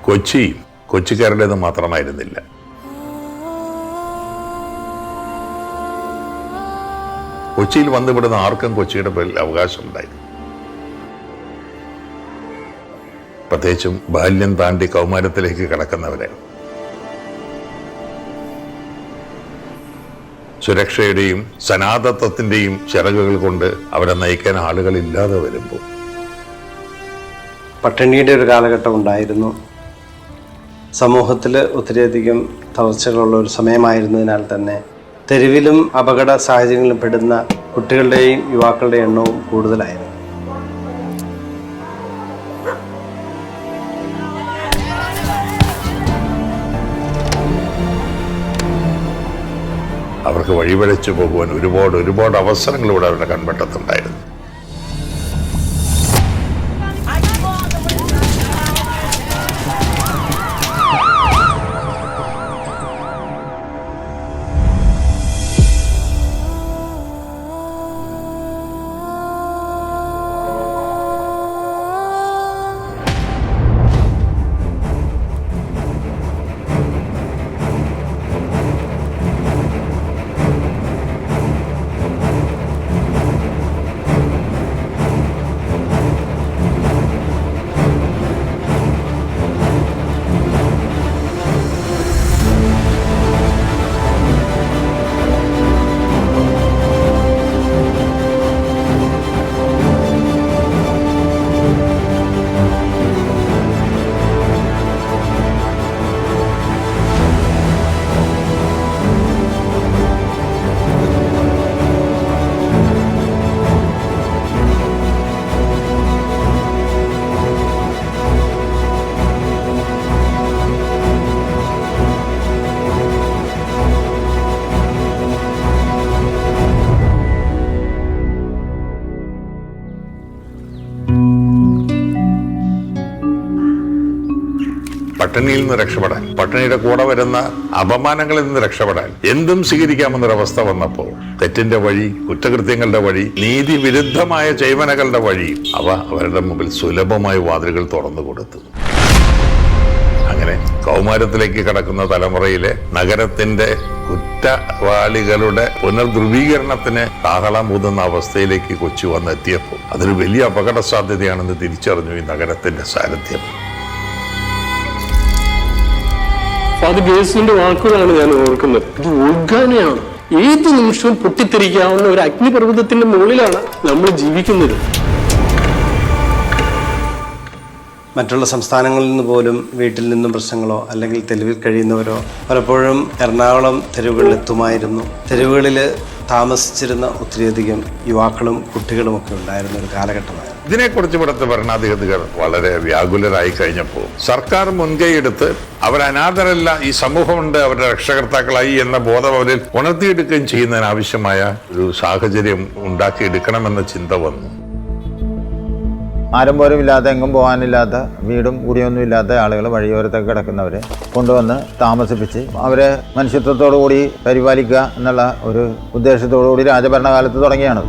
കൊച്ചിക്കാരുടേത് മാത്രമായിരുന്നില്ല. കൊച്ചിയിൽ വന്നുവിടുന്ന ആർക്കും കൊച്ചിയുടെ പേരിൽ അവകാശമുണ്ടായിരുന്നു. പ്രത്യേകിച്ചും ബാല്യം താണ്ടി കൗമാരത്തിലേക്ക് കടക്കുന്നവരെ. സുരക്ഷയുടെയും സനാതത്വത്തിന്റെയും ചിറകുകൾ കൊണ്ട് അവരെ നയിക്കാൻ ആളുകളില്ലാതെ വരുമ്പോൾ പട്ടിണിയുടെ ഒരു കാലഘട്ടം ഉണ്ടായിരുന്നു. സമൂഹത്തിൽ ഒത്തിരിയധികം തളർച്ചകളുള്ള ഒരു സമയമായിരുന്നതിനാൽ തന്നെ തെരുവിലും അപകട സാഹചര്യങ്ങളിലും പെടുന്ന കുട്ടികളുടെയും യുവാക്കളുടെയും എണ്ണവും കൂടുതലായിരുന്നു. അവർക്ക് വഴിപഴച്ചു പോകുവാൻ ഒരുപാട് അവസരങ്ങൾ ഇവിടെ അവരുടെ കൺവെട്ടത്തുണ്ടായിരുന്നു. പട്ടിണിയിൽ നിന്ന് രക്ഷപ്പെടാൻ, പട്ടിണിയുടെ കൂടെ വരുന്ന അപമാനങ്ങളിൽ നിന്ന് രക്ഷപ്പെടാൻ എന്തും സ്വീകരിക്കാമെന്നൊരവസ്ഥ വന്നപ്പോൾ തെറ്റിന്റെ വഴി, കുറ്റകൃത്യങ്ങളുടെ വഴി, നീതി വിരുദ്ധമായ ചെയ്വനകളുടെ വഴി അവരുടെ മുമ്പിൽ സുലഭമായ വാതിലുകൾ തുറന്നു കൊടുത്തു. അങ്ങനെ കൗമാരത്തിലേക്ക് കടക്കുന്ന തലമുറയിലെ നഗരത്തിന്റെ കുറ്റവാളികളുടെ പുനർധ്രുവീകരണത്തിന് കാഹളമൂതുന്ന അവസ്ഥയിലേക്ക് കൊച്ചി വന്നെത്തിയപ്പോൾ അതൊരു വലിയ അപകട സാധ്യതയാണെന്ന് തിരിച്ചറിഞ്ഞു ഈ നഗരത്തിന്റെ സാന്നിധ്യം. അത് ഗേസിന്റെ വാക്കുകളാണ് ഞാൻ ഓർക്കുന്നത്. ഇത് ഉൾഗാനയാണ്. ഏത് നിമിഷവും പൊട്ടിത്തെറിക്കാവുന്ന ഒരു അഗ്നിപർവ്വതത്തിന്റെ മുകളിലാണ് നമ്മൾ ജീവിക്കുന്നത്. മറ്റുള്ള സംസ്ഥാനങ്ങളിൽ നിന്ന് പോലും വീട്ടിൽ നിന്നും പ്രശ്നങ്ങളോ അല്ലെങ്കിൽ തെരുവിൽ കഴിയുന്നവരോ പലപ്പോഴും എറണാകുളം തെരുവുകളിൽ എത്തുമായിരുന്നു. തെരുവുകളിൽ താമസിച്ചിരുന്ന ഒത്തിരിയധികം യുവാക്കളും കുട്ടികളുമൊക്കെ ഉണ്ടായിരുന്ന ഒരു കാലഘട്ടമായിരുന്നു. ഇതിനെക്കുറിച്ച് ഇവിടുത്തെ ഭരണാധികാരികൾ വളരെ വ്യാകുലരായി കഴിഞ്ഞപ്പോൾ സർക്കാർ മുൻകൈയെടുത്ത് അവരനാഥരല്ല, ഈ സമൂഹമുണ്ട്, അവരുടെ രക്ഷകർത്താക്കളായി എന്ന ബോധം അവരിൽ ഉണർത്തിയെടുക്കുകയും ചെയ്യുന്നതിനാവശ്യമായ ഒരു സാഹചര്യം ഉണ്ടാക്കിയെടുക്കണമെന്ന ചിന്ത വന്നു. ആരും പോലും ഇല്ലാത്ത, എങ്ങും പോകാനില്ലാത്ത, വീടും കുടിയൊന്നും ഇല്ലാത്ത ആളുകൾ വഴിയോരത്തൊക്കെ കിടക്കുന്നവരെ കൊണ്ടുവന്ന് താമസിപ്പിച്ച് അവരെ മനുഷ്യത്വത്തോടു കൂടി പരിപാലിക്കുക എന്നുള്ള ഒരു ഉദ്ദേശത്തോടു കൂടി രാജഭരണകാലത്ത് തുടങ്ങിയാണ്.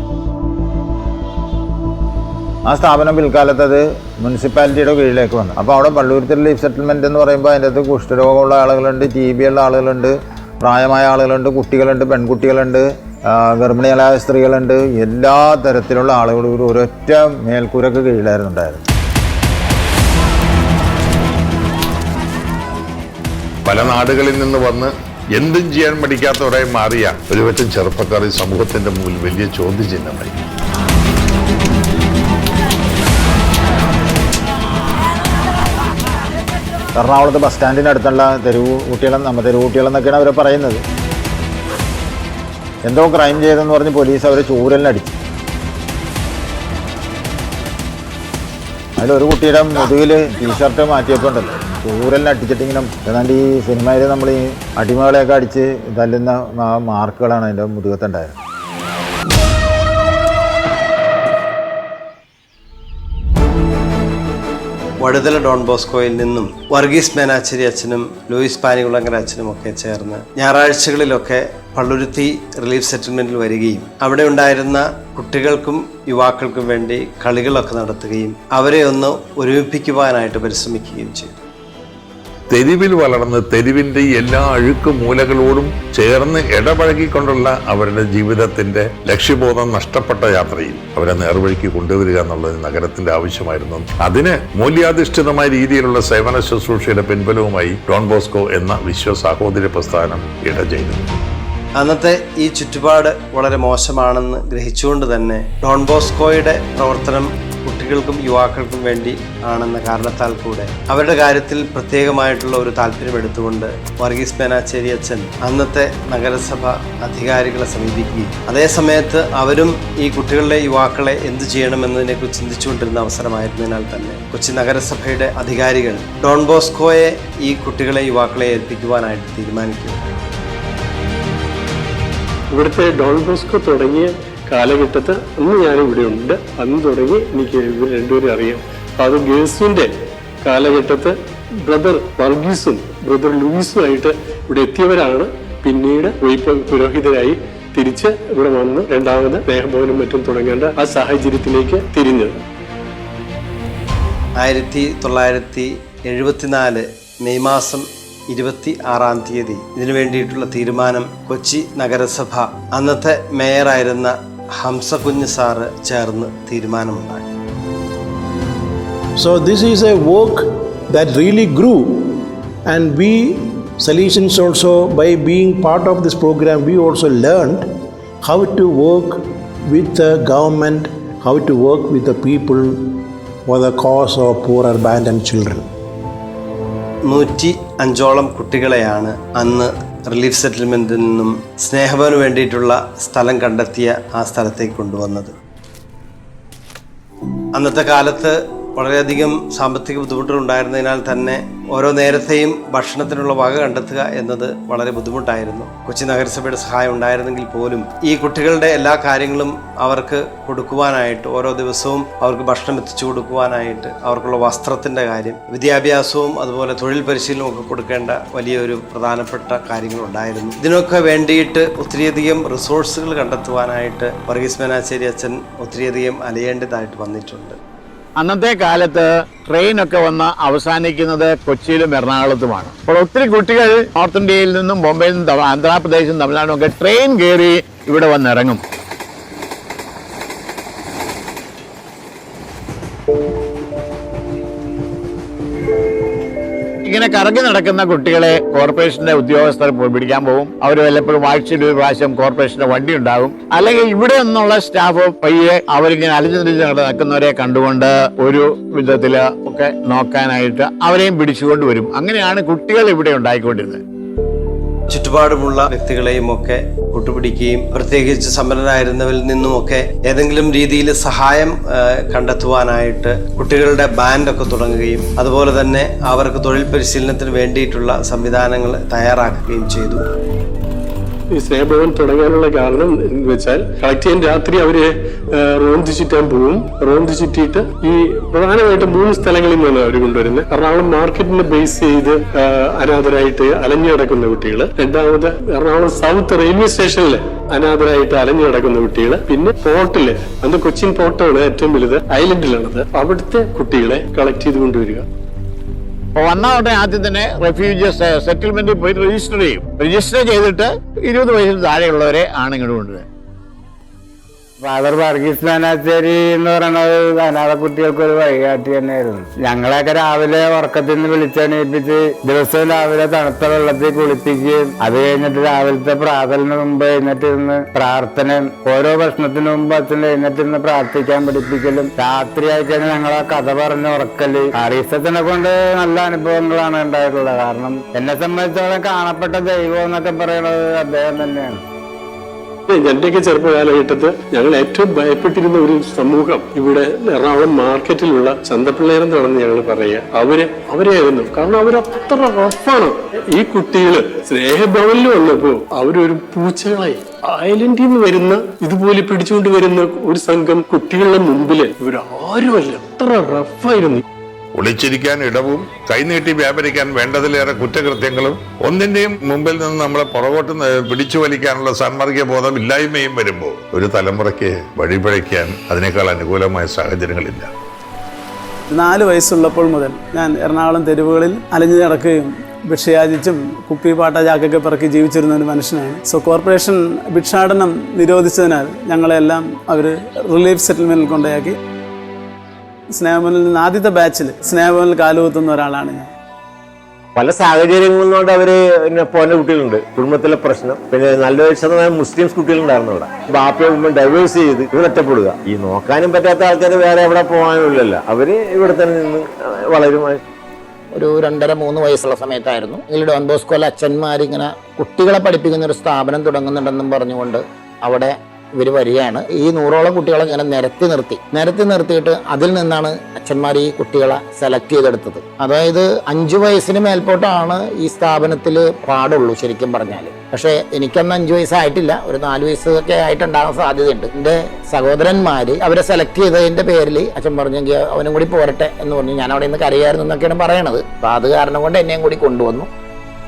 ആ സ്ഥാപനം പിൽക്കാലത്ത് അത് മുനിസിപ്പാലിറ്റിയുടെ കീഴിലേക്ക് വന്നു. അപ്പോൾ അവിടെ പള്ളുരുത്തിൽ ലീഫ് സെറ്റിൽമെൻറ്റ് എന്ന് പറയുമ്പോൾ അതിൻ്റെ അകത്ത് കുഷ്ഠരോഗമുള്ള ആളുകളുണ്ട്, TB ഉള്ള ആളുകളുണ്ട്, പ്രായമായ ആളുകളുണ്ട്, കുട്ടികളുണ്ട്, പെൺകുട്ടികളുണ്ട്, ഗർഭിണികളായ സ്ത്രീകളുണ്ട്, എല്ലാ തരത്തിലുള്ള ആളുകളും ഒരൊറ്റ മേൽക്കൂരക്ക് കീഴിലായിരുന്നു ഉണ്ടായിരുന്നത്. പല നാടുകളിൽ നിന്ന് വന്ന് എന്തും ചെയ്യാൻ പഠിക്കാത്തവരായി മാറിയ ഒരുപറ്റം ചെറുപ്പക്കാർ ഈ സമൂഹത്തിന്റെ മുമ്പിൽ വലിയ ചോദ്യചിഹ്നമായി. എറണാകുളത്ത് ബസ് സ്റ്റാൻഡിനടുത്തുള്ള തെരുവ് കുട്ടികളെന്നൊക്കെയാണ് അവർ പറയുന്നത്. എന്തോ ക്രൈം ചെയ്തെന്ന് പറഞ്ഞ് പോലീസ് അവരെ ചൂരലിനടിച്ചു. അതിലൊരു കുട്ടിയുടെ മുതുകിൽ ടീഷർട്ട് മാറ്റിയപ്പോൾ ഉണ്ടല്ലോ, ചൂരലിനടിച്ചിട്ടിങ്ങനെ ഏതാണ്ട് ഈ സിനിമയിൽ നമ്മൾ ഈ അടിമകളെയൊക്കെ അടിച്ച് തല്ലുന്ന മാർക്കുകളാണ് അതിൻ്റെ മുതുകത്തുണ്ടായത്. വടുതല ഡോൺ ബോസ്കോയിൽ നിന്നും വർഗീസ് മേനാച്ചേരി അച്ഛനും ലൂയിസ് പാനികുളങ്ങര അച്ഛനും ഒക്കെ ചേർന്ന് ഞായറാഴ്ചകളിലൊക്കെ പള്ളുരുത്തി റിലീഫ് സെറ്റിൽമെൻറ്റിൽ വരികയും അവിടെ ഉണ്ടായിരുന്ന കുട്ടികൾക്കും യുവാക്കൾക്കും വേണ്ടി കളികളൊക്കെ നടത്തുകയും അവരെ ഒന്ന് ഒരുമിപ്പിക്കുവാനായിട്ട് പരിശ്രമിക്കുകയും ചെയ്തു. തെരുവിൽ വളർന്ന് തെരുവിന്റെ എല്ലാ അഴുക്ക് മൂലകളോടും ചേർന്ന് ഇടപഴകിക്കൊണ്ടുള്ള അവരുടെ ജീവിതത്തിന്റെ ലക്ഷ്യബോധം നഷ്ടപ്പെട്ട യാത്രയിൽ അവരെ നേർവഴിക്ക് കൊണ്ടുവരിക എന്നുള്ളത് നഗരത്തിന്റെ ആവശ്യമായിരുന്നു. അതിന് മൂല്യാധിഷ്ഠിതമായ രീതിയിലുള്ള സേവന ശുശ്രൂഷയുടെ പിൻബലവുമായി ഡോൺ ബോസ്കോ എന്ന വിശ്വ സാഹോദര്യ പ്രസ്ഥാനം ഇടചെയ്തു. അന്നത്തെ ഈ ചുറ്റുപാട് വളരെ മോശമാണെന്ന് ഗ്രഹിച്ചുകൊണ്ട് തന്നെ ഡോൺ ബോസ്കോയുടെ പ്രവർത്തനം കുട്ടികൾക്കും യുവാക്കൾക്കും വേണ്ടി ആണെന്ന കാരണത്താൽ കൂടെ അവരുടെ കാര്യത്തിൽ പ്രത്യേകമായിട്ടുള്ള ഒരു താല്പര്യമെടുത്തുകൊണ്ട് വർഗീസ് മേനാച്ചേരി അച്ഛൻ അന്നത്തെ നഗരസഭ അധികാരികളെ സമീപിക്കുകയും അതേ സമയത്ത് അവരും ഈ കുട്ടികളുടെ യുവാക്കളെ എന്തു ചെയ്യണമെന്നതിനെക്കുറിച്ച് ചിന്തിച്ചുകൊണ്ടിരുന്ന അവസരമായിരുന്നതിനാൽ തന്നെ കൊച്ചി നഗരസഭയുടെ അധികാരികൾ ഡോൺ ബോസ്കോയെ ഈ കുട്ടികളെ യുവാക്കളെ ഏൽപ്പിക്കുവാനായിട്ട് തീരുമാനിക്കുന്നു. ഇവിടുത്തെ ഡോൺ ബോസ്കോ തുടങ്ങിയ കാലഘട്ടത്തിൽ അന്ന് ഞാനിവിടെ ഉണ്ട്. അന്ന് തുടങ്ങി എനിക്ക് ഇവർ രണ്ടുപേരും അറിയാം. ഫാദർ ഗേഴ്സിന്റെ കാലഘട്ടത്തിൽ ബ്രദർ വർഗീസും ബ്രദർ ലൂയിസുമായിട്ട് ഇവിടെ എത്തിയവരാണ്. പിന്നീട് പുരോഹിതരായി തിരിച്ച് ഇവിടെ വന്ന് രണ്ടാമത് സ്നേഹഭവനും മറ്റും തുടങ്ങേണ്ട ആ സാഹചര്യത്തിലേക്ക് തിരിഞ്ഞത്. 1974 മെയ് മാസം 26-ാം തീയതി ഇതിനു വേണ്ടിയിട്ടുള്ള തീരുമാനം കൊച്ചി നഗരസഭ അന്നത്തെ മേയറായിരുന്ന ഹംസകുഞ്ഞ് സാറ് ചേർന്ന് തീരുമാനമുണ്ടാക്കി. So this is a work that really grew, and we Salesians also, by being part of this program, we also learned how to work with the government, how to work with the people for the cause of poor abandoned children. 105 കുട്ടികളെയാണ് അന്ന് relief സെറ്റിൽമെൻറ്റിൽ നിന്നും സ്നേഹഭവന് വേണ്ടിയിട്ടുള്ള സ്ഥലം കണ്ടെത്തിയ ആ സ്ഥലത്തേക്ക് കൊണ്ടുവന്നത്. അന്നത്തെ കാലത്ത് വളരെയധികം സാമ്പത്തിക ബുദ്ധിമുട്ടുകൾ ഉണ്ടായിരുന്നതിനാൽ തന്നെ ഓരോ നേരത്തെയും ഭക്ഷണത്തിനുള്ള വക കണ്ടെത്തുക എന്നത് വളരെ ബുദ്ധിമുട്ടായിരുന്നു. കൊച്ചി നഗരസഭയുടെ സഹായം ഉണ്ടായിരുന്നെങ്കിൽ പോലും ഈ കുട്ടികളുടെ എല്ലാ കാര്യങ്ങളും അവർക്ക് കൊടുക്കുവാനായിട്ട്, ഓരോ ദിവസവും അവർക്ക് ഭക്ഷണം എത്തിച്ചു കൊടുക്കുവാനായിട്ട്, അവർക്കുള്ള വസ്ത്രത്തിൻ്റെ കാര്യം, വിദ്യാഭ്യാസവും അതുപോലെ തൊഴിൽ പരിശീലനവും ഒക്കെ കൊടുക്കേണ്ട വലിയൊരു പ്രധാനപ്പെട്ട കാര്യങ്ങളുണ്ടായിരുന്നു. ഇതിനൊക്കെ വേണ്ടിയിട്ട് ഒത്തിരിയധികം റിസോഴ്സുകൾ കണ്ടെത്തുവാനായിട്ട് വർഗീസ് മേനാച്ചേരി അച്ഛൻ ഒത്തിരിയധികം അലയേണ്ടതായിട്ട് വന്നിട്ടുണ്ട്. അന്നത്തെ കാലത്ത് ട്രെയിനൊക്കെ വന്ന് അവസാനിക്കുന്നത് കൊച്ചിയിലും എറണാകുളത്തുമാണ്. അപ്പോൾ ഒത്തിരി കുട്ടികൾ നോർത്ത് ഇന്ത്യയിൽ നിന്നും ബോംബെയിൽ നിന്നും ആന്ധ്രാപ്രദേശും തമിഴ്നാടും ഒക്കെ ട്രെയിൻ കയറി ഇവിടെ വന്നിറങ്ങും. ഇങ്ങനെ കറങ്ങി നടക്കുന്ന കുട്ടികളെ കോർപ്പറേഷന്റെ ഉദ്യോഗസ്ഥർ പിടിക്കാൻ പോകും. അവർ വല്ലപ്പോഴും ആഴ്ചയിൽ ഒരു പ്രാവശ്യം കോർപ്പറേഷന്റെ വണ്ടി ഉണ്ടാകും. അല്ലെങ്കിൽ ഇവിടെ നിന്നുള്ള സ്റ്റാഫ് പയ്യെ അവരിങ്ങനെ അലിഞ്ഞു നടക്കുന്നവരെ കണ്ടുകൊണ്ട് ഒരു വിധത്തില് ഒക്കെ നോക്കാനായിട്ട് അവരെയും പിടിച്ചുകൊണ്ട് വരും. അങ്ങനെയാണ് കുട്ടികൾ ഇവിടെ ഉണ്ടായിക്കൊണ്ടിരുന്നത്. ചുറ്റുപാടുമുള്ള വ്യക്തികളെയും ഒക്കെ കൂട്ടുപിടിക്കുകയും പ്രത്യേകിച്ച് സമ്പന്നരായിരുന്നവരിൽ നിന്നുമൊക്കെ ഏതെങ്കിലും രീതിയിൽ സഹായം കണ്ടെത്തുവാനായിട്ട് കുട്ടികളുടെ ബാൻഡൊക്കെ തുടങ്ങുകയും അതുപോലെ തന്നെ അവർക്ക് തൊഴിൽ പരിശീലനത്തിന് വേണ്ടിയിട്ടുള്ള സംവിധാനങ്ങൾ തയ്യാറാക്കുകയും ചെയ്തു. ഈ സ്നേഹഭവൻ തുടങ്ങാനുള്ള കാരണം എന്ന് വെച്ചാൽ കളക്ട് ചെയ്യാൻ രാത്രി അവര് റോന്ത് ചുറ്റാൻ പോകും. റോന്ത് ചുറ്റിയിട്ട് ഈ പ്രധാനമായിട്ട് 3 സ്ഥലങ്ങളിൽ നിന്നാണ് അവർ കൊണ്ടുവരുന്നത്. എറണാകുളം മാർക്കറ്റിനെ ബേസ് ചെയ്ത് അനാഥരായിട്ട് അലഞ്ഞു കിടക്കുന്ന കുട്ടികൾ, രണ്ടാമത് എറണാകുളം സൗത്ത് റെയിൽവേ സ്റ്റേഷനിൽ അനാഥരായിട്ട് അലഞ്ഞു കിടക്കുന്ന കുട്ടികൾ, പിന്നെ പോർട്ടില്, അന്ന് കൊച്ചിൻ പോർട്ടാണ് ഏറ്റവും വലുത്, ഐലൻഡിലാണത്, അവിടുത്തെ കുട്ടികളെ കളക്ട് ചെയ്ത് കൊണ്ടുവരിക. വന്ന ഉടനെ ആദ്യം തന്നെ റെഫ്യൂജീസ് സെറ്റിൽമെന്റിൽ പോയി രജിസ്റ്റർ ചെയ്യും. രജിസ്റ്റർ ചെയ്തിട്ട് 20 വയസ്സിന് താഴെയുള്ളവരെ ആണ് ഇങ്ങോട്ട് കൊണ്ടുവരുന്നത്. ഫാദർ വർഗീസ് മേനാച്ചേരി എന്ന് പറയുന്നത് അനാഥ കുട്ടികൾക്ക് ഒരു വഴികാട്ടി തന്നെയായിരുന്നു. ഞങ്ങളെയൊക്കെ രാവിലെ ഉറക്കത്തിൽ നിന്ന് വിളിച്ചെണീപ്പിച്ച് ദിവസവും രാവിലെ തണുത്ത വെള്ളത്തിൽ കുളിപ്പിക്കുകയും അത് കഴിഞ്ഞിട്ട് രാവിലത്തെ പ്രാർത്ഥനന് മുമ്പ് എഴുന്നേറ്റിരുന്ന് പ്രാർത്ഥനയും ഓരോ ഭക്ഷണത്തിന് മുമ്പ് അച്ഛൻ എഴുന്നേറ്റിരുന്ന് പ്രാർത്ഥിക്കാൻ പഠിപ്പിക്കലും രാത്രി ആയിക്കഴിഞ്ഞാൽ ഞങ്ങളെ കഥ പറഞ്ഞ് ഉറക്കല്. ആറീസത്തിനെ കൊണ്ട് നല്ല അനുഭവങ്ങളാണ് ഉണ്ടായിട്ടുള്ളത്. കാരണം എന്നെ സംബന്ധിച്ചോളം കാണപ്പെട്ട ദൈവം എന്നൊക്കെ പറയുന്നത് അദ്ദേഹം തന്നെയാണ്. എന്റെയൊക്കെ ചെറുപ്പ കാലഘട്ടത്ത് ഞങ്ങൾ ഏറ്റവും ഭയപ്പെട്ടിരുന്ന ഒരു സമൂഹം ഇവിടെ എറണാകുളം മാർക്കറ്റിലുള്ള ചന്തപ്പിള്ളേരെന്നാണെന്ന് ഞങ്ങൾ പറയുക. അവരെയായിരുന്നു. കാരണം അവരത്ര റഫാണ്. ഈ കുട്ടികള് സ്നേഹഭവനിൽ വന്നപ്പോ അവരൊരു പൂച്ചകളായി. ഐലൻഡിൽ നിന്ന് വരുന്ന ഇതുപോലെ പിടിച്ചുകൊണ്ട് വരുന്ന ഒരു സംഘം കുട്ടികളുടെ മുമ്പില് ഇവരാരുമല്ല, അത്ര റഫായിരുന്നു. ഒളിച്ചിരിക്കാൻ ഇടവും കൈനീട്ടി വ്യാപരിക്കാൻ വേണ്ടതിലേറെ കുറ്റകൃത്യങ്ങളും ഒന്നിന്റെയും മുമ്പിൽ നിന്ന് നമ്മളെ പുറകോട്ട് പിടിച്ചു വലിക്കാനുള്ള സാന്മാർഗിക ബോധം ഇല്ലായ്മയും വരുമ്പോൾ ഒരു തലമുറയ്ക്ക് വഴിപഴയ്ക്കാൻ അതിനേക്കാൾ അനുകൂലമായ സാഹചര്യങ്ങളില്ല. 4 വയസ്സുള്ളപ്പോൾ മുതൽ ഞാൻ എറണാകുളം തെരുവുകളിൽ അലഞ്ഞു നടക്കുകയും ഭിക്ഷയാചിച്ചും കുപ്പി പാട്ട ചാക്കൊക്കെ പിറക്കി ജീവിച്ചിരുന്ന ഒരു മനുഷ്യനാണ്. സോ കോർപ്പറേഷൻ ഭിക്ഷാടനം നിരോധിച്ചതിനാൽ ഞങ്ങളെല്ലാം അവർ റിലീഫ് സെറ്റിൽമെൻറ്റിൽ കൊണ്ടുപോയി. സ്നേഹഭവനിൽ നിന്ന് ആദ്യത്തെ ബാച്ചിൽ സ്നേഹഭവനിൽ കാലുകുത്തുന്ന ഒരാളാണ് ഞാൻ. പല സാഹചര്യങ്ങൾ കൊണ്ട് അവര് പോന്ന കുട്ടികളുണ്ട്. കുടുംബത്തിലെ പ്രശ്നം, പിന്നെ നല്ല ശതമാനം മുസ്ലിംസ് കുട്ടികളുണ്ടായിരുന്നു അവിടെ. ബാപ്പയും ഡൈവേഴ്സ് ചെയ്ത് ഇവരൊറ്റപ്പെടുക. ഈ നോക്കാനും പറ്റാത്ത ആൾക്കാർ വേറെ എവിടെ പോകാനുമില്ലല്ലോ. അവര് ഇവിടെ തന്നെ നിന്ന് വളരും. ഒരു 2.5-3 വയസ്സുള്ള സമയത്തായിരുന്നു ഡോൺ ബോസ്കോയിലെ അച്ഛന്മാരിങ്ങനെ കുട്ടികളെ പഠിപ്പിക്കുന്ന ഒരു സ്ഥാപനം തുടങ്ങുന്നുണ്ടെന്നും പറഞ്ഞുകൊണ്ട് അവിടെ ഇവർ വരികയാണ്. ഈ 100ഓളം കുട്ടികളെ ഇങ്ങനെ നിരത്തി നിർത്തിയിട്ട് അതിൽ നിന്നാണ് അച്ഛന്മാർ ഈ കുട്ടികളെ സെലക്ട് ചെയ്തെടുത്തത്. അതായത് 5 വയസ്സിന് മേൽപോട്ടാണ് ഈ സ്ഥാപനത്തിൽ പാടുള്ളൂ ശരിക്കും പറഞ്ഞാൽ. പക്ഷേ എനിക്കന്ന് 5 വയസ്സായിട്ടില്ല, ഒരു 4 വയസ്സൊക്കെ ആയിട്ടുണ്ടാകാൻ സാധ്യതയുണ്ട്. എൻ്റെ സഹോദരന്മാർ അവരെ സെലക്ട് ചെയ്തതിൻ്റെ പേരിൽ അച്ഛൻ പറഞ്ഞെങ്കിൽ അവനും കൂടി പോരട്ടെ എന്ന് പറഞ്ഞു. ഞാൻ അവിടെ നിന്ന് കരയായിരുന്നു എന്നൊക്കെയാണ് പറയണത്. അപ്പോൾ അത് കാരണം കൊണ്ട് എന്നെയും കൂടി കൊണ്ടുവന്നു.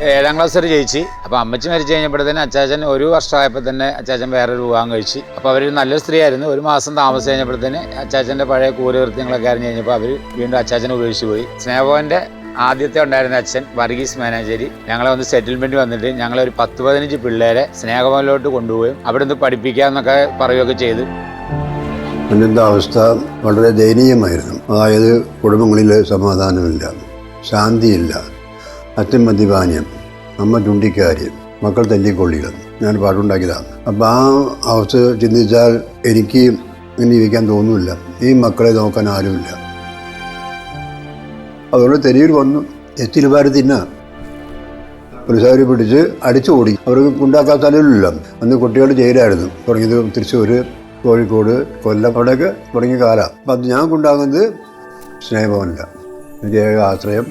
7ാം ക്ലാസ് വരെ ജയിച്ച്. അപ്പോൾ അമ്മച്ചി മരിച്ചു കഴിഞ്ഞപ്പോഴത്തേന് അച്ചാച്ചൻ 1 വർഷമായപ്പോൾ തന്നെ അച്ചാച്ചൻ വേറൊരു വിവാഹം കഴിച്ച്. അപ്പോൾ അവർ നല്ലൊരു സ്ത്രീ ആയിരുന്നു. 1 മാസം താമസം കഴിഞ്ഞപ്പോഴത്തേന് അച്ചാച്ചൻ്റെ പഴയ കൂരകൃത്യങ്ങളൊക്കെ അറിഞ്ഞ് കഴിഞ്ഞപ്പോൾ അവർ വീണ്ടും അച്ചാച്ചനെ ഉപേക്ഷിച്ച് പോയി. സ്നേഹഭവൻ്റെ ആദ്യത്തെ ഉണ്ടായിരുന്ന അച്ഛൻ വർഗീസ് മാനേജരി ഞങ്ങളെ വന്ന് സെറ്റിൽമെൻറ്റ് വന്നിട്ട് ഞങ്ങളൊരു 10-15 പിള്ളേരെ സ്നേഹഭവനിലോട്ട് കൊണ്ടുപോയി അവിടെ നിന്ന് പഠിപ്പിക്കാമെന്നൊക്കെ പറയുകയൊക്കെ ചെയ്തു. എൻ്റെ അവസ്ഥ വളരെ ദയനീയമായിരുന്നു. അതായത് കുടുംബങ്ങളിൽ സമാധാനമില്ല, ശാന്തിയില്ല, അച്ഛൻ മദ്യപാനം, അമ്മ ചുണ്ടിക്കാരി, മക്കൾ തല്ലിക്കൊള്ളികൾ. ഞാൻ പാട്ടുണ്ടാക്കിയതാണ്. അപ്പം ആ അവസ്ഥ ചിന്തിച്ചാൽ എനിക്ക് ഇങ്ങനെ ജീവിക്കാൻ തോന്നുന്നില്ല. ഈ മക്കളെ നോക്കാൻ ആരുമില്ല. അതുകൊണ്ട് തെരുവിൽ വന്നു എച്ചിലുപാരി തിന്നാ പോലീസുകാർ പിടിച്ച് അടിച്ചു ഓടി. അവർക്ക് ഉണ്ടാക്കാൻ സ്ഥലമില്ലല്ലോ. അന്ന് കുട്ടികൾ ജയിലായിരുന്നു. തുടങ്ങിയത് തൃശ്ശൂർ, കോഴിക്കോട്, കൊല്ലം, അവിടെയൊക്കെ തുടങ്ങിയ കാലം. അപ്പം അത് ഞാൻ കൊണ്ടാകുന്നത് സ്നേഹഭവനില്ല. എനിക്ക് ഏക ആശ്രയം.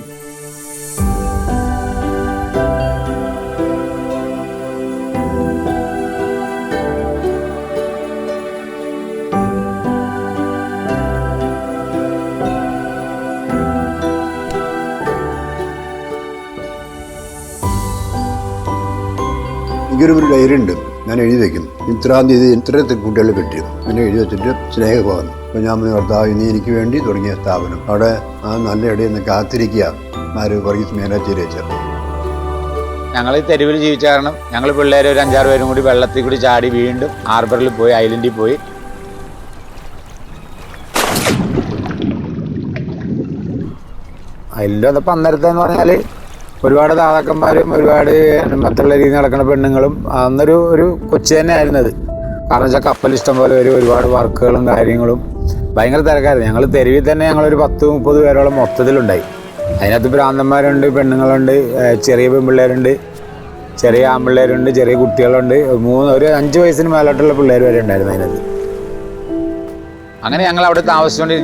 എനിക്കൊരു ഡയറി ഉണ്ട്, ഞാൻ എഴുതി വയ്ക്കും. 3-ാം തീയതി ഇത്ര കുട്ടികളെ കിട്ടി പിന്നെ എഴുതി വെച്ചിട്ട് സ്നേഹഭവൻ. അപ്പോൾ ഞാൻ ഭർത്താവ് ഇനി എനിക്ക് വേണ്ടി തുടങ്ങിയ സ്ഥാപനം. അവിടെ ആ നല്ല ഇടയിൽ നിന്ന് കാത്തിരിക്കുക വർഗീസ് മേനാച്ചേരി വെച്ചാൽ. ഞങ്ങൾ ഈ തെരുവിൽ ജീവിച്ച കാരണം ഞങ്ങൾ പിള്ളേർ ഒരു 5-6 പേരും കൂടി വെള്ളത്തിൽ കൂടി ചാടി വീണ്ടും ഹാർബറിൽ പോയി, ഐലൻഡിൽ പോയി. ഐലൻഡ് വന്നപ്പോൾ അന്നേരത്തെന്ന് പറഞ്ഞാൽ ഒരുപാട് താതാക്കന്മാരും ഒരുപാട് മറ്റുള്ള രീതിയിൽ നടക്കുന്ന പെണ്ണുങ്ങളും അന്നൊരു കൊച്ചു തന്നെ ആയിരുന്നത്. കാരണം വെച്ചാൽ കപ്പൽ ഇഷ്ടം പോലെ വരും, ഒരുപാട് വർക്കുകളും കാര്യങ്ങളും ഭയങ്കര തിരക്കായിരുന്നു. ഞങ്ങൾ തെരുവിൽ തന്നെ ഞങ്ങളൊരു 10-30 പേരോളം മൊത്തത്തിലുണ്ടായി. അതിനകത്ത് ഭ്രാന്തന്മാരുണ്ട്, പെണ്ണുങ്ങളുണ്ട്, ചെറിയ പെൺപിള്ളേരുണ്ട്, ചെറിയ ആൺപിള്ളേരുണ്ട്, ചെറിയ കുട്ടികളുണ്ട്. ഒരു 5 വയസ്സിന് മേലോട്ടുള്ള പിള്ളേർ വരെ ഉണ്ടായിരുന്നു അതിനകത്ത്. അങ്ങനെ ഞങ്ങൾ അവിടെ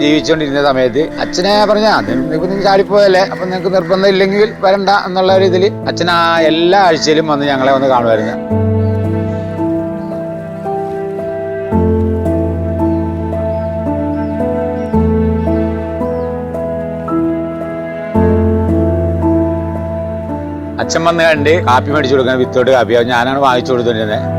ജീവിച്ചുകൊണ്ടിരുന്ന സമയത്ത് അച്ഛനെ പറഞ്ഞ ഇപ്പം നിങ്ങൾ ചാടിപ്പോയല്ലേ, അപ്പം നിങ്ങൾക്ക് നിർബന്ധം ഇല്ലെങ്കിൽ വരണ്ട എന്നുള്ള ഒരു ഇതിൽ അച്ഛൻ എല്ലാ ആഴ്ചയിലും വന്ന് ഞങ്ങളെ വന്ന് കാണുമായിരുന്നു. അച്ഛൻ വന്ന് കണ്ട് കാപ്പി മേടിച്ചു കൊടുക്കാൻ, വിത്തോട്ട് കാപ്പി ഞാനാണ് വാങ്ങിച്ചു കൊടുത്തോണ്ടിരുന്നത്.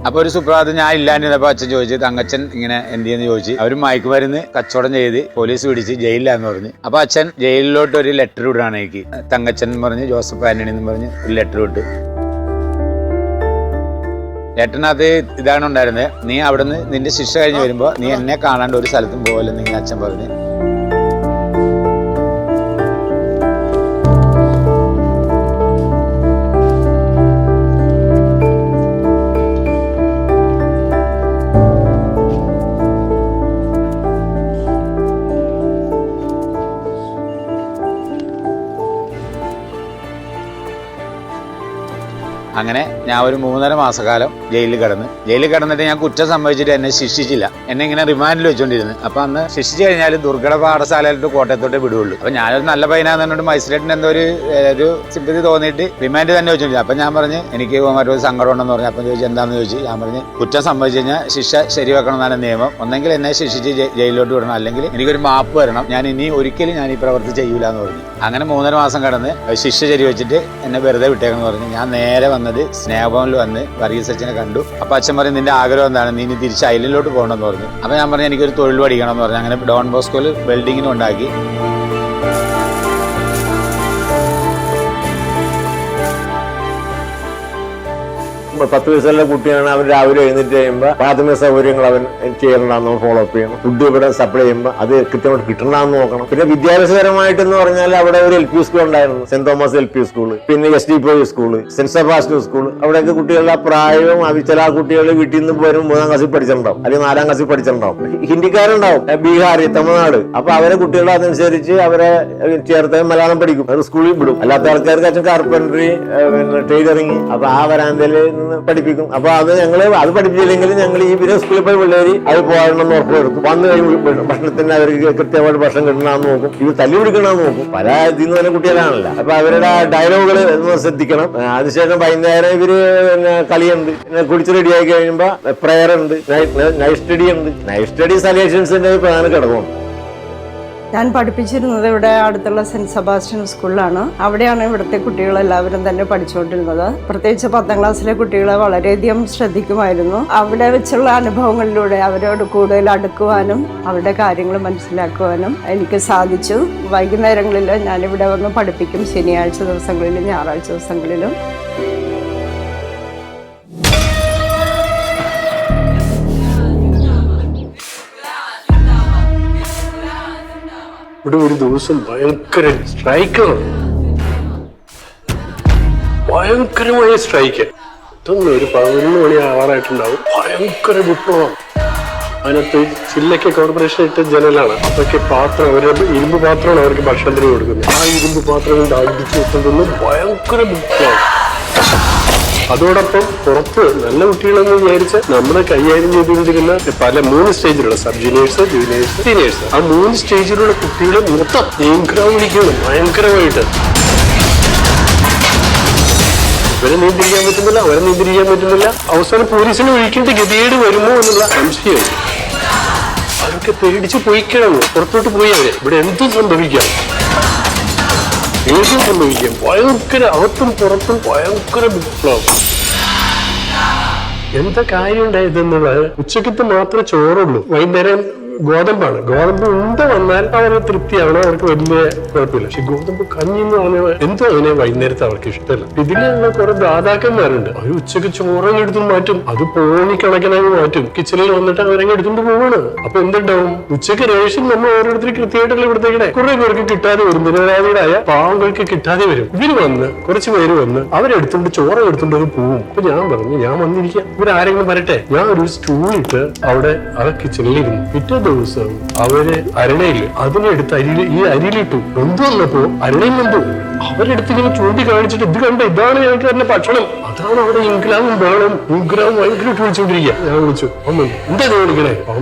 അപ്പോൾ ഒരു സുപ്രഭാതം ഞാൻ ഇല്ലാണ്ടിരുന്നപ്പോൾ അച്ഛൻ ചോദിച്ചു, തങ്കച്ചൻ ഇങ്ങനെ എന്ത് ചെയ്യുന്നു ചോദിച്ചു. അവർ മയക്കുമരുന്ന് കച്ചവടം ചെയ്ത് പോലീസ് പിടിച്ച് ജയിലിലാന്ന് പറഞ്ഞു. അപ്പോൾ അച്ഛൻ ജയിലിലോട്ട് ഒരു ലെറ്റർ വിടുകയാണ് എനിക്ക്. തങ്കച്ചൻ എന്ന് പറഞ്ഞ് ജോസഫ് ആന്റണി എന്ന് പറഞ്ഞ് ഒരു ലെറ്റർ വിട്ടു. ലെറ്ററിനകത്ത് ഇതാണ് ഉണ്ടായിരുന്നത്: നീ അവിടുന്ന് നിന്റെ ശിക്ഷ കഴിഞ്ഞ് വരുമ്പോൾ നീ എന്നെ കാണാണ്ട് ഒരു സ്ഥലത്തും പോകലെന്ന് ഇങ്ങനെ അച്ഛൻ പറഞ്ഞു. അങ്ങനെ ഞാൻ ഒരു 3.5 മാസക്കാലം ജയിലിൽ കിടന്നിട്ട് ഞാൻ കുറ്റം സംഭവിച്ചിട്ട് എന്നെ ശിക്ഷിച്ചില്ല. എന്നെ ഇങ്ങനെ റിമാൻഡിൽ വെച്ചോണ്ടിരുന്നു. അപ്പൊ അന്ന് ശിക്ഷിച്ചു കഴിഞ്ഞാൽ ദുർഘട പാഠശാലയിലോട്ട് കോട്ടയത്തോട്ടേ വിടുകയുള്ളൂ. അപ്പൊ ഞാനൊരു നല്ല പയ്യനാന്നുകൊണ്ട് മജിസ്ട്രേറ്റിന് എന്തോ ഒരു സിമ്പതി തോന്നിയിട്ട് റിമാൻഡ് തന്നെ വെച്ചോണ്ടിരുന്നു. അപ്പൊ ഞാൻ പറഞ്ഞ് എനിക്ക് മറ്റൊരു സങ്കടം ഉണ്ടെന്ന് പറഞ്ഞു. അപ്പം ചോദിച്ചു എന്താണെന്ന് ചോദിച്ചു. ഞാൻ പറഞ്ഞ് കുറ്റം സംഭവിച്ചു കഴിഞ്ഞാൽ ശിക്ഷ ശരിവെക്കണം എന്നാണ് നിയമം. ഒന്നെങ്കിൽ എന്നെ ശിക്ഷിച്ച് ജയിലിലോട്ട് വിടണം, അല്ലെങ്കിൽ എനിക്കൊരു മാപ്പ് വരണം. ഞാൻ ഇനി ഒരിക്കലും ഞാൻ ഈ പ്രവൃത്തി ചെയ്യൂല എന്ന് പറഞ്ഞു. അങ്ങനെ 3.5 മാസം കിടന്ന് ശിക്ഷ ശരിവെച്ചിട്ട് എന്നെ വെറുതെ വിട്ടേക്കെന്ന് പറഞ്ഞു. ഞാൻ നേരെ വന്നിട്ട് വന്നത് സ്നേഹഭവനിൽ വന്ന് വർഗീസ് അച്ഛനെ കണ്ടു. അപ്പോൾ അച്ഛൻ പറഞ്ഞു നിന്റെ ആഗ്രഹം എന്താണ്, നീ ഇനി തിരിച്ച് ഐലൻഡിലോട്ട് പോകണമെന്ന് പറഞ്ഞു. അപ്പോൾ ഞാൻ പറഞ്ഞു എനിക്കൊരു തൊഴിൽ പഠിക്കണം എന്ന് പറഞ്ഞു. അങ്ങനെ ഡോൺ ബോസ്കോയിൽ വെൽഡിങ്ങിനും ഉണ്ടാക്കി. പത്ത് വയസ്സുള്ള കുട്ടിയാണ്. അവൻ രാവിലെ എഴുന്നേറ്റ് കഴിയുമ്പോൾ പ്രാഥമിക സൗകര്യങ്ങൾ അവൻ ചെയ്യണമെന്ന് ഫോളോ അപ്പ് ചെയ്യണം. ഫുഡ് ഇവിടെ സപ്ലൈ ചെയ്യുമ്പോൾ അത് കൃത്യമായിട്ട് കിട്ടണമെന്ന് നോക്കണം. പിന്നെ വിദ്യാഭ്യാസപരമായിട്ടെന്ന് പറഞ്ഞാൽ അവിടെ ഒരു LP സ്കൂൾ ഉണ്ടായിരുന്നു, സെന്റ് തോമസ് LP സ്കൂൾ, പിന്നെ SDPO school, saint Sebastian school. അവിടെയൊക്കെ കുട്ടികളുടെ പ്രായവും ചില കുട്ടികൾ വീട്ടിൽ നിന്ന് പോലും 3ാം ക്ലാസ്സിൽ പഠിച്ചിട്ടുണ്ടാവും, അല്ലെങ്കിൽ 4ാം ക്ലാസ്സിൽ പഠിച്ചിട്ടുണ്ടാവും. ഹിന്ദിക്കാരുണ്ടാവും, ബീഹാർ, തമിഴ്നാട്. അപ്പൊ അവരെ കുട്ടികൾ അതനുസരിച്ച് അവരെ ചേർത്ത് മലയാളം പഠിക്കും, അത് സ്കൂളിൽ വിടും. അല്ലാത്ത ആൾക്കാർക്ക് അച്ഛൻ കാർപ്പൻട്രി, പിന്നെ ടൈലറിങ്, അപ്പൊ ആ വരാന്തയില് പഠിപ്പിക്കും. അപ്പൊ അത് ഞങ്ങള് അത് പഠിപ്പിച്ചില്ലെങ്കിൽ ഞങ്ങൾ ഈ സ്കൂളിൽ പോയി പിള്ളേര് അത് പോകണമെന്ന് ഉറപ്പുവരുത്തും. വന്നു കഴിയുമ്പോൾ ഭക്ഷണത്തിന് അവർക്ക് കൃത്യമായിട്ട് ഭക്ഷണം കിട്ടണമെന്ന് നോക്കും, ഇവർ തല്ലി പിടിക്കണമെന്ന് നോക്കും. പല ഇതിൽ നിന്ന് തന്നെ കുട്ടികളാണല്ലോ. അപ്പൊ അവരുടെ ഡയലോഗുകൾ ശ്രദ്ധിക്കണം. അതിനുശേഷം വൈകുന്നേരം ഇവര് കളിയുണ്ട്, കുടിച്ച് റെഡിയായി കഴിയുമ്പോ പ്രെയർ ഉണ്ട്, നൈറ്റ് സ്റ്റഡി ഉണ്ട്. നൈറ്റ് സ്റ്റഡി സലേഷൻസിന്റെ പ്രധാന ഘടകമാണ്. ഞാൻ പഠിപ്പിച്ചിരുന്നത് ഇവിടെ അടുത്തുള്ള സെന്റ് സെബാസ്റ്റ്യൻ സ്കൂളിലാണ്. അവിടെയാണ് ഇവിടുത്തെ കുട്ടികളെല്ലാവരും തന്നെ പഠിച്ചുകൊണ്ടിരുന്നത്. പ്രത്യേകിച്ച് 10ാം ക്ലാസ്സിലെ കുട്ടികളെ വളരെയധികം ശ്രദ്ധിക്കുമായിരുന്നു. അവിടെ വെച്ചുള്ള അനുഭവങ്ങളിലൂടെ അവരോട് കൂടുതൽ അടുക്കുവാനും അവരുടെ കാര്യങ്ങൾ മനസ്സിലാക്കുവാനും എനിക്ക് സാധിച്ചു. വൈകുന്നേരങ്ങളിൽ ഞാനിവിടെ വന്ന് പഠിപ്പിക്കും, ശനിയാഴ്ച ദിവസങ്ങളിലും ഞായറാഴ്ച ദിവസങ്ങളിലും. ഇവിടെ ഒരു ദിവസം ഭയങ്കര സ്ട്രൈക്കാണ്, ഭയങ്കരമായ സ്ട്രൈക്ക്. ഇതൊന്നും ഒരു 11 മണി ആവാറായിട്ടുണ്ടാവും. ഭയങ്കര വിപ്ലവം. അതിനകത്ത് ചില്ലയ്ക്ക് കോർപ്പറേഷൻ ഇട്ട ജനലാണ്. അതൊക്കെ പാത്രം, അവരുടെ ഇരുമ്പ് പാത്രമാണ് അവർക്ക് ഭക്ഷണത്തിന് കൊടുക്കുന്നത്. ആ ഇരുമ്പ് പാത്രം കൊണ്ട് അടിച്ചു വെക്കുന്നത് ഭയങ്കര വിപ്ലവം. അതോടൊപ്പം പുറത്ത് നല്ല കുട്ടികളെന്ന് വിചാരിച്ച് നമ്മളെ കൈകാര്യം ചെയ്തുകൊണ്ടിരുന്ന പല 3 സ്റ്റേജിലുള്ള സബ് ജൂനിയേഴ്സ്, ജൂനിയേഴ്സ്, സീനിയേഴ്സ്, ആ 3 സ്റ്റേജിലുള്ള കുട്ടികളെ മൊത്തം നീങ്ക്രാവ് വിളിക്കുകയാണ് ഭയങ്കരമായിട്ട്. ഇവരെ നിയന്ത്രിക്കാൻ പറ്റുന്നില്ല, അവരെ നിയന്ത്രിക്കാൻ പറ്റുന്നില്ല. അവസാനം പോലീസിനെ വിളിക്കേണ്ട ഗതികേട് വരുമോ എന്നുള്ള സംശയം. അവരൊക്കെ പേടിച്ച് പോയിക്കണം, പുറത്തോട്ട് പോയി. അവരെ ഇവിടെ എന്തും സംഭവിക്കാം, ഏതും സംഭവിക്കാം. ഭയങ്കര അകത്തും പുറത്തും ഭയങ്കര വിപ്ലവം. എന്താ കാര്യം ഉണ്ടായതെന്നുള്ളത്, ഉച്ചക്കത്ത് മാത്രമേ ചോറുള്ളൂ, വൈകുന്നേരം ഗോതമ്പാണ്. ഗോതമ്പ് ഉണ്ട വന്നാൽ അവരെ തൃപ്തിയാണ്, അവർക്ക് വലിയ കുഴപ്പമില്ല. പക്ഷെ ഗോതമ്പ് കഞ്ഞി എന്ന് പറഞ്ഞാൽ എന്തോ അതിനെ വൈകുന്നേരത്തെ അവർക്ക് ഇഷ്ടമല്ല. ഇതിലുള്ള കുറെ ദാതാക്കന്മാരുണ്ട്, അവർ ഉച്ചക്ക് ചോറങ്ങ് എടുത്തുകൊണ്ട് മാറ്റും, അത് പോണിക്കണക്കിനായി മാറ്റും. കിച്ചണിൽ വന്നിട്ട് അവരങ്ങ് എടുത്തുകൊണ്ട് പോവാണ്. അപ്പൊ എന്തുണ്ടാവും, ഉച്ചക്ക് റേഷൻ നമ്മൾ ഓരോരുത്തർ കൃത്യമായിട്ടുള്ള ഇവിടത്തേക്കിടെ കുറെ പേർക്ക് കിട്ടാതെ വരും, നിരപരാധികളായ പാവങ്ങൾക്ക് കിട്ടാതെ വരും. ഇവര് വന്ന് കുറച്ച് പേര് വന്ന് അവരെടുത്തുകൊണ്ട് ചോറ് എടുത്തുകൊണ്ട് അവർ പോവും. അപ്പൊ ഞാൻ പറഞ്ഞു ഞാൻ വന്നിരിക്കാം, ഇവരാരെങ്കിലും വരട്ടെ. ഞാൻ ഒരു സ്റ്റൂളിട്ട് അവിടെ ആ കിച്ചണിൽ ഇരുന്നു. പിറ്റേ ദിവസം അവര് അരണയില് അതിനെടുത്ത് ഈ അരിയിലിട്ടു. എന്തു വന്നപ്പോ അരണയിൽ നിന്നു അവരെടുത്ത് ഇങ്ങനെ ചൂണ്ടിക്കാണിച്ചിട്ട് ഇത് കണ്ട, ഇതാണ് ഞങ്ങൾക്ക് തന്നെ ഭക്ഷണം. അതാണ് അവിടെ ഇൻക്ലാവും ബഹളം, ഇൻക്ലാവും ഭയങ്കരമായിട്ട് വിളിച്ചോണ്ടിരിക്കുക. ഞാൻ വിളിച്ചു, അമ്മ എന്താ വിളിക്കണേ?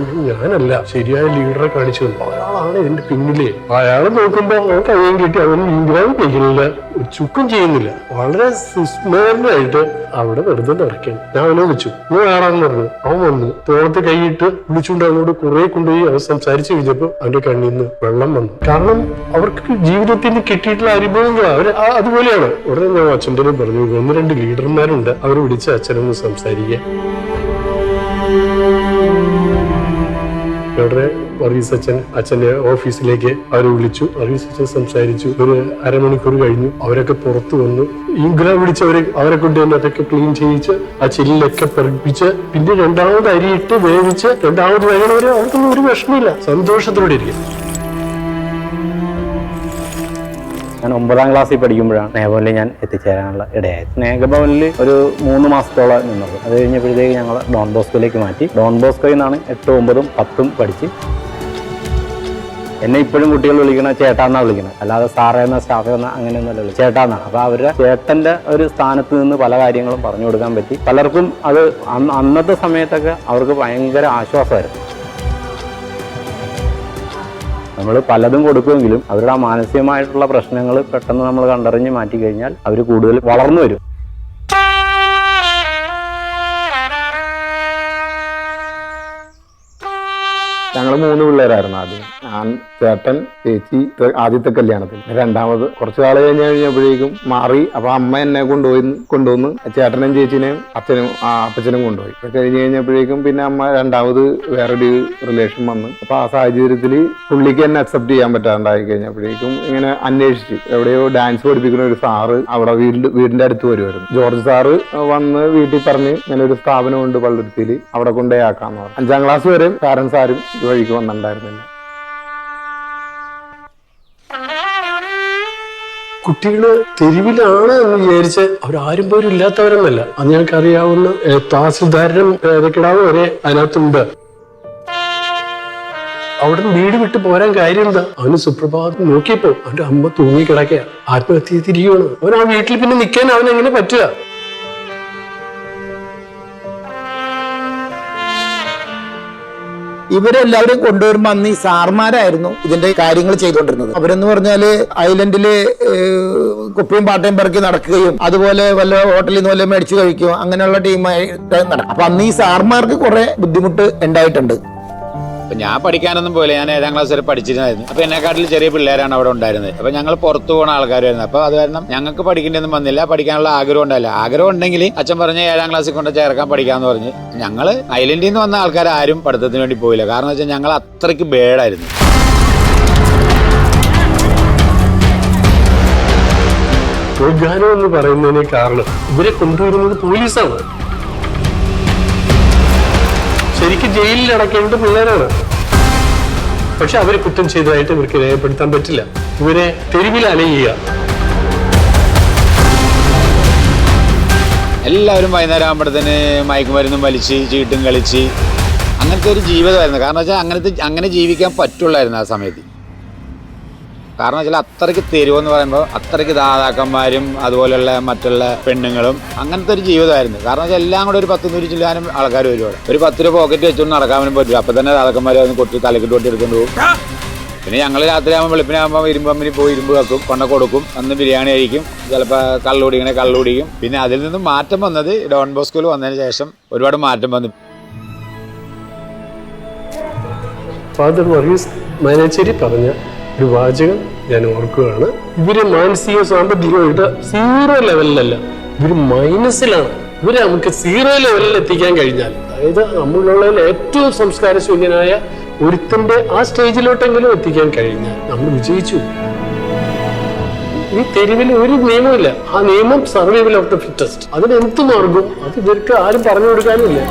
ഞാനല്ല, ശരിയായ ലീഡറെ കാണിച്ചു തന്നു, അയാളാണ് ഇതിന്റെ പിന്നിലെ. അയാൾ നോക്കുമ്പോ കഴിയാൻ കിട്ടി, അവൻ ഇൻക്ലാവും കഴിക്കുന്നില്ല, ചുക്കും ചെയ്യുന്നില്ല, വളരെ സുസ്മരണമായിട്ട് അവിടെ വെറുതെ നിറയ്ക്കണം. ഞാൻ അവനെ വിളിച്ചു, നീ ആരാന്ന് പറഞ്ഞു. അവൻ വന്നു, തോളത്ത് കൈയിട്ട് വിളിച്ചുകൊണ്ട് അവനോട് കുറെ കൊണ്ടുപോയി. അവൻ സംസാരിച്ചു കഴിഞ്ഞപ്പോ അവന്റെ കണ്ണിൽ നിന്ന് വെള്ളം വന്നു. കാരണം അവർക്ക് ജീവിതത്തിൽ നിന്ന് കിട്ടിയിട്ടുള്ള അനുഭവങ്ങൾ അവർ അതുപോലെയാണ്. ഉടനെ ഞാൻ അച്ഛൻ്റെ പറഞ്ഞു, 1-2 ലീഡർമാരുണ്ട്, അവർ വിളിച്ച് അച്ഛനൊന്ന് സംസാരിക്കുക. ഉടനെ വർഗീസ് അച്ഛന്റെ ഓഫീസിലേക്ക് അവരെ വിളിച്ചു. വർഗീസ് അച്ഛൻ സംസാരിച്ചു. ഒരു അരമണിക്കൂർ കഴിഞ്ഞു. അവരൊക്കെ പുറത്തു വന്നു. ഇംഗ്ല വിളിച്ചവരെ അവരെ കൊണ്ട് തന്നെ അതൊക്കെ ക്ലീൻ ചെയ്യിച്ച് ആ ചില്ലൊക്കെ പെറുപ്പിച്ച് പിന്നെ 2ാമത് അരിയിട്ട് വേവിച്ച് 2ാമത് വേണവരെ അവർക്കൊന്നും ഒരു വിഷമമില്ല, സന്തോഷത്തോടെ ഇരിക്കും. ഞാൻ 9ാം ക്ലാസ്സിൽ പഠിക്കുമ്പോഴാണ് സ്നേഹഭവനിൽ ഞാൻ എത്തിച്ചേരാനുള്ള ഇടയായത്. സ്നേഹഭവനിൽ ഒരു 3 മാസത്തോളം നിന്നത്. അത് കഴിഞ്ഞപ്പോഴത്തേക്ക് ഞങ്ങൾ ഡോൺ ബോസ്കോയിലേക്ക് മാറ്റി. ഡോൺ ബോസ്കോയിൽ നിന്നാണ് 8, 9, 10 പഠിച്ച്. എന്നെ ഇപ്പോഴും കുട്ടികൾ വിളിക്കണ ചേട്ടാന്നാ വിളിക്കണം, അല്ലാതെ സാറേ എന്ന സ്റ്റാഫ് എന്ന അങ്ങനെയൊന്നുമല്ല വിളിക്കും, ചേട്ടാന്നാണ്. അപ്പോൾ അവരുടെ ചേട്ടൻ്റെ ഒരു സ്ഥാനത്ത് നിന്ന് പല കാര്യങ്ങളും പറഞ്ഞു കൊടുക്കാൻ പറ്റി. പലർക്കും അത് അന്നത്തെ സമയത്തൊക്കെ അവർക്ക് ഭയങ്കര ആശ്വാസമായിരുന്നു. നമ്മൾ പലതും കൊടുക്കുമെങ്കിലും അവരുടെ ആ മാനസികമായിട്ടുള്ള പ്രശ്നങ്ങൾ പെട്ടെന്ന് നമ്മൾ കണ്ടറിഞ്ഞ് മാറ്റി കഴിഞ്ഞാൽ അവർ കൂടുതൽ വളർന്നു വരും. ഞങ്ങൾ 3 പിള്ളേരായിരുന്നു ആദ്യം. ഞാൻ, ചേട്ടൻ, ചേച്ചി ആദ്യത്തെ കല്യാണത്തിൽ. രണ്ടാമത് കുറച്ച് നാൾ കഴിഞ്ഞപ്പോഴേക്കും മാറി. അപ്പൊ അമ്മ എന്നെ കൊണ്ടുവന്ന് ചേട്ടനും ചേച്ചിനെയും അപ്പച്ചനും കൊണ്ടുപോയി. കഴിഞ്ഞ് കഴിഞ്ഞപ്പോഴേക്കും പിന്നെ അമ്മ രണ്ടാമത് വേറൊരു റിലേഷൻ വന്ന്. അപ്പൊ ആ സാഹചര്യത്തിൽ പുള്ളിക്ക് എന്നെ അക്സെപ്റ്റ് ചെയ്യാൻ പറ്റാണ്ടായി കഴിഞ്ഞപ്പോഴേക്കും ഇങ്ങനെ അന്വേഷിച്ചു. എവിടെയോ ഡാൻസ് പഠിപ്പിക്കുന്ന ഒരു സാറ് അവിടെ വീടിന്റെ അടുത്ത് വരുമായിരുന്നു. ജോർജ് സാറ് വന്ന് വീട്ടിൽ പറഞ്ഞ് ഇങ്ങനെ ഒരു സ്ഥാപനമുണ്ട് പള്ളുരുത്തിയിൽ, അവിടെ കൊണ്ടുപോയാക്കാന്ന് പറഞ്ഞു. 5ാം ക്ലാസ് വരെ പാരന്റ്സ് ആരും ഈ വഴിക്ക് വന്നിട്ടുണ്ടായിരുന്നില്ല. കുട്ടികള് തെരുവിലാണ് എന്ന് വിചാരിച്ച് അവരാരും പോലും ഇല്ലാത്തവരെന്നല്ല. അത് ഞങ്ങൾക്ക് അറിയാവുന്ന തഹസിൽദാരനും കിടാവ് വരെ അതിനകത്തുണ്ട്. അവിടെ വീട് വിട്ട് പോരാൻ കാര്യം എന്താ? അവന് സുപ്രഭാതം നോക്കിയപ്പോ അവന്റെ അമ്മ തൂങ്ങിക്കിടക്കുക, ആത്മഹത്യ തിരികെയാണ്. അവൻ ആ വീട്ടിൽ പിന്നെ നിൽക്കാൻ അവൻ എങ്ങനെ പറ്റുക? ഇവരെല്ലാവരും കൊണ്ടുവരുമ്പോ അന്ന് ഈ സാർമാരായിരുന്നു ഇതിന്റെ കാര്യങ്ങൾ ചെയ്തുകൊണ്ടിരുന്നത്. അവരെന്ന് പറഞ്ഞാല് ഐലൻഡില് കുപ്പിയും പാട്ടയും പെറുക്കി നടക്കുകയും അതുപോലെ വല്ല ഹോട്ടലിൽ നിന്ന് വല്ല മേടിച്ചു കഴിക്കുകയും അങ്ങനെയുള്ള ടീമായിട്ട് നടക്കും. അപ്പൊ അന്ന് ഈ സാർമാർക്ക് കുറെ ബുദ്ധിമുട്ട് ഉണ്ടായിട്ടുണ്ട്. അപ്പൊ ഞാൻ പഠിക്കാനൊന്നും പോയില്ല. ഞാൻ 7ാം ക്ലാസ് വരെ പഠിച്ചിരുന്നായിരുന്നു. അപ്പൊ എന്നെക്കാട്ടിൽ ചെറിയ പിള്ളേരാണ് അവിടെ ഉണ്ടായിരുന്നത്. അപ്പൊ ഞങ്ങൾ പുറത്തു പോകുന്ന ആൾക്കാരായിരുന്നു. അപ്പൊ അത് കാരണം ഞങ്ങൾക്ക് പഠിക്കേണ്ടതൊന്നും വന്നില്ല. പഠിക്കാനുള്ള ആഗ്രഹം ഉണ്ടായില്ല. ആഗ്രഹം ഉണ്ടെങ്കിൽ അച്ഛൻ പറഞ്ഞ് 7ാം ക്ലാസ്സിൽ കൊണ്ട് ചേർക്കാൻ പഠിക്കാന്ന് പറഞ്ഞ് ഞങ്ങൾ ഐലൻഡിൽ നിന്ന് വന്ന ആൾക്കാരും പഠിത്തത്തിന് വേണ്ടി പോയില്ല. കാരണം വെച്ചാൽ ഞങ്ങൾ അത്രയ്ക്ക് ബേഡായിരുന്നു. പ്രോഗ്രാനം എന്ന് പറയുന്നതിന് കാരണം ഇവരെ കൊണ്ടുവരുന്നത് പോലീസാണ്. ശരിക്കും ജയിലിൽ അടക്കേണ്ട പിള്ളേരാണ്. പക്ഷെ അവരെ കുറ്റം ചെയ്തതായിട്ട് ഇവർക്ക് രേഖപ്പെടുത്താൻ പറ്റില്ല. ഇവരെ തെരുവിൽ അലയുക. എല്ലാവരും വൈകുന്നേരം ആകുമ്പോഴത്തേന് മയക്കുമരുന്നും വലിച്ച് ചീട്ടും കളിച്ച് അങ്ങനത്തെ ഒരു ജീവിതമായിരുന്നു. കാരണം വെച്ചാൽ അങ്ങനെ ജീവിക്കാൻ പറ്റുള്ളായിരുന്നു ആ സമയത്ത്. കാരണം വെച്ചാൽ അത്രയ്ക്ക് തെരുവെന്ന് പറയുമ്പോൾ അത്രയ്ക്ക് ദാതാക്കന്മാരും അതുപോലെയുള്ള മറ്റുള്ള പെണ്ണുങ്ങളും അങ്ങനത്തെ ഒരു ജീവിതമായിരുന്നു. കാരണം വെച്ചാൽ എല്ലാം കൂടെ ഒരു 10-100 ചില്ലാനും ആൾക്കാർ ഒരുപാട്. ഒരു 10 രൂപ പോക്കറ്റ് വെച്ചുകൊണ്ട് നടക്കാനും പറ്റില്ല. അപ്പം തന്നെ ദാതാക്കന്മാർ വന്ന് കൊട്ടി തലക്കിട്ട് കൊട്ടി എടുത്തുകൊണ്ട് പോകും. പിന്നെ ഞങ്ങൾ രാത്രിയാകുമ്പോൾ വെളുപ്പിനാകുമ്പോൾ ഇരുമ്പമ്പിന് പോയി ഇരുമ്പ് വെക്കും, കൊണ്ട കൊടുക്കും. അന്ന് ബിരിയാണി കഴിക്കും, ചിലപ്പോൾ കള്ളുകുടിക്കും. പിന്നെ അതിൽ നിന്നും മാറ്റം വന്നത് ഡോൺ ബോസ്കോയിൽ വന്നതിന് ശേഷം ഒരുപാട് മാറ്റം വന്നു. ഫാദർ വർഗീസ് മാനേച്ചേരി പറഞ്ഞ ഒരു വാചകം ഞാൻ ഓർക്കുകയാണ്. ഇവര് മാനസിക സാമ്പത്തികമായിട്ട് 0 ലെവലിലല്ല, ഇവര് മൈനസിലാണ്. ഇവരെ നമുക്ക് 0 ലെവലിൽ എത്തിക്കാൻ കഴിഞ്ഞാൽ, അതായത് നമ്മളുള്ളതിൽ ഏറ്റവും സംസ്കാരശൂന്യനായ ഒരുത്തന്റെ ആ സ്റ്റേജിലോട്ടെങ്കിലും എത്തിക്കാൻ കഴിഞ്ഞാൽ നമ്മൾ വിജയിച്ചു. ഈ തെരുവിൽ ഒരു നിയമമില്ല. ആ നിയമം സർവൈവൽ ഓഫ് ദ ഫിറ്റസ്റ്റ്. അതിന് എന്ത് മാർഗം അത് ഇവർക്ക് ആരും പറഞ്ഞു കൊടുക്കാനുമില്ല.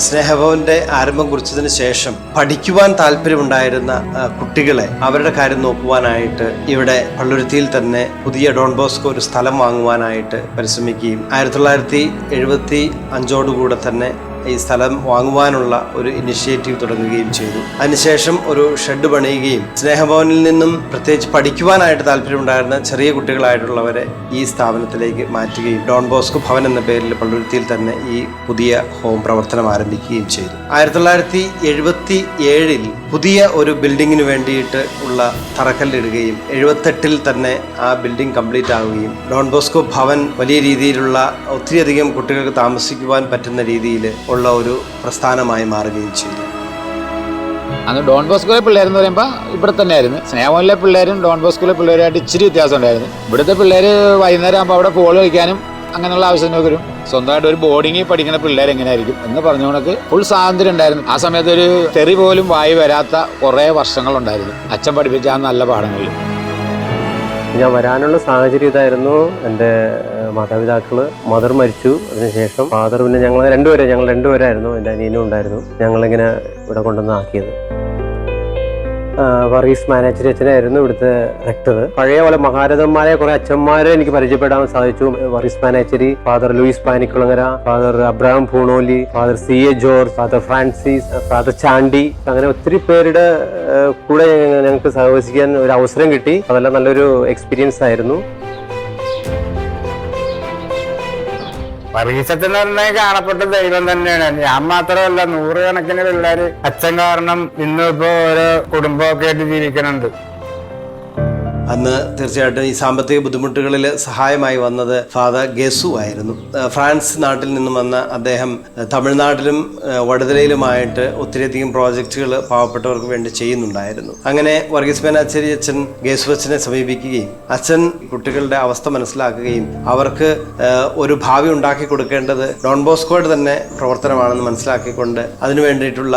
സ്നേഹഭവന്റെ ആരംഭം കുറിച്ചതിന് ശേഷം പഠിക്കുവാൻ താല്പര്യമുണ്ടായിരുന്ന കുട്ടികളെ അവരുടെ കാര്യം നോക്കുവാനായിട്ട് ഇവിടെ പള്ളുരുത്തിയിൽ തന്നെ പുതിയ ഡോൺ ബോസ്കോ ഒരു സ്ഥലം വാങ്ങുവാനായിട്ട് പരിശ്രമിക്കുകയും 1975 തന്നെ ഈ സ്ഥലം വാങ്ങുവാനുള്ള ഒരു ഇനിഷ്യേറ്റീവ് തുടങ്ങുകയും ചെയ്തു. അതിനുശേഷം ഒരു ഷെഡ് പണിയുകയും സ്നേഹഭവനിൽ നിന്നും പ്രത്യേകിച്ച് പഠിക്കുവാനായിട്ട് താല്പര്യമുണ്ടായിരുന്ന ചെറിയ കുട്ടികളായിട്ടുള്ളവരെ ഈ സ്ഥാപനത്തിലേക്ക് മാറ്റുകയും ഡോൺ ബോസ്കോ ഭവൻ എന്ന പേരിൽ പള്ളുരുത്തിയിൽ തന്നെ ഈ പുതിയ ഹോം പ്രവർത്തനം ആരംഭിക്കുകയും ചെയ്തു. 1977 പുതിയ ഒരു ബിൽഡിങ്ങിന് വേണ്ടിയിട്ട് ഉള്ള തറക്കല്ലിടുകയും 78 തന്നെ ആ ബിൽഡിംഗ് കംപ്ലീറ്റ് ആവുകയും ഡോൺ ബോസ്കോ ഭവൻ വലിയ രീതിയിലുള്ള ഒത്തിരിയധികം കുട്ടികൾക്ക് താമസിക്കുവാൻ പറ്റുന്ന രീതിയിൽ ഉള്ള ഒരു പ്രസ്ഥാനമായി മാറുകയും ചെയ്തു. അന്ന് ഡോൺ ബോസ്കോയിലെ പിള്ളേരെന്ന് പറയുമ്പോൾ ഇവിടെ തന്നെയായിരുന്നു. സ്നേഹഭവനിലെ പിള്ളേരും ഡോൺ ബോസ്കോയിലെ പിള്ളേരുമായിട്ട് ഇച്ചിരി വ്യത്യാസം ഉണ്ടായിരുന്നു. ഇവിടുത്തെ പിള്ളേർ വൈകുന്നേരം ആകുമ്പോൾ അവിടെ ബോൾ കളിക്കാനും അങ്ങനെയുള്ള ആവശ്യത്തിനൊക്കെ വരും. സ്വന്തമായിട്ട് ഒരു ബോർഡിങ്ങിൽ പഠിക്കുന്ന പിള്ളേർ എങ്ങനെയായിരിക്കും എന്ന് പറഞ്ഞുകൊണ്ട് ഫുൾ സ്വാതന്ത്ര്യം ഉണ്ടായിരുന്നു. ആ സമയത്ത് ഒരു തെറി പോലും വായി വരാത്ത കുറേ വർഷങ്ങളുണ്ടായിരുന്നു അച്ഛൻ പഠിപ്പിച്ച ആ നല്ല പാഠങ്ങളിൽ. ഞാൻ വരാനുള്ള സാഹചര്യം ഇതായിരുന്നു. എൻ്റെ മാതാപിതാക്കള് മദർ മരിച്ചു. അതിനുശേഷം ഫാദർ പിന്നെ ഞങ്ങൾ രണ്ടുപേരായിരുന്നു. എൻ്റെ അനിയനും ഉണ്ടായിരുന്നു. ഞങ്ങളിങ്ങനെ ഇവിടെ കൊണ്ടുവന്ന് ആക്കിയത്. വർഗീസ് മാനേച്ചരി അച്ഛനായിരുന്നു ഇവിടുത്തെ റെക്ടർ. പഴയ പോലെ മഹാരഥന്മാരെ കുറെ അച്ഛന്മാരെ എനിക്ക് പരിചയപ്പെടാൻ സാധിച്ചു. Varghese Manechery, father Louis Panikulangara, father Abraham Poonoli, father CA George, father Francis, father Chandy, അങ്ങനെ ഒത്തിരി പേരുടെ കൂടെ ഞങ്ങൾക്ക് സഹവസിക്കാൻ ഒരു അവസരം കിട്ടി. അതെല്ലാം നല്ലൊരു എക്സ്പീരിയൻസ് ആയിരുന്നു. വർഗീസച്ചൻ എന്ന് പറഞ്ഞാൽ കാണപ്പെട്ട ദൈവം തന്നെയാണ്. ഞാൻ മാത്രമല്ല, 100 കണക്കിന് പിള്ളേര് അച്ഛൻ കാരണം ഇന്നിപ്പോ ഓരോ കുടുംബമൊക്കെ ആയിട്ട് ജീവിക്കണുണ്ട്. അന്ന് തീർച്ചയായിട്ടും ഈ സാമ്പത്തിക ബുദ്ധിമുട്ടുകളിൽ സഹായമായി വന്നത് ഫാദർ ഗേസു ആയിരുന്നു. ഫ്രാൻസ് നാട്ടിൽ നിന്നും വന്ന അദ്ദേഹം തമിഴ്നാട്ടിലും വടുതലയിലുമായിട്ട് ഒത്തിരിയധികം പ്രോജക്റ്റുകൾ പാവപ്പെട്ടവർക്ക് വേണ്ടി ചെയ്യുന്നുണ്ടായിരുന്നു. അങ്ങനെ വർഗീസ് മേനാച്ചേരി അച്ഛൻ ഗേസു അച്ഛനെ സമീപിക്കുകയും അച്ഛൻ കുട്ടികളുടെ അവസ്ഥ മനസ്സിലാക്കുകയും അവർക്ക് ഒരു ഭാവി ഉണ്ടാക്കി കൊടുക്കേണ്ടത് ഡോൺ ബോസ്കോയുടെ തന്നെ പ്രവർത്തനമാണെന്ന് മനസ്സിലാക്കിക്കൊണ്ട് അതിനു വേണ്ടിയിട്ടുള്ള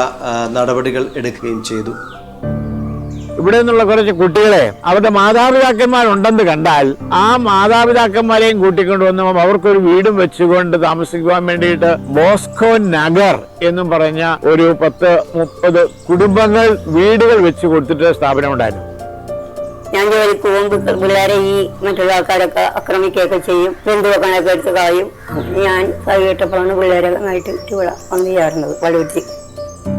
നടപടികൾ എടുക്കുകയും ചെയ്തു. ഇവിടെ നിന്നുള്ള കുറച്ച് കുട്ടികളെ അവരുടെ മാതാപിതാക്കന്മാരുണ്ടെന്ന് കണ്ടാൽ ആ മാതാപിതാക്കന്മാരെയും കൂട്ടിക്കൊണ്ടുവന്ന് അവർക്കൊരു വീടും വെച്ചുകൊണ്ട് താമസിക്കുവാൻ വേണ്ടിയിട്ട് ബോസ്കോ നഗർ എന്നും പറഞ്ഞ ഒരു 10-30 കുടുംബങ്ങൾ വീടുകൾ വെച്ച് കൊടുത്തിട്ട് സ്ഥാപനം ഉണ്ടായിരുന്നു. ഞാൻ ജോലിക്ക് പോകുമ്പോൾ പിള്ളേരെ ഈ മറ്റുള്ള ആൾക്കാരൊക്കെ ആക്രമിക്കുകയൊക്കെ ചെയ്യും, ബന്ധുവെക്കാനൊക്കെ എടുത്ത് കളയും. ഞാൻ കഴിയിട്ടപ്പോഴാണ് പിള്ളേരെ ആയിട്ട് ഇവിടെ വന്നു ചേർന്നത് വള്ളുവറ്റി.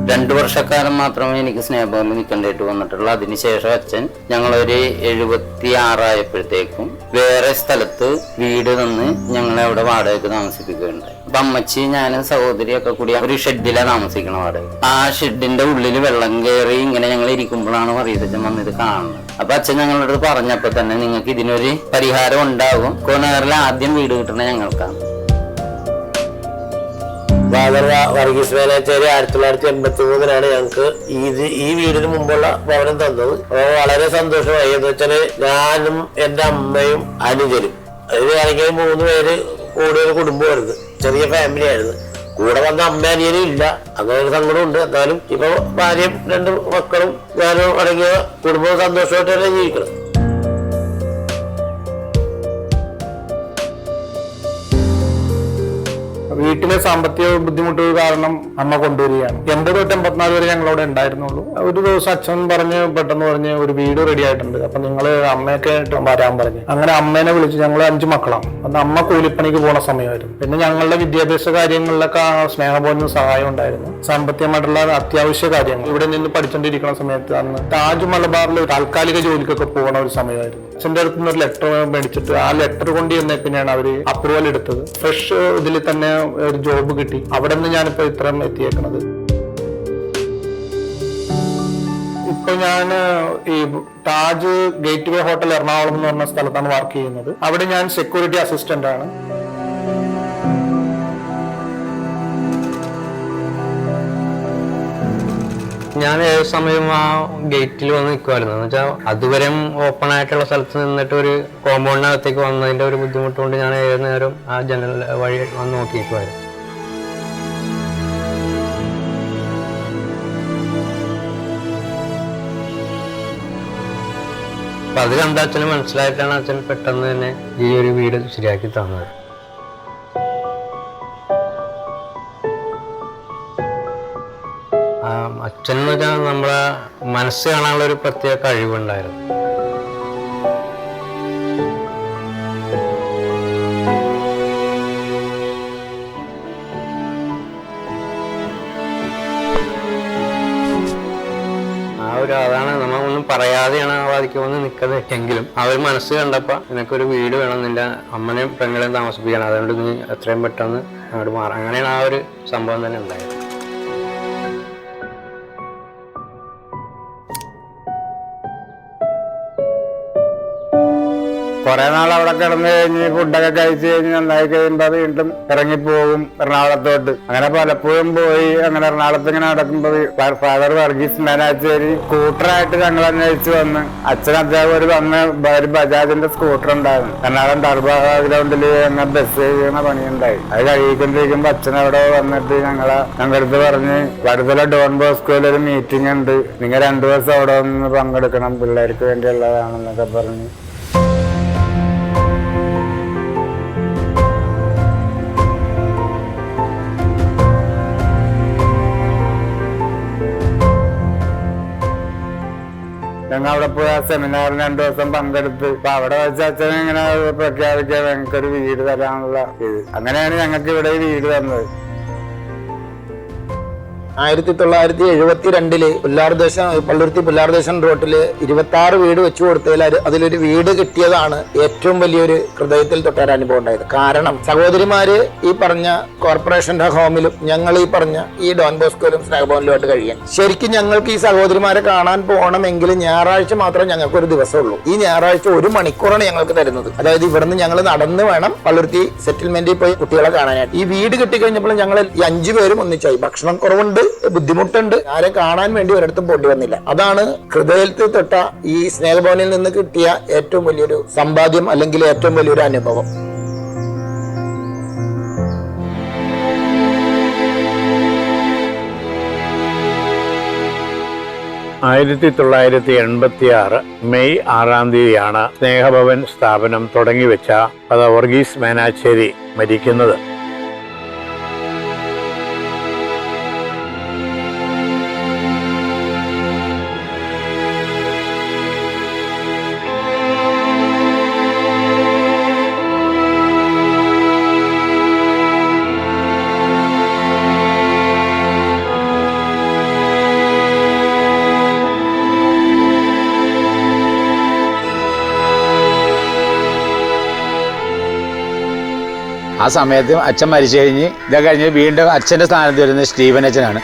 2 വർഷക്കാലം മാത്രമേ എനിക്ക് സ്നേഹഭവനിൽ നിൽക്കേണ്ടിയിട്ട് വന്നിട്ടുള്ളൂ. അതിനുശേഷം അച്ഛൻ ഞങ്ങളൊരു 76 ആയപ്പോഴത്തേക്കും വേറെ സ്ഥലത്ത് വീട് തന്ന് ഞങ്ങളെ അവിടെ വാടകയ്ക്ക് താമസിപ്പിക്കുകയുണ്ടായി. അപ്പൊ അമ്മച്ചി ഞാനും സഹോദരിയൊക്കെ കൂടി ഒരു ഷെഡിലാണ് താമസിക്കണ വാടക. ആ ഷെഡിന്റെ ഉള്ളിൽ വെള്ളം കയറി ഇങ്ങനെ ഞങ്ങൾ ഇരിക്കുമ്പോഴാണ് പറയത്തച്ഛൻ വന്നിത് കാണുന്നത്. അപ്പൊ അച്ഛൻ ഞങ്ങളോട് പറഞ്ഞപ്പോ തന്നെ നിങ്ങൾക്ക് ഇതിനൊരു പരിഹാരം ഉണ്ടാകും, കോനഗറിൽ ആദ്യം വീട് കിട്ടണ ഞങ്ങൾക്കാണ്. ഫാദർ വർഗീസ് മേനാച്ചേരി 1983 ഞങ്ങൾക്ക് ഈ വീടിന് മുമ്പുള്ള ഭവനം തന്നത്. അപ്പോൾ വളരെ സന്തോഷമായി. എന്ന് വെച്ചാല് ഞാനും എൻ്റെ അമ്മയും അനുജനും, അതിന് ആണെങ്കിൽ 3 പേര് കൂടുതൽ കുടുംബമായിരുന്നു, ചെറിയ ഫാമിലി ആയിരുന്നു. കൂടെ വന്ന അമ്മ അനിയനും ഇല്ല, അങ്ങനെ ഒരു സങ്കടമുണ്ട്. എന്നാലും ഇപ്പൊ ഭാര്യയും 2 മക്കളും ഞാനും അടങ്ങിയ കുടുംബവും സന്തോഷമായിട്ട് തന്നെ ജീവിക്കണം. വീട്ടിലെ സാമ്പത്തിക ബുദ്ധിമുട്ടുകൾ കാരണം അമ്മ കൊണ്ടുവരികയാണ്. 80 തൊട്ട് 84 വരെ ഞങ്ങളവിടെ ഉണ്ടായിരുന്നുള്ളൂ. ഒരു ദിവസം അച്ഛൻ പെട്ടെന്ന് പറഞ്ഞ് ഒരു വീട് റെഡി ആയിട്ടുണ്ട്, അപ്പൊ നിങ്ങള് അമ്മയൊക്കെ വരാൻ പറഞ്ഞു. അങ്ങനെ അമ്മേനെ വിളിച്ച്, ഞങ്ങൾ 5 മക്കളാണ്. അന്ന് അമ്മ കൂലിപ്പണിക്ക് പോണ സമയമായിരുന്നു. പിന്നെ ഞങ്ങളുടെ വിദ്യാഭ്യാസ കാര്യങ്ങളിലൊക്കെ സ്നേഹഭവനിൽ സഹായം ഉണ്ടായിരുന്നു. സാമ്പത്തികമായിട്ടുള്ള അത്യാവശ്യ കാര്യങ്ങൾ ഇവിടെ നിന്ന് പഠിച്ചുകൊണ്ടിരിക്കുന്ന സമയത്ത് അന്ന് താജ് മലബാറിൽ താൽക്കാലിക ജോലിക്കൊക്കെ പോകണ ഒരു സമയമായിരുന്നു. അച്ഛൻ്റെ അടുത്ത് നിന്ന് ഒരു ലെറ്റർ മേടിച്ചിട്ട് ആ ലെറ്റർ കൊണ്ട് ചെന്നപ്പിന്നെയാണ് അവര് അപ്രൂവൽ എടുത്തത്. ഫ്രഷ് ഇതിൽ തന്നെ ഒരു ജോബ് കിട്ടി. അവിടെ നിന്ന് ഞാനിപ്പോ ഇത്രയും എത്തിയേക്കണത്. ഇപ്പൊ ഞാൻ ഈ താജ് ഗേറ്റ് വേ ഹോട്ടൽ എറണാകുളം എന്ന് പറഞ്ഞ സ്ഥലത്താണ് വർക്ക് ചെയ്യുന്നത്. അവിടെ ഞാൻ സെക്യൂരിറ്റി അസിസ്റ്റന്റ് ആണ്. ഞാൻ ഏത് സമയം ആ ഗേറ്റിൽ വന്ന് നിൽക്കുമായിരുന്നു. എന്ന് വെച്ചാൽ അതുവരെ ഓപ്പൺ ആയിട്ടുള്ള സ്ഥലത്ത് നിന്നിട്ട് ഒരു കോമ്പൗണ്ടിനകത്തേക്ക് വന്നതിന്റെ ഒരു ബുദ്ധിമുട്ട് കൊണ്ട് ഞാൻ ഏത് നേരം ആ ജനൽ വഴി വന്ന് നോക്കി നിൽക്കുമായിരുന്നു. അപ്പൊ അത് കണ്ട അച്ഛന് മനസ്സിലായിട്ടാണ് അച്ഛൻ പെട്ടെന്ന് തന്നെ ഈ ഒരു വീട് ശരിയാക്കി തന്നത്. അച്ഛൻ എന്ന് വെച്ചാൽ നമ്മളെ മനസ്സ് കാണാനുള്ള ഒരു പ്രത്യേക കഴിവുണ്ടായിരുന്നു. അതാണ് നമ്മൾ ഒന്നും പറയാതെയാണ് ആ വാദിക്ക് വന്ന് നിൽക്കുന്നത് എങ്കിലും ആ ഒരു മനസ്സ് കണ്ടപ്പോൾ നിനക്കൊരു വീട് വേണം, നിന്റെ അമ്മനെയും പെങ്ങളെയും താമസിപ്പിക്കണം, അതുകൊണ്ട് നീ എത്രയും പെട്ടെന്ന് അങ്ങോട്ട് മാറാം. അങ്ങനെയാണ് ആ ഒരു സംഭവം തന്നെ ഉണ്ടായത്. കുറെ നാൾ അവിടെ കിടന്നു കഴിഞ്ഞ് ഫുഡൊക്കെ കഴിച്ച് കഴിഞ്ഞ് നന്നായി കഴിയുമ്പോൾ വീണ്ടും ഇറങ്ങിപ്പോകും എറണാകുളത്തോട്ട്. അങ്ങനെ പലപ്പോഴും പോയി. അങ്ങനെ എറണാകുളത്ത് ഇങ്ങനെ നടക്കുമ്പോൾ ഫാദർ വർഗീസ് മേനാച്ചേരി സ്കൂട്ടറായിട്ട് ഞങ്ങൾ അന്വേഷിച്ച് വന്ന് അച്ഛൻ അധ്യാപകർ വന്ന് ഒരു ബജാജിന്റെ സ്കൂട്ടർ ഉണ്ടായിരുന്നു. എറണാകുളം ടർബോ ഗ്രൗണ്ടിൽ ഞങ്ങൾ ബസ് ചെയ്യുന്ന പണിയുണ്ടായി. അത് കഴിക്കൊണ്ടിരിക്കുമ്പോൾ അച്ഛൻ അവിടെ വന്നിട്ട് ഞങ്ങളുടെ അടുത്ത് പറഞ്ഞ് വടുതല ഡോൺ ബോസ്കോയിൽ ഒരു മീറ്റിംഗ് ഉണ്ട്, നിങ്ങൾ 2 ദിവസം അവിടെ വന്ന് പങ്കെടുക്കണം, പിള്ളേർക്ക് വേണ്ടിയുള്ളതാണെന്നൊക്കെ പറഞ്ഞ്. ഞങ്ങൾ അവിടെ പോയി ആ സെമിനാറിന് 2 ദിവസം പങ്കെടുത്ത്. അപ്പൊ അവിടെ വെച്ച് അച്ഛൻ ഇങ്ങനെ പ്രഖ്യാപിക്കാൻ ഞങ്ങൾക്കൊരു വീട് തരാനുള്ള ഇത്. അങ്ങനെയാണ് ഞങ്ങൾക്ക് ഇവിടെ വീട് തന്നത്. 1972 പള്ളുരുത്തി പുല്ലാർദേശം റോട്ടില് 26 വീട് വെച്ചു കൊടുത്തതിൽ അതിലൊരു വീട് കിട്ടിയതാണ് ഏറ്റവും വലിയൊരു ഹൃദയത്തിൽ തൊട്ടൊരു അനുഭവം ഉണ്ടായത്. കാരണം സഹോദരിമാര് ഈ പറഞ്ഞ കോർപ്പറേഷന്റെ ഹോമിലും ഞങ്ങൾ ഈ പറഞ്ഞ ഈ ഡോൺ ബോസ്കോയിലും സ്നേഹഭവനിലുമായിട്ട് കഴിയാൻ. ശരിക്കും ഞങ്ങൾക്ക് ഈ സഹോദരിമാരെ കാണാൻ പോകണമെങ്കിൽ ഞായറാഴ്ച മാത്രമേ ഞങ്ങൾക്ക് ഒരു ദിവസമുള്ളൂ. ഈ ഞായറാഴ്ച 1 മണിക്കൂറാണ് ഞങ്ങൾക്ക് തരുന്നത്. അതായത് ഇവിടുന്ന് ഞങ്ങൾ നടന്ന് വേണം പള്ളുരുത്തി സെറ്റിൽമെന്റിൽ പോയി കുട്ടികളെ കാണാനായിട്ട്. ഈ വീട് കിട്ടിക്കഴിഞ്ഞപ്പോൾ ഞങ്ങൾ ഈ 5 പേരും ഒന്നിച്ചായി. ഭക്ഷണം കുറവുണ്ട്, ബുദ്ധിമുട്ടുണ്ട്, ആരെ കാണാൻ വേണ്ടി ഒരിടത്തും പോണ്ടി വന്നില്ല. അതാണ് ഹൃദയത്തിൽ തൊട്ട ഈ സ്നേഹഭവനിൽ നിന്ന് കിട്ടിയ ഏറ്റവും വലിയൊരു സമ്പാദ്യം, അല്ലെങ്കിൽ ഏറ്റവും വലിയൊരു അനുഭവം. മെയ് 6 സ്നേഹഭവൻ സ്ഥാപനം തുടങ്ങിവെച്ച ഫാദർ വർഗീസ് മേനാച്ചേരി മരിക്കുന്നത്. ആ സമയത്ത് അച്ഛൻ മരിച്ചു കഴിഞ്ഞ് ഇതൊക്കെ കഴിഞ്ഞ് വീണ്ടും അച്ഛൻ്റെ സ്ഥാനത്ത് വരുന്നത് സ്റ്റീവൻ അച്ഛനാണ്.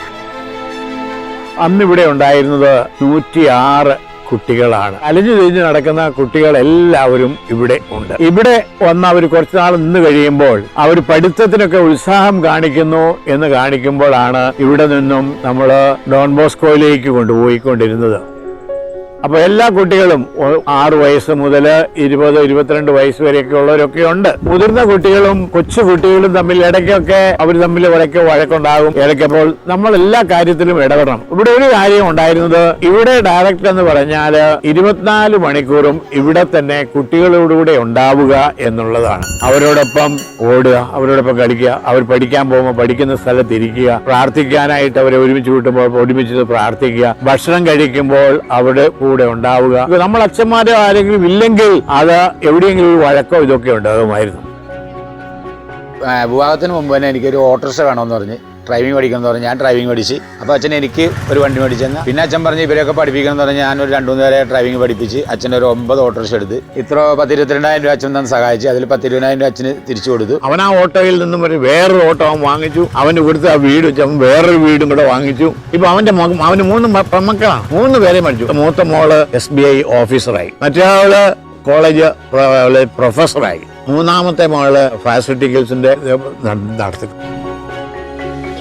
അന്നിവിടെ ഉണ്ടായിരുന്നത് 106 കുട്ടികളാണ്. അലഞ്ഞു തിരിഞ്ഞ് നടക്കുന്ന കുട്ടികൾ എല്ലാവരും ഇവിടെ ഉണ്ട്. ഇവിടെ വന്ന് അവർ കുറച്ചു നാൾ നിന്ന് കഴിയുമ്പോൾ അവർ പഠിത്തത്തിനൊക്കെ ഉത്സാഹം കാണിക്കുന്നു എന്ന് കാണിക്കുമ്പോഴാണ് ഇവിടെ നിന്നും നമ്മൾ ഡോൺ ബോസ്കോയിലേക്ക് കൊണ്ടുപോയിക്കൊണ്ടിരുന്നത്. അപ്പൊ എല്ലാ കുട്ടികളും 6 വയസ്സ് മുതൽ 20-22 വയസ്സ് വരെയൊക്കെ ഉള്ളവരൊക്കെ ഉണ്ട്. മുതിർന്ന കുട്ടികളും കൊച്ചു കുട്ടികളും തമ്മിൽ ഇടയ്ക്കൊക്കെ അവർ തമ്മിൽ വഴക്കുണ്ടാകും. ഇടയ്ക്കപ്പോൾ നമ്മൾ എല്ലാ കാര്യത്തിലും ഇടപെടണം. ഇവിടെ ഒരു കാര്യം ഉണ്ടായിരുന്നത്, ഇവിടെ ഡയറക്ടർ എന്ന് പറഞ്ഞാൽ 24 മണിക്കൂറും ഇവിടെ തന്നെ കുട്ടികളോടുകൂടെ ഉണ്ടാവുക എന്നുള്ളതാണ്. അവരോടൊപ്പം ഓടുക, അവരോടൊപ്പം കളിക്കുക, അവർ പഠിക്കാൻ പോകുമ്പോൾ പഠിക്കുന്ന സ്ഥലത്ത് ഇരിക്കുക, പ്രാർത്ഥിക്കാനായിട്ട് അവരെ ഒരുമിച്ച് കൂട്ടുമ്പോൾ ഒരുമിച്ച് പ്രാർത്ഥിക്കുക, ഭക്ഷണം കഴിക്കുമ്പോൾ അവിടെ കൂടെ ഉണ്ടാവുക. നമ്മൾ അച്ഛന്മാരോ ആരെങ്കിലും ഇല്ലെങ്കിൽ അത് എവിടെയെങ്കിലും ഒരു വഴക്കോ ഇതൊക്കെ ഉണ്ടാകുമായിരുന്നു. വിവാഹത്തിന് മുമ്പ് തന്നെ എനിക്കൊരു ഓട്ടോറിക്ഷ വേണമെന്ന് പറഞ്ഞ് ഡ്രൈവിംഗ് പഠിക്കണമെന്ന് പറഞ്ഞ് ഞാൻ ഡ്രൈവിംഗ് പഠിച്ച്. അപ്പോൾ അച്ഛൻ എനിക്ക് ഒരു വണ്ടി മേടിച്ചെന്ന്. പിന്നെ അച്ഛൻ പറഞ്ഞ് ഇവരെയൊക്കെ പഠിപ്പിക്കണം എന്ന് പറഞ്ഞ് ഞാനൊരു 2-3 പേരെ ഡ്രൈവിംഗ് പഠിപ്പിച്ച് അച്ഛൻ്റെ ഒരു 9 ഓട്ടോറിക്ഷ എടുത്ത് ഇത്ര 10-22,000 രൂപ അച്ഛൻ തന്നെ സഹായിച്ച്. അതിൽ 10-20,000 രൂപ അച്ഛന് തിരിച്ചു കൊടുത്തു. അവൻ ആ ഓട്ടോയിൽ നിന്നും വേറൊരു ഓട്ടോ അവൻ വാങ്ങിച്ചു. അവന് കൊടുത്ത് ആ വീട് വെച്ച് അവൻ വേറൊരു വീടും കൂടെ വാങ്ങിച്ചു. ഇപ്പൊ അവന് 3 പെൺമക്കളാണ്. 3 പേരെ മരിച്ചു. മൂത്ത മോള് SBI ഓഫീസറായി, മറ്റേ കോളേജ് പ്രൊഫസറായി, 3ാമത്തെ മോള് ഫാസിലിറ്റിക്കൽസിന്റെ നടത്തി.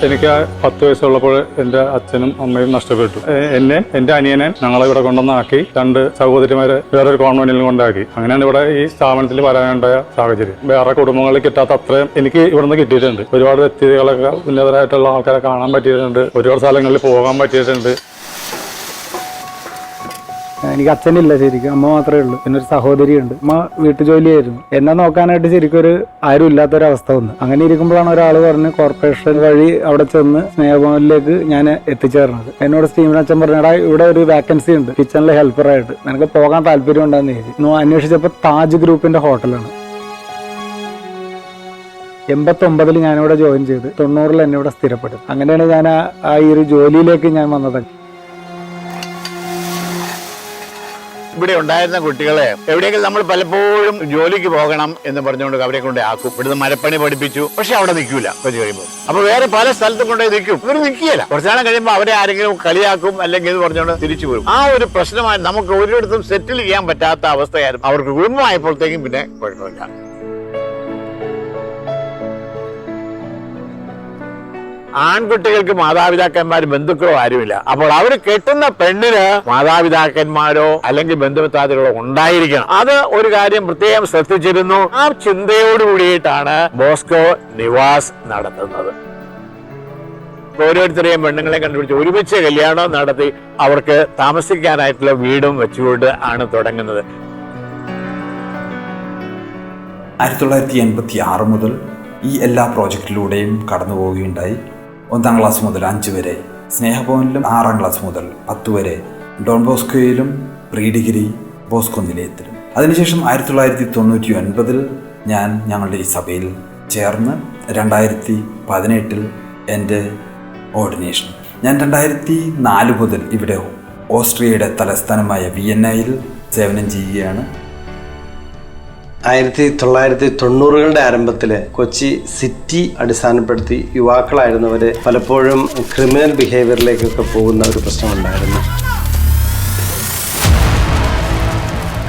എനിക്ക് 10 വയസ്സുള്ളപ്പോൾ എൻ്റെ അച്ഛനും അമ്മയും നഷ്ടപ്പെട്ടു. എൻ്റെ അനിയനെ ഞങ്ങളെ ഇവിടെ കൊണ്ടുവന്നാക്കി. 2 സഹോദരിമാരെ വേറൊരു കോൺവെന്റിൽ കൊണ്ടാക്കി. അങ്ങനെയാണ് ഇവിടെ ഈ സ്ഥാപനത്തിൽ വരാനുണ്ടായ സാഹചര്യം. വേറെ കുടുംബങ്ങളിൽ കിട്ടാത്ത അത്രയും എനിക്ക് ഇവിടുന്ന് കിട്ടിയിട്ടുണ്ട്. ഒരുപാട് വ്യക്തികളൊക്കെ ഉന്നതരായിട്ടുള്ള ആൾക്കാരെ കാണാൻ പറ്റിയിട്ടുണ്ട്. ഒരുപാട് സ്ഥലങ്ങളിൽ പോകാൻ പറ്റിയിട്ടുണ്ട്. എനിക്ക് അച്ഛനില്ല, ശരിക്കും അമ്മ മാത്രമേ ഉള്ളൂ. പിന്നെ ഒരു സഹോദരിയുണ്ട്. അമ്മ വീട്ടുജോലിയായിരുന്നു. എന്നെ നോക്കാനായിട്ട് ശരിക്കും ആരും ഇല്ലാത്തൊരവസ്ഥ വന്നു. അങ്ങനെ ഇരിക്കുമ്പോഴാണ് ഒരാൾ പറഞ്ഞ് കോർപ്പറേഷൻ വഴി അവിടെ ചെന്ന് സ്നേഹഭവനിലേക്ക് ഞാൻ എത്തിച്ചേർന്നത്. എന്നോട് സ്റ്റീവൻ അച്ഛൻ പറഞ്ഞാ ഇവിടെ ഒരു വേക്കൻസി ഉണ്ട് കിച്ചണിലെ ഹെൽപ്പറായിട്ട്, നിനക്ക് പോകാൻ താല്പര്യം ഉണ്ടെന്ന് ചോദിച്ചു. അന്വേഷിച്ചപ്പോൾ താജ് ഗ്രൂപ്പിന്റെ ഹോട്ടലാണ്. 89 ഞാനിവിടെ ജോയിൻ ചെയ്ത് 90 എന്നെ ഇവിടെ സ്ഥിരപ്പെടും. അങ്ങനെയാണ് ഞാൻ ആ ഈ ഒരു ജോലിയിലേക്ക് ഞാൻ വന്നത്. ഇവിടെ ഉണ്ടായിരുന്ന കുട്ടികളെ എവിടെയെങ്കിലും നമ്മൾ പലപ്പോഴും ജോലിക്ക് പോകണം എന്ന് പറഞ്ഞുകൊണ്ട് അവരെ കൊണ്ട് ആക്കും. ഇവിടുന്ന് മരപ്പണി പഠിപ്പിച്ചു, പക്ഷെ അവിടെ നിൽക്കൂല. കുറച്ച് കഴിയുമ്പോൾ അപ്പൊ വേറെ പല സ്ഥലത്തും കൊണ്ടേ നിൽക്കും. ഇവർ നിൽക്കുകയില്ല. കുറച്ചാളം കഴിയുമ്പോൾ അവരെ ആരെങ്കിലും കളിയാക്കും, അല്ലെങ്കിൽ പറഞ്ഞുകൊണ്ട് തിരിച്ചു പോരും. ആ ഒരു പ്രശ്നമായി നമുക്ക് ഒരിടത്തും സെറ്റിൽ ചെയ്യാൻ പറ്റാത്ത അവസ്ഥയായിരുന്നു. അവർക്ക് കുടുംബമായപ്പോഴത്തേക്കും പിന്നെ കുഴപ്പമില്ല. ആൺകുട്ടികൾക്ക് മാതാപിതാക്കന്മാരും ബന്ധുക്കളോ ആരുമില്ല. അപ്പോൾ അവർ കെട്ടുന്ന പെണ്ണിന് മാതാപിതാക്കന്മാരോ അല്ലെങ്കിൽ ബന്ധുമിത്രാദികളോ ഉണ്ടായിരിക്കണം. അത് ഒരു കാര്യം പ്രത്യേകം ശ്രദ്ധിച്ചിരുന്നു. ആ ചിന്തയോടുകൂടിയിട്ടാണ് ബോസ്കോ നിവാസ് നടത്തുന്നത്. ഓരോരുത്തരെയും പെണ്ണുങ്ങളെ കണ്ടുപിടിച്ച് ഒരുമിച്ച് കല്യാണം നടത്തി അവർക്ക് താമസിക്കാനായിട്ടുള്ള വീടും വെച്ചുകൊണ്ട് ആണ് തുടങ്ങുന്നത്. 1986 മുതൽ ഈ എല്ലാ പ്രോജക്റ്റിലൂടെയും കടന്നു പോവുകയുണ്ടായി. 1ാം ക്ലാസ് മുതൽ 5 വരെ സ്നേഹഭവനിലും, 6ാം ക്ലാസ് മുതൽ 10 വരെ ഡോൺ ബോസ്കോയിലും, പ്രീ ഡിഗ്രി ബോസ്കോ നിലയത്തിലും. അതിനുശേഷം 1999 ഞാൻ ഞങ്ങളുടെ ഈ സഭയിൽ ചേർന്ന് 2018 എൻ്റെ ഓർഡിനേഷൻ. ഞാൻ 2004 മുതൽ ഇവിടെ ഓസ്ട്രിയയുടെ തലസ്ഥാനമായ വിയന്നയിൽ സേവനം ചെയ്യുകയാണ്. 1990കളുടെ ആരംഭത്തിൽ കൊച്ചി സിറ്റി അടിസ്ഥാനപ്പെടുത്തി യുവാക്കളായിരുന്നവർ പലപ്പോഴും ക്രിമിനൽ ബിഹേവിയറിലേക്കൊക്കെ പോകുന്ന ഒരു പ്രശ്നമുണ്ടായിരുന്നു.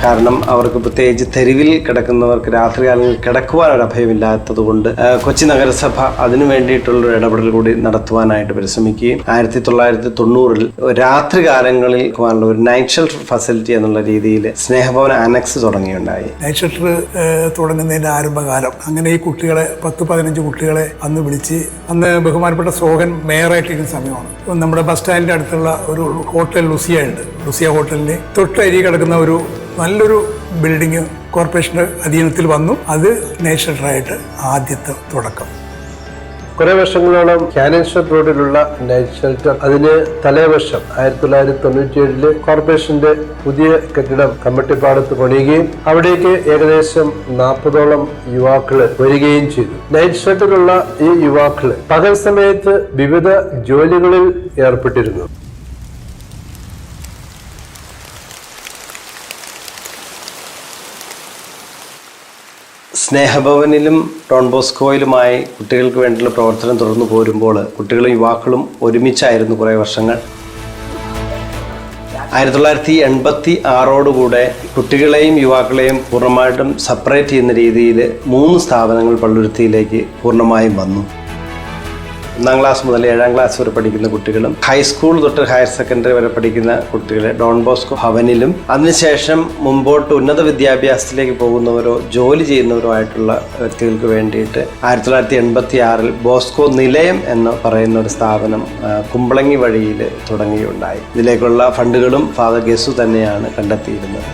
കാരണം അവർക്ക് പ്രത്യേകിച്ച് തെരുവിൽ കിടക്കുന്നവർക്ക് രാത്രികാലങ്ങളിൽ കിടക്കുവാൻ ഒരു അഭയമില്ലാത്തത് കൊണ്ട് കൊച്ചി നഗരസഭ അതിനു വേണ്ടിയിട്ടുള്ളൊരു ഇടപെടൽ കൂടി നടത്തുവാനായിട്ട് പരിശ്രമിക്കുകയും 1990-ൽ രാത്രികാലങ്ങളിൽ ഒരു നൈറ്റ് ഷെൽട്ടർ ഫെസിലിറ്റി എന്നുള്ള രീതിയിൽ സ്നേഹഭവൻ അനക്സ് തുടങ്ങിയുണ്ടായി. നൈറ്റ് ഷെൽട്ടർ തുടങ്ങുന്നതിൻ്റെ ആരംഭകാലം അങ്ങനെ ഈ കുട്ടികളെ 10-15 കുട്ടികളെ അന്ന് വിളിച്ച്, അന്ന് ബഹുമാനപ്പെട്ട സോഹൻ മേയറായിട്ടിരിക്കുന്ന സമയമാണ്. നമ്മുടെ ബസ് സ്റ്റാൻഡിൻ്റെ അടുത്തുള്ള ഒരു ഹോട്ടൽ ലുസിയ ഉണ്ട്. ലുസിയ ഹോട്ടലിന് തൊട്ടരി കിടക്കുന്ന ഒരു നല്ലൊരു ബിൽഡിങ് കോർപ്പറേഷൻ്റെ അധീനത്തിൽ വന്നു. അത് നൈറ്റ് ഷെൽട്ടറായിട്ട് ആദ്യത്തെ തുടക്കം. കുറെ വർഷങ്ങളോളം കാനൻഷർ റോഡിലുള്ള നൈറ്റ് ഷെൽട്ടർ, അതിന് തലേവർഷം 1997 കോർപ്പറേഷന്റെ പുതിയ കെട്ടിടം കമ്മട്ടിപ്പാടത്ത് പണിയുകയും അവിടേക്ക് ഏകദേശം 40ഓളം യുവാക്കള് വരികയും ചെയ്തു. നൈറ്റ് ഷെൽട്ടറുള്ള ഈ യുവാക്കള് പകൽ സമയത്ത് വിവിധ ജോലികളിൽ ഏർപ്പെട്ടിരുന്നു. സ്നേഹഭവനിലും ഡോൺ ബോസ്കോയിലുമായി കുട്ടികൾക്ക് വേണ്ടിയുള്ള പ്രവർത്തനം തുടർന്നു പോരുമ്പോൾ കുട്ടികളും യുവാക്കളും ഒരുമിച്ചായിരുന്നു കുറേ വർഷങ്ങൾ. 1986 കുട്ടികളെയും യുവാക്കളെയും പൂർണ്ണമായിട്ടും സെപ്പറേറ്റ് ചെയ്യുന്ന രീതിയിൽ 3 സ്ഥാപനങ്ങൾ പള്ളുരുത്തിയിലേക്ക് പൂർണ്ണമായും വന്നു. 1-ാം ക്ലാസ് മുതൽ 7-ാം ക്ലാസ് വരെ പഠിക്കുന്ന കുട്ടികളും ഹൈസ്കൂൾ തൊട്ട് ഹയർ സെക്കൻഡറി വരെ പഠിക്കുന്ന കുട്ടികളെ ഡോൺ ബോസ്കോ ഭവനിലും, അതിനുശേഷം മുമ്പോട്ട് ഉന്നത വിദ്യാഭ്യാസത്തിലേക്ക് പോകുന്നവരോ ജോലി ചെയ്യുന്നവരോ ആയിട്ടുള്ള വ്യക്തികൾക്ക് വേണ്ടിയിട്ട് 1986-ൽ ബോസ്കോ നിലയം എന്ന് പറയുന്ന ഒരു സ്ഥാപനം കുമ്പളങ്ങി വഴിയിൽ തുടങ്ങുകയുണ്ടായി. ഇതിലേക്കുള്ള ഫണ്ടുകളും ഫാദർ ഗെസു തന്നെയാണ് കണ്ടെത്തിയിരുന്നത്.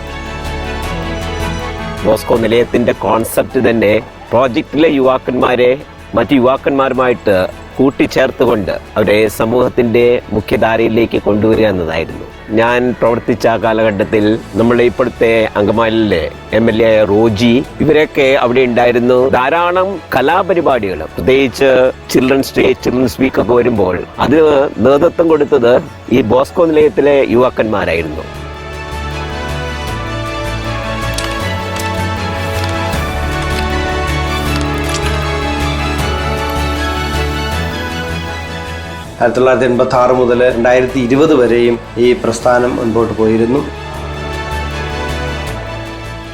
ബോസ്കോ നിലയത്തിന്റെ കോൺസെപ്റ്റ് തന്നെ പ്രോജക്റ്റിലെ യുവാക്കന്മാരെ മറ്റു യുവാക്കന്മാരുമായിട്ട് കൂട്ടിച്ചേർത്തുകൊണ്ട് അവരെ സമൂഹത്തിന്റെ മുഖ്യധാരയിലേക്ക് കൊണ്ടുവരിക എന്നതായിരുന്നു. ഞാൻ പ്രവർത്തിച്ച കാലഘട്ടത്തിൽ നമ്മുടെ ഇപ്പോഴത്തെ അങ്കമാലിയിലെ MLA റോജി, ഇവരൊക്കെ അവിടെ ഉണ്ടായിരുന്നു. ധാരാളം കലാപരിപാടികൾ, പ്രത്യേകിച്ച് ചിൽഡ്രൻസ് ഡേ, ചിൽഡ്രൻസ് വീക്ക് ഒക്കെ വരുമ്പോൾ അതിന് നേതൃത്വം കൊടുത്തത് ഈ ബോസ്കോ നിലയത്തിലെ യുവാക്കന്മാരായിരുന്നു. ് 1986 മുതൽ 2020 വരെയും ഈ പ്രസ്ഥാനം മുൻപോട്ട് പോയിരുന്നു.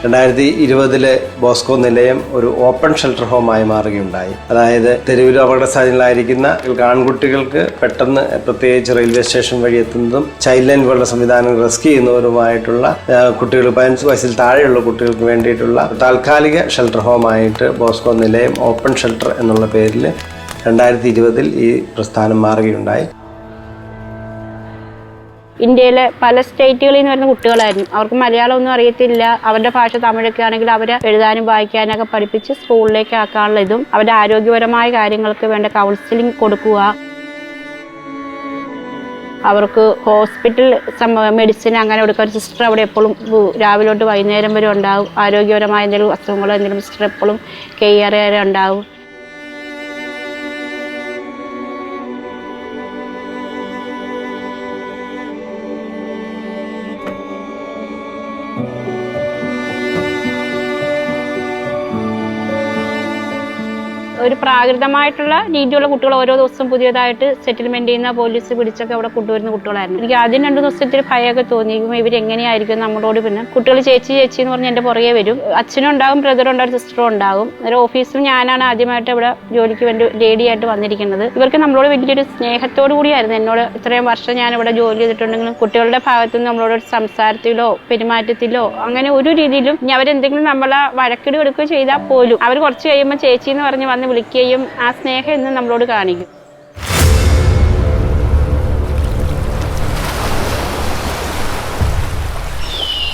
2020 ബോസ്കോ നിലയം ഒരു ഓപ്പൺ ഷെൽട്ടർ ഹോമായി മാറുകയുണ്ടായി. അതായത് തെരുവിലും അപകട സാധ്യതയിലായിരിക്കുന്ന ആൺകുട്ടികൾക്ക് പെട്ടെന്ന്, പ്രത്യേകിച്ച് റെയിൽവേ സ്റ്റേഷൻ വഴി എത്തുന്നതും ചൈൽഡ് ലൈൻ പോലുള്ള സംവിധാനങ്ങൾ റെസ്ക്യൂ ചെയ്യുന്നവരുമായിട്ടുള്ള കുട്ടികൾ, 15 വയസ്സിൽ താഴെയുള്ള കുട്ടികൾക്ക് വേണ്ടിയിട്ടുള്ള താൽക്കാലിക ഷെൽട്ടർ ഹോമായിട്ട് ബോസ്കോ നിലയം ഓപ്പൺ ഷെൽട്ടർ എന്നുള്ള പേരിൽ 2020 ഈ പ്രസ്ഥാനം മാറുകയുണ്ടായി. ഇന്ത്യയിലെ പല സ്റ്റേറ്റുകളിൽ നിന്ന് വരുന്ന കുട്ടികളായിരുന്നു. അവർക്ക് മലയാളം ഒന്നും അറിയത്തില്ല. അവരുടെ ഭാഷ തമിഴൊക്കെ ആണെങ്കിൽ അവരെ എഴുതാനും വായിക്കാനൊക്കെ പഠിപ്പിച്ച് സ്കൂളിലേക്ക് ആക്കാനുള്ള ഇതും, അവരുടെ ആരോഗ്യപരമായ കാര്യങ്ങൾക്ക് വേണ്ട കൗൺസിലിംഗ് കൊടുക്കുക, അവർക്ക് ഹോസ്പിറ്റൽ മെഡിസിൻ അങ്ങനെ കൊടുക്കുക. ഒരു സിസ്റ്റർ അവിടെ എപ്പോഴും രാവിലെ തൊട്ട് വൈകുന്നേരം വരെ ഉണ്ടാവും. ആരോഗ്യപരമായ എന്തെങ്കിലും അസുഖങ്ങളോ എന്തെങ്കിലും സിസ്റ്റർ എപ്പോഴും കെയർ ഉണ്ടാവും. ഒരു പ്രാകൃതമായിട്ടുള്ള രീതിയുള്ള കുട്ടികൾ ഓരോ ദിവസവും പുതിയതായിട്ട് സെറ്റിൽമെന്റ് ചെയ്യുന്ന പോലീസ് പിടിച്ചൊക്കെ അവിടെ കൊണ്ടുവരുന്ന കുട്ടികളായിരുന്നു. എനിക്ക് ആദ്യം 2 ദിവസത്തിൽ ഭയമൊക്കെ തോന്നിയിരിക്കും, ഇവരെങ്ങനെയായിരിക്കും നമ്മളോട്. പിന്നെ കുട്ടികൾ ചേച്ചി ചേച്ചി എന്ന് പറഞ്ഞ് എൻ്റെ പുറകെ വരും. അച്ഛനും ഉണ്ടാകും, ബ്രദറും ഉണ്ടാകും, സിസ്റ്ററും ഉണ്ടാകും. ഒരു ഓഫീസിൽ ഞാനാണ് ആദ്യമായിട്ട് ഇവിടെ ജോലിക്ക് വേണ്ടി ലേഡിയായിട്ട് വന്നിരിക്കുന്നത്. ഇവർക്ക് നമ്മളോട് വലിയൊരു സ്നേഹത്തോടു കൂടിയായിരുന്നു. എന്നോട് ഇത്രയും വർഷം ഞാൻ ഇവിടെ ജോലി ചെയ്തിട്ടുണ്ടെങ്കിലും കുട്ടികളുടെ ഭാഗത്തുനിന്ന് നമ്മളോട് സംസാരത്തിലോ പെരുമാറ്റത്തിലോ അങ്ങനെ ഒരു രീതിയിലും, ഇനി അവരെന്തെങ്കിലും നമ്മളെ വഴക്കിടി കൊടുക്കുകയോ ചെയ്താൽ പോലും അവർ കുറച്ച് കഴിയുമ്പോൾ ചേച്ചി എന്ന് പറഞ്ഞ് വന്ന് വിളിക്കുകയും ആ സ്നേഹം എന്നും നമ്മളോട് കാണിക്കും.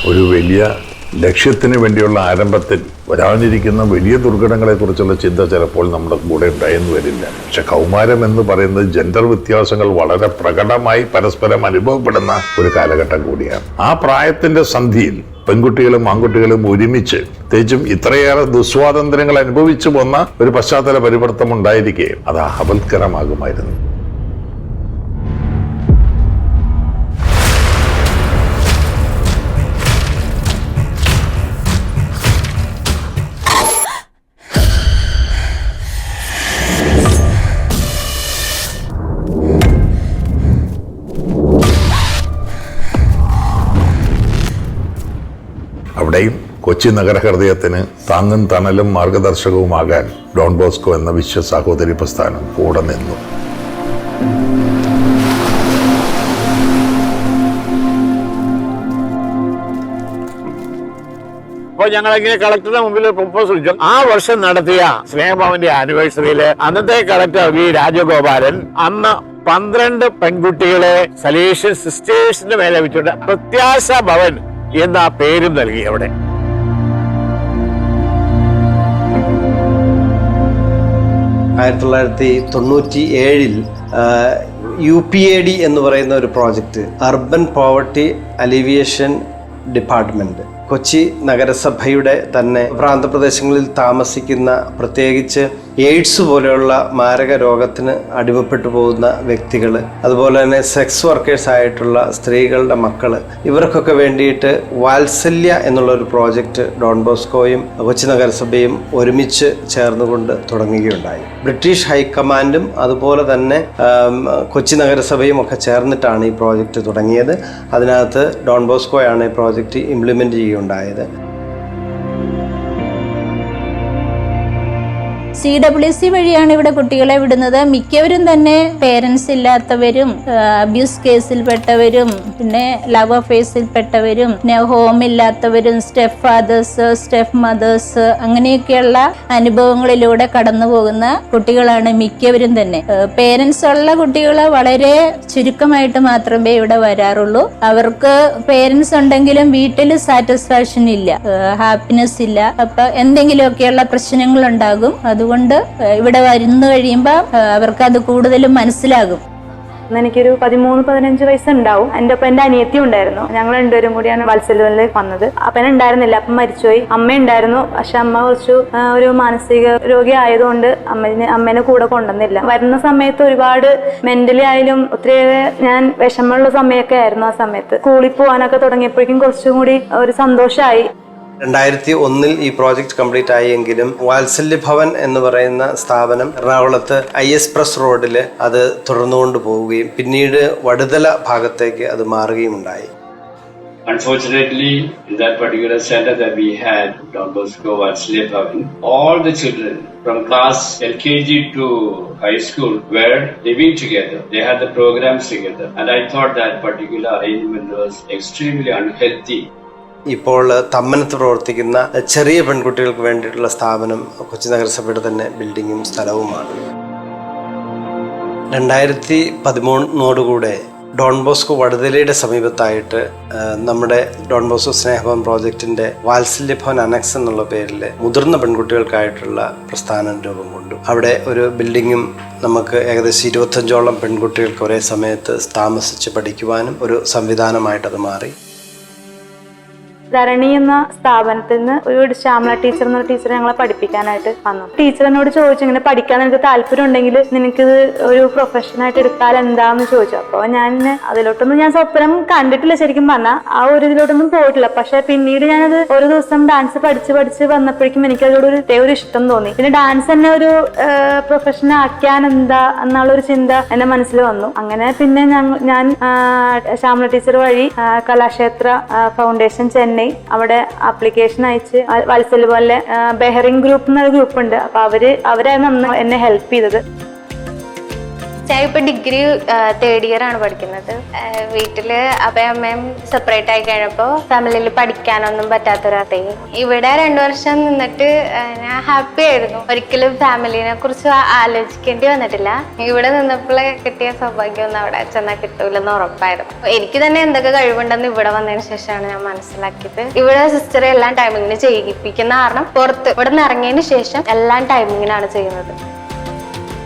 ഒരു വലിയ ലക്ഷ്യത്തിന് വേണ്ടിയുള്ള ആരംഭത്തിൽ വരാനിരിക്കുന്ന വലിയ ദുർഘടങ്ങളെക്കുറിച്ചുള്ള ചിന്ത ചിലപ്പോൾ നമ്മുടെ കൂടെ ഉണ്ടായെന്ന് വരില്ല. പക്ഷെ കൗമാരം എന്ന് പറയുന്നത് ജെൻഡർ വ്യത്യാസങ്ങൾ വളരെ പ്രകടമായി പരസ്പരം അനുഭവപ്പെടുന്ന ഒരു കാലഘട്ടം കൂടിയാണ്. ആ പ്രായത്തിന്റെ സന്ധിയിൽ പെൺകുട്ടികളും ആൺകുട്ടികളും ഒരുമിച്ച്, പ്രത്യേകിച്ചും ഇത്രയേറെ ദുസ്വാതന്ത്ര്യങ്ങൾ അനുഭവിച്ചു പോന്ന ഒരു പശ്ചാത്തല പരിവർത്തനം ഉണ്ടായിരിക്കെ അത് അപൽക്കരമാകുമായിരുന്നു. അവിടെയും കൊച്ചി നഗരഹൃദയത്തിന് താങ്ങും തണലും മാർഗദർശകവുമാകാൻ ഡോൺ ബോസ്കോ എന്ന വിശ്വ സഹോദരി പ്രസ്ഥാനം കൂടെ നിന്നു. അപ്പോൾ ഞങ്ങളിങ്ങനെ കളക്ടറുടെ മുമ്പിൽ പ്രപ്പോസൽ വെച്ചു. ആ വർഷം നടത്തിയ സ്നേഹഭവന്റെ ആനിവേഴ്സറിയില് അന്നത്തെ കളക്ടർ വി രാജഗോപാലൻ അന്ന് 12 പെൺകുട്ടികളെ സലേഷ്യൻ സിസ്റ്റേഴ്സിന്റെ മേലെ വെച്ചുകൊണ്ട് പ്രത്യാശ ഭവൻ എന്ന പേരും നൽകി. അവിടെ 1997 UPAD എന്ന് പറയുന്ന ഒരു project, urban poverty alleviation department, Kochi നഗരസഭയുടെ തന്നെ പ്രാന്തപ്രദേശങ്ങളിൽ താമസിക്കുന്ന, പ്രത്യേകിച്ച് എയ്ഡ്സ് പോലെയുള്ള മാരക രോഗത്തിന് അടിമപ്പെട്ടു പോകുന്ന വ്യക്തികൾ, അതുപോലെ തന്നെ സെക്സ് വർക്കേഴ്സ് ആയിട്ടുള്ള സ്ത്രീകളുടെ മക്കൾ, ഇവർക്കൊക്കെ വേണ്ടിയിട്ട് വാത്സല്യ എന്നുള്ള ഒരു പ്രോജക്റ്റ് ഡോൺ ബോസ്കോയും കൊച്ചി നഗരസഭയും ഒരുമിച്ച് ചേർന്നുകൊണ്ട് തുടങ്ങുകയുണ്ടായി. ബ്രിട്ടീഷ് ഹൈക്കമാൻഡും അതുപോലെ തന്നെ കൊച്ചി നഗരസഭയും ഒക്കെ ചേർന്നിട്ടാണ് ഈ പ്രോജക്റ്റ് തുടങ്ങിയത്. അതിനകത്ത് ഡോൺ ബോസ്കോയാണ് ഈ പ്രോജക്റ്റ് ഇംപ്ലിമെൻ്റ് ചെയ്യുകയുണ്ടായത്. CWC വഴിയാണ് ഇവിടെ കുട്ടികളെ വിടുന്നത്. മിക്കവരും തന്നെ പേരൻസ് ഇല്ലാത്തവരും, അബ്യൂസ് കേസിൽപ്പെട്ടവരും, പിന്നെ ലവ് അഫേഴ്സിൽപ്പെട്ടവരും, പിന്നെ ഹോം ഇല്ലാത്തവരും, സ്റ്റെപ്പ് ഫാദേഴ്സ്, സ്റ്റെപ്പ് മദേഴ്സ്, അങ്ങനെയൊക്കെയുള്ള അനുഭവങ്ങളിലൂടെ കടന്നു പോകുന്ന കുട്ടികളാണ് മിക്കവരും തന്നെ. പേരൻസ് ഉള്ള കുട്ടികൾ വളരെ ചുരുക്കമായിട്ട് മാത്രമേ ഇവിടെ വരാറുള്ളൂ. അവർക്ക് പേരൻസ് ഉണ്ടെങ്കിലും വീട്ടിൽ സാറ്റിസ്ഫാക്ഷൻ ഇല്ല, ഹാപ്പിനെസ് ഇല്ല. അപ്പൊ എന്തെങ്കിലുമൊക്കെയുള്ള പ്രശ്നങ്ങൾ ഉണ്ടാകും. അതുകൊണ്ട് ഇവിടെ വരുന്നു കഴിയുമ്പോൾ അവർക്ക് അത് കൂടുതലും മനസ്സിലാകും. എനിക്കൊരു 13-15 വയസ്സുണ്ടാവും. എൻ്റെ ഒപ്പം എൻ്റെ അനിയത്തി ഉണ്ടായിരുന്നു. ഞങ്ങൾ രണ്ടുപേരും കൂടിയാണ് വാത്സല്യത്തിലേക്ക് വന്നത്. അപ്പൻ ഉണ്ടായിരുന്നില്ല, അപ്പം മരിച്ചുപോയി. അമ്മ ഉണ്ടായിരുന്നു. പക്ഷെ അമ്മ കുറച്ചു ഒരു മാനസിക രോഗി ആയതുകൊണ്ട് അമ്മേനെ കൂടെ കൊണ്ടുവന്നില്ല. വരുന്ന സമയത്ത് ഒരുപാട് മെന്റലി ആയാലും ഒത്തിരിയേറെ ഞാൻ വിഷമമുള്ള സമയമൊക്കെ ആയിരുന്നു. ആ സമയത്ത് സ്കൂളിൽ പോകാനൊക്കെ തുടങ്ങിയപ്പോഴേക്കും കുറച്ചും കൂടി ഒരു സന്തോഷമായി. 2001 ഈ പ്രോജക്റ്റ് കംപ്ലീറ്റ് ആയെങ്കിലും വാത്സല്യ ഭവൻ എന്ന് പറയുന്ന സ്ഥാപനം എറണാകുളത്ത് IS പ്രസ് റോഡിൽ അത് തുടർന്നുകൊണ്ട് പോവുകയും പിന്നീട് വടുതല ഭാഗത്തേക്ക് അത് മാറുകയും ഉണ്ടായി. Unfortunately, in that particular center that we had, Don Bosco Vatsalya Bhavan, all the children from class LKG to high school were living together. They had the programs together. And I thought that particular arrangement was extremely unhealthy. ഇപ്പോൾ തമ്മനത്ത് പ്രവർത്തിക്കുന്ന ചെറിയ പെൺകുട്ടികൾക്ക് വേണ്ടിയിട്ടുള്ള സ്ഥാപനം കൊച്ചി നഗരസഭയുടെ തന്നെ ബിൽഡിങ്ങും സ്ഥലവുമാണ്. 2013 Don Bosco വടുതലയുടെ സമീപത്തായിട്ട് നമ്മുടെ Don Bosco Snehabhavan പ്രോജക്റ്റിന്റെ വാത്സല്യഭവൻ അനക്സ് എന്നുള്ള പേരിൽ മുതിർന്ന പെൺകുട്ടികൾക്കായിട്ടുള്ള പ്രസ്ഥാനം രൂപം കൊണ്ടു. അവിടെ ഒരു ബിൽഡിങ്ങും നമുക്ക് ഏകദേശം 25ഓളം പെൺകുട്ടികൾക്ക് ഒരേ സമയത്ത് താമസിച്ച് പഠിക്കുവാനും ഒരു സംവിധാനമായിട്ടത് മാറി. ധരണി എന്ന സ്ഥാപനത്തിൽ നിന്ന് ഒരു ശ്യാമള ടീച്ചർ എന്ന ടീച്ചർ ഞങ്ങളെ പഠിപ്പിക്കാനായിട്ട് വന്നു. ടീച്ചർ എന്നോട് ചോദിച്ചു, ഇങ്ങനെ പഠിക്കാൻ നിനക്ക് താല്പര്യം ഉണ്ടെങ്കിൽ നിനക്കിത് ഒരു പ്രൊഫഷനായിട്ട് എടുത്താൽ എന്താന്ന് ചോദിച്ചു. അപ്പോൾ ഞാൻ അതിലോട്ടൊന്നും ഞാൻ സ്വപ്നം കണ്ടിട്ടില്ല. ശരിക്കും പറഞ്ഞാൽ ആ ഒരു ഇതിലോട്ടൊന്നും പോയിട്ടില്ല. പക്ഷെ പിന്നീട് ഞാനത് ഒരു ദിവസം ഡാൻസ് പഠിച്ച് വന്നപ്പോഴേക്കും എനിക്ക് അതിലൂടെ ഒരു ഇഷ്ടം തോന്നി. പിന്നെ ഡാൻസ് തന്നെ ഒരു പ്രൊഫഷൻ ആക്കിയാൻ എന്താ എന്നുള്ളൊരു ചിന്ത എന്റെ മനസ്സിൽ വന്നു. അങ്ങനെ പിന്നെ ഞാൻ ശ്യാമള ടീച്ചർ വഴി കലാക്ഷേത്ര ഫൗണ്ടേഷൻ ചെന്നൈ അവിടെ ആപ്ലിക്കേഷൻ അയച്ച് വാത്സല്യ പോലെ ബെഹറിംഗ് ഗ്രൂപ്പ് എന്നൊരു ഗ്രൂപ്പ് ഉണ്ട്. അപ്പൊ അവരാണ് എന്നെ ഹെൽപ്പ് ചെയ്തത്. ഞാൻ ഇപ്പൊ ഡിഗ്രി 3rd ഇയർ ആണ് പഠിക്കുന്നത്. വീട്ടില് അപ്പയും അമ്മയും സെപ്പറേറ്റ് ആയി കഴിഞ്ഞപ്പോ ഫാമിലിയിൽ പഠിക്കാനൊന്നും പറ്റാത്തൊരവസ്ഥയും. ഇവിടെ 2 വർഷം നിന്നിട്ട് ഞാൻ ഹാപ്പി ആയിരുന്നു. ഒരിക്കലും ഫാമിലിനെ കുറിച്ച് ആലോചിക്കേണ്ടി വന്നിട്ടില്ല. ഇവിടെ നിന്നപ്പോൾ കിട്ടിയ സൗഭാഗ്യമൊന്നും അവിടെ ചെന്നാൽ കിട്ടൂലെന്ന് ഉറപ്പായിരുന്നു. എനിക്ക് തന്നെ എന്തൊക്കെ കഴിവുണ്ടെന്ന് ഇവിടെ വന്നതിന് ശേഷമാണ് ഞാൻ മനസ്സിലാക്കിയത്. ഇവിടെ സിസ്റ്റർ എല്ലാം ടൈമിങ്ങിന് ചെയ്യിപ്പിക്കുന്ന കാരണം പുറത്ത് ഇവിടെ നിന്ന് ഇറങ്ങിയതിന് ശേഷം എല്ലാം ടൈമിങ്ങിനാണ് ചെയ്യുന്നത്.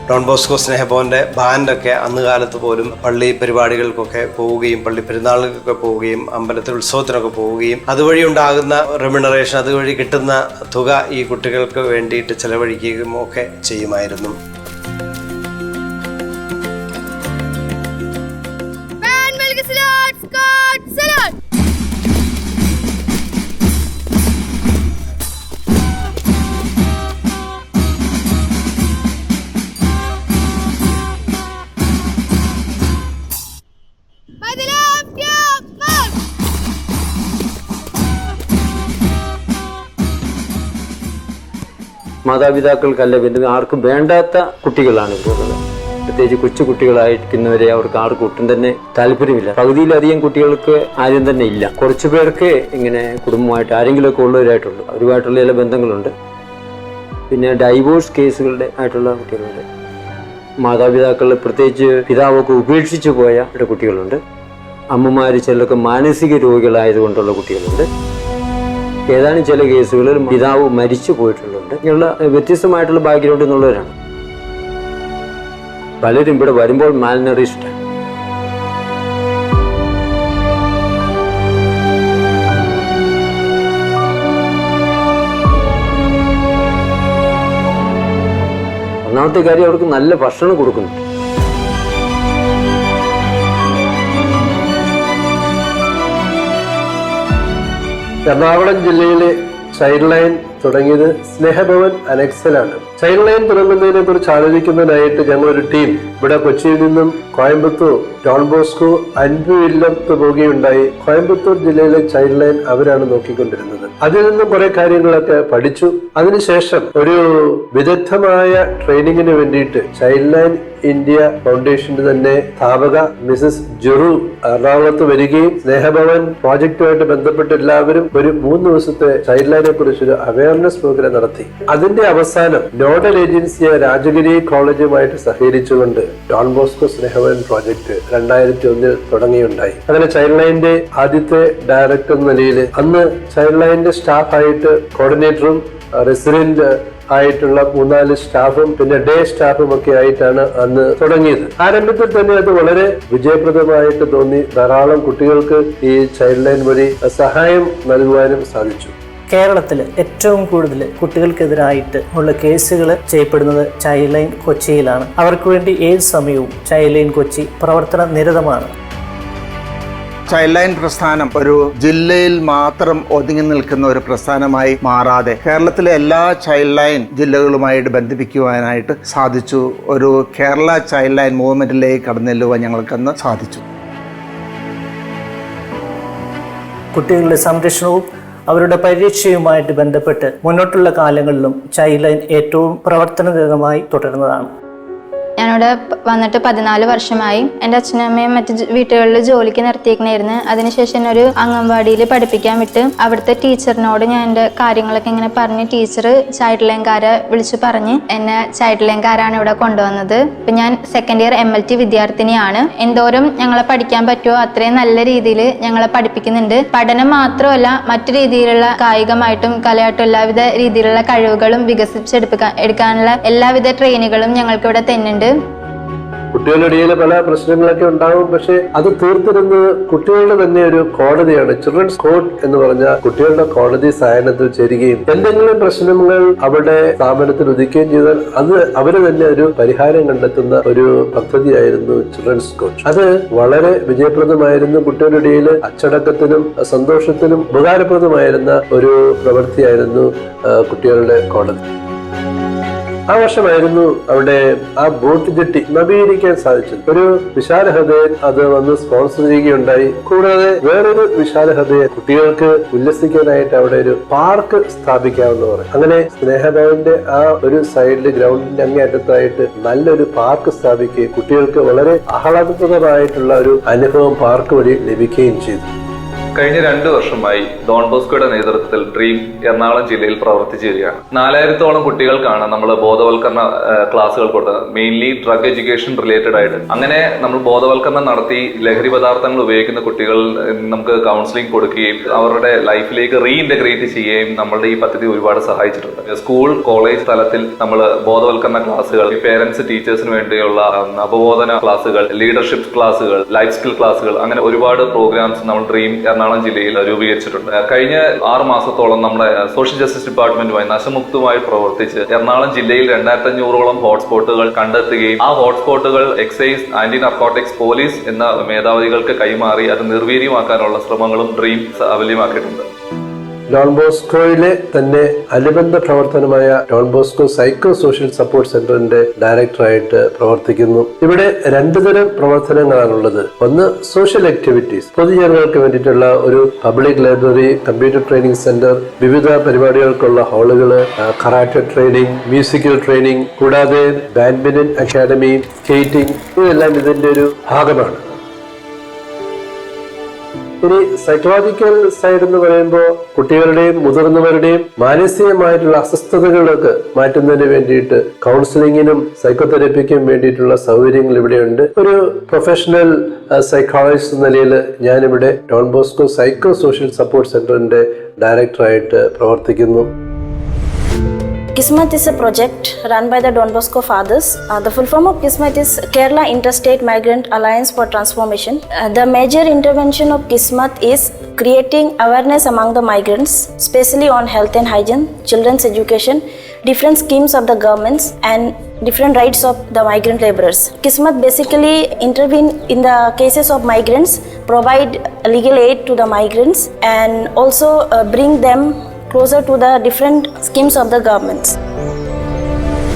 ഡോൺ ബോസ്കോ സ്നേഹഭവന്റെ ബാൻഡൊക്കെ അന്ന് കാലത്ത് പോലും പള്ളി പരിപാടികൾക്കൊക്കെ പോവുകയും പള്ളി പെരുന്നാളുകൾക്കൊക്കെ പോവുകയും അമ്പലത്തിൽ ഉത്സവത്തിനൊക്കെ പോവുകയും അതുവഴി ഉണ്ടാകുന്ന റെമ്യൂണറേഷൻ, അതുവഴി കിട്ടുന്ന തുക ഈ കുട്ടികൾക്ക് വേണ്ടിയിട്ട് ചെലവഴിക്കുകയും ഒക്കെ ചെയ്യുമായിരുന്നു. മാതാപിതാക്കൾക്കല്ല പിന്നെ ആർക്കും വേണ്ടാത്ത കുട്ടികളാണ് ഇവരുള്ളത്. പ്രത്യേകിച്ച് കൊച്ചു കുട്ടികളായിരിക്കുന്നവരെ അവർക്ക് ആർക്കും ഒട്ടും തന്നെ താല്പര്യമില്ല. പകുതിയിലധികം കുട്ടികൾക്ക് ആരും തന്നെ ഇല്ല. കുറച്ചു പേർക്ക് ഇങ്ങനെ കുടുംബമായിട്ട് ആരെങ്കിലുമൊക്കെ ഉള്ളവരായിട്ടുള്ളൂ. അവരുമായിട്ടുള്ള ചില ബന്ധങ്ങളുണ്ട്. പിന്നെ ഡൈവോഴ്സ് കേസുകളുടെ ആയിട്ടുള്ള കുട്ടികളുണ്ട്. മാതാപിതാക്കൾ പ്രത്യേകിച്ച് പിതാവൊക്കെ ഉപേക്ഷിച്ചു പോയ കുട്ടികളുണ്ട്. അമ്മമാർ ചിലർക്ക് മാനസിക രോഗികളായതുകൊണ്ടുള്ള കുട്ടികളുണ്ട്. ഏതാനും ചില കേസുകളിൽ പിതാവ് മരിച്ചു പോയിട്ടുള്ളുണ്ട്. ഇങ്ങനെയുള്ള വ്യത്യസ്തമായിട്ടുള്ള ബാക്ക്ഗ്രൗണ്ടിൽ നിന്നുള്ളവരാണ് പലരും ഇവിടെ വരുമ്പോൾ മാൽനറിഷ്ഡ്. ഒന്നാമത്തെ കാര്യം അവർക്ക് നല്ല ഭക്ഷണം കൊടുക്കുന്നു. എറണാകുളം ജില്ലയിലെ ചൈൽഡ് ലൈൻ തുടങ്ങിയത് സ്നേഹഭവൻ അനക്സലാണ്. ചൈൽഡ് ലൈൻ തുടങ്ങുന്നതിനെ കുറിച്ച് ആലോചിക്കുന്നതിനായിട്ട് ഞങ്ങളൊരു ടീം ഇവിടെ കൊച്ചിയിൽ നിന്നും കോയമ്പത്തൂർ ഡോൺ ബോസ്കോ അൻപുവില്ലത്ത് പോവുകയുണ്ടായി. കോയമ്പത്തൂർ ജില്ലയിലെ ചൈൽഡ് ലൈൻ അവരാണ് നോക്കിക്കൊണ്ടിരുന്നത്. അതിൽ നിന്നും കുറെ കാര്യങ്ങളൊക്കെ പഠിച്ചു. അതിനുശേഷം ഒരു വിദഗ്ധമായ ട്രെയിനിങ്ങിന് വേണ്ടിയിട്ട് ചൈൽഡ് ലൈൻ ഇന്ത്യ ഫൗണ്ടേഷന്റെ തന്നെ സ്ഥാപക മിസസ് ജെറു എറണാകുളത്ത് വരികയും സ്നേഹഭവൻ പ്രോജക്റ്റുമായിട്ട് ബന്ധപ്പെട്ട് എല്ലാവരും ഒരു 3 ദിവസത്തെ ചൈൽഡ് ലൈനെ കുറിച്ചൊരു അവയർനെസ് പ്രോഗ്രാം നടത്തി. അതിന്റെ അവസാനം നോഡൽ ഏജൻസിയായ രാജഗിരി കോളേജുമായിട്ട് സഹകരിച്ചുകൊണ്ട് ഡോൺ ബോസ്കോ സ്നേഹഭവൻ പ്രോജക്ട് 2001 തുടങ്ങിയുണ്ടായി. അങ്ങനെ ചൈൽഡ് ലൈനിന്റെ ആദ്യത്തെ ഡയറക്ടർ എന്ന നിലയിൽ അന്ന് ചൈൽഡ് ലൈനിന്റെ സ്റ്റാഫായിട്ട് കോർഡിനേറ്ററും റെസിഡന്റ് ആയിട്ടുള്ള 3-4 സ്റ്റാഫും പിന്നെ ഡേ സ്റ്റാഫും ഒക്കെ ആയിട്ടാണ് അന്ന് തുടങ്ങിയത്. ആരംഭത്തിൽ തന്നെ അത് വളരെ വിജയപ്രദമായിട്ട് തോന്നി. ധാരാളം കുട്ടികൾക്ക് ഈ ചൈൽഡ് ലൈൻ വഴി സഹായം നൽകുവാനും സാധിച്ചു. കേരളത്തിൽ ഏറ്റവും കൂടുതൽ കുട്ടികൾക്കെതിരായിട്ട് ഉള്ള കേസുകൾ ചെയ്യപ്പെടുന്നത് ചൈൽഡ് ലൈൻ കൊച്ചിയിലാണ്. അവർക്ക് വേണ്ടി ഏത് സമയവും ചൈൽഡ് ലൈൻ കൊച്ചി പ്രവർത്തന നിരതമാണ്. ചൈൽഡ് ലൈൻ പ്രസ്ഥാനം ഒരു ജില്ലയിൽ മാത്രം ഒതുങ്ങി നിൽക്കുന്ന ഒരു പ്രസ്ഥാനമായി മാറാതെ കേരളത്തിലെ എല്ലാ ചൈൽഡ് ലൈൻ ജില്ലകളുമായിട്ട് ബന്ധിപ്പിക്കുവാനായിട്ട് സാധിച്ചു. ഒരു കേരള ചൈൽഡ് ലൈൻ മൂവ്മെന്റിലേക്ക് കടന്നു ചെല്ലുവാൻ ഞങ്ങൾക്കന്ന് സാധിച്ചു. കുട്ടികളുടെ സംരക്ഷണവും അവരുടെ പരിരക്ഷയുമായിട്ട് ബന്ധപ്പെട്ട് മുന്നോട്ടുള്ള കാലങ്ങളിലും ചൈൽഡ് ലൈൻ ഏറ്റവും പ്രവർത്തനനിരതമായി തുടരുന്നതാണ്. ഞാനിവിടെ വന്നിട്ട് 14 വർഷമായി. എൻ്റെ അച്ഛനും അമ്മയും മറ്റ് വീട്ടുകളിൽ ജോലിക്ക് നിർത്തിയിരിക്കണായിരുന്നു. അതിനുശേഷം എന്നെ ഒരു അംഗൻവാടിയിൽ പഠിപ്പിക്കാൻ വിട്ട് അവിടുത്തെ ടീച്ചറിനോട് ഞാൻ എൻ്റെ കാര്യങ്ങളൊക്കെ ഇങ്ങനെ പറഞ്ഞ് ടീച്ചർ ചൈൽഡ് ലൈൻകാരെ വിളിച്ച് പറഞ്ഞ് എന്നെ ചൈൽഡ് ലൈൻകാരാണ് ഇവിടെ കൊണ്ടുവന്നത്. ഇപ്പം ഞാൻ സെക്കൻഡ് ഇയർ MLT വിദ്യാർത്ഥിനിയാണ്. എന്തോരം ഞങ്ങളെ പഠിക്കാൻ പറ്റുമോ അത്രയും നല്ല രീതിയിൽ ഞങ്ങളെ പഠിപ്പിക്കുന്നുണ്ട്. പഠനം മാത്രമല്ല മറ്റു രീതിയിലുള്ള കായികമായിട്ടും കലയായിട്ടും എല്ലാവിധ രീതിയിലുള്ള കഴിവുകളും വികസിപ്പിച്ചെടുക്കാനുള്ള എല്ലാവിധ ട്രെയിനുകളും ഞങ്ങൾക്ക് ഇവിടെ തന്നെയുണ്ട്. കുട്ടികളുടെ ഇടയിൽ പല പ്രശ്നങ്ങളൊക്കെ ഉണ്ടാവും. പക്ഷെ അത് തീർത്തിരുന്നത് കുട്ടികളുടെ തന്നെ ഒരു കോടതിയാണ്. ചിൽഡ്രൻസ് കോർട്ട് എന്ന് പറഞ്ഞ കുട്ടികളുടെ കോടതി സായനത്തിൽ ചേരുകയും എന്തെങ്കിലും പ്രശ്നങ്ങൾ അവരുടെ സ്ഥാപനത്തിൽ ഉദിക്കുകയും ചെയ്താൽ അത് അവര് തന്നെ ഒരു പരിഹാരം കണ്ടെത്തുന്ന ഒരു പദ്ധതിയായിരുന്നു ചിൽഡ്രൻസ് കോർട്ട്. അത് വളരെ വിജയപ്രദമായിരുന്നു. കുട്ടികളുടെ ഇടയിൽ അച്ചടക്കത്തിനും സന്തോഷത്തിനും ഉപകാരപ്രദമായിരുന്ന ഒരു പ്രവൃത്തിയായിരുന്നു കുട്ടികളുടെ കോടതി. ആ വർഷമായിരുന്നു അവിടെ ആ ബോട്ട് ജെട്ടി നവീകരിക്കാൻ സാധിച്ചത്. ഒരു വിശാല ഹൃദയൻ അത് വന്ന് സ്പോൺസർ ചെയ്യുകയുണ്ടായി. കൂടാതെ വേറൊരു വിശാല ഹൃദയൻ കുട്ടികൾക്ക് ഉല്ലസിക്കാനായിട്ട് അവിടെ ഒരു പാർക്ക് സ്ഥാപിക്കാമെന്ന് പറയും. അങ്ങനെ സ്നേഹഭവന്റെ ആ ഒരു സൈഡിൽ ഗ്രൗണ്ടിന്റെ അങ്ങേയറ്റത്തായിട്ട് നല്ലൊരു പാർക്ക് സ്ഥാപിക്കുകയും കുട്ടികൾക്ക് വളരെ ആഹ്ലാദപ്രദമായിട്ടുള്ള ഒരു അനുഭവം പാർക്ക് വഴി ലഭിക്കുകയും ചെയ്തു. കഴിഞ്ഞ 2 വർഷമായി ഡോൺ ബോസ്കോയുടെ നേതൃത്വത്തിൽ ഡ്രീം എറണാകുളം ജില്ലയിൽ പ്രവർത്തിച്ചു വരികയാണ്. 4000-ഓളം കുട്ടികൾക്കാണ് നമ്മൾ ബോധവൽക്കരണ ക്ലാസ്സുകൾ കൊടുത്തത്. മെയിൻലി ഡ്രഗ് എഡ്യൂക്കേഷൻ റിലേറ്റഡ് ആയിട്ട്. അങ്ങനെ നമ്മൾ ബോധവൽക്കരണം നടത്തി ലഹരി പദാർത്ഥങ്ങൾ ഉപയോഗിക്കുന്ന കുട്ടികൾ നമുക്ക് കൗൺസിലിംഗ് കൊടുക്കുകയും അവരുടെ ലൈഫിലേക്ക് റീഇന്റഗ്രേറ്റ് ചെയ്യുകയും നമ്മളുടെ ഈ പദ്ധതി ഒരുപാട് സഹായിച്ചിട്ടുണ്ട്. സ്കൂൾ കോളേജ് തലത്തിൽ നമ്മൾ ബോധവൽക്കരണ ക്ലാസ്സുകൾ, പേരൻസ് ടീച്ചേഴ്സിന് വേണ്ടിയുള്ള അവബോധന ക്ലാസ്സുകൾ, ലീഡർഷിപ്പ് ക്ലാസ്സുകൾ, ലൈഫ് സ്കിൽ ക്ലാസ്സുകൾ, അങ്ങനെ ഒരുപാട് പ്രോഗ്രാംസ് നമ്മൾ ഡ്രീം എറണാകുളം ജില്ലയിൽ രൂപീകരിച്ചിട്ടുണ്ട്. കഴിഞ്ഞ 6 മാസത്തോളം നമ്മുടെ സോഷ്യൽ ജസ്റ്റിസ് ഡിപ്പാർട്ട്മെന്റുമായി നശമുക്തമായി പ്രവർത്തിച്ച് എറണാകുളം ജില്ലയിൽ 2500-ഓളം ഹോട്ട്സ്പോട്ടുകൾ കണ്ടെത്തുകയും ആ ഹോട്ട്സ്പോട്ടുകൾ എക്സൈസ്, ആന്റി നർക്കോട്ടിക്സ്, പോലീസ് എന്ന മേധാവികൾക്ക് കൈമാറി അത് നിർവീര്യമാക്കാനുള്ള ശ്രമങ്ങളും ഡ്രീം സാഫല്യമാക്കിയിട്ടുണ്ട്. ഡോൺ ബോസ്കോയിലെ തന്നെ അനുബന്ധ പ്രവർത്തനമായ Don Bosco psycho social support സെന്ററിന്റെ ഡയറക്ടറായിട്ട് പ്രവർത്തിക്കുന്നു. ഇവിടെ 2 തരം പ്രവർത്തനങ്ങളാണുള്ളത്. ഒന്ന് സോഷ്യൽ ആക്ടിവിറ്റീസ്, പൊതുജനങ്ങൾക്ക് വേണ്ടിയിട്ടുള്ള ഒരു public library, computer training centre, വിവിധ പരിപാടികൾക്കുള്ള ഹാളുകള്, കറാട്ടെ ട്രെയിനിങ്, മ്യൂസിക്കൽ ട്രെയിനിങ്, കൂടാതെ ബാഡ്മിന്റൺ അക്കാദമി, സ്കേറ്റിംഗ്, ഇതെല്ലാം ഇതിന്റെ ഒരു ഭാഗമാണ്. ഇനി സൈക്കോളജിക്കൽ സൈഡ് എന്ന് പറയുമ്പോൾ കുട്ടികളുടെയും മുതിർന്നവരുടെയും മാനസികമായിട്ടുള്ള അസ്വസ്ഥതകളൊക്കെ മാറ്റുന്നതിന് വേണ്ടിയിട്ട് കൗൺസിലിങ്ങിനും സൈക്കോതെറപ്പിക്കും വേണ്ടിയിട്ടുള്ള സൗകര്യങ്ങൾ ഇവിടെയുണ്ട്. ഒരു പ്രൊഫഷണൽ സൈക്കോളജിസ്റ്റ് എന്ന നിലയിൽ ഞാനിവിടെ Don Bosco psycho social support സെന്ററിന്റെ ഡയറക്ടറായിട്ട് പ്രവർത്തിക്കുന്നു. Kismet is a project run by the Don Bosco Fathers. The full form of Kismet is Kerala Interstate Migrant Alliance for Transformation. The major intervention of Kismet is creating awareness among the migrants, especially on health and hygiene, children's education, different schemes of the governments, and different rights of the migrant laborers. Kismet basically intervene in the cases of migrants, provide legal aid to the migrants, and also bring them closer to the different schemes of the governments.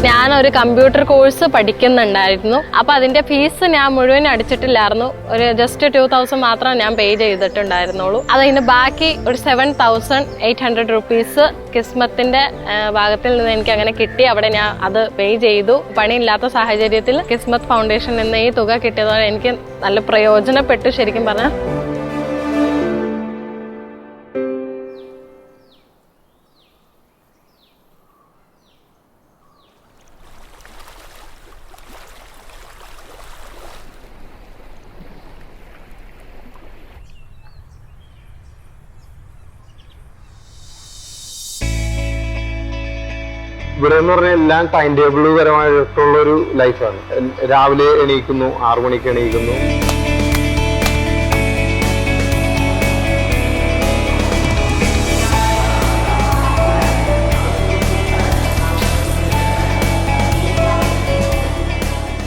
ഞാനൊരു computer course പഠിക്കുന്നുണ്ടായിരുന്നു. അപ്പോൾ അതിൻ്റെ fees ഞാൻ മുഴുവൻ അടിച്ചിട്ടില്ലായിരുന്നു. ഒരു just 2000 മാത്രം ഞാൻ പേ ചെയ്തിട്ടുണ്ടായിരുന്നുള്ളൂ. അതിന് ബാക്കി ഒരു 7800 റുപ്പീസ് കിസ്മത്തിൻ്റെ ഭാഗത്തിൽ നിന്ന് എനിക്ക് അങ്ങനെ കിട്ടി. അവിടെ ഞാൻ അത് പേ ചെയ്തു. പണിയില്ലാത്ത സാഹചര്യത്തിൽ കിസ്മത്ത് ഫൗണ്ടേഷൻ എന്ന ഈ തുക കിട്ടിയതോടെ എനിക്ക് നല്ല പ്രയോജനപ്പെട്ടു ശരിക്കും പറഞ്ഞാൽ. ഇവിടെ എന്ന് പറഞ്ഞാൽ എല്ലാം ടൈം ടേബിൾ പരമായിട്ടുള്ളൊരു ലൈഫാണ്. രാവിലെ എണീക്കുന്നു, 6 മണിക്ക് എണീക്കുന്നു.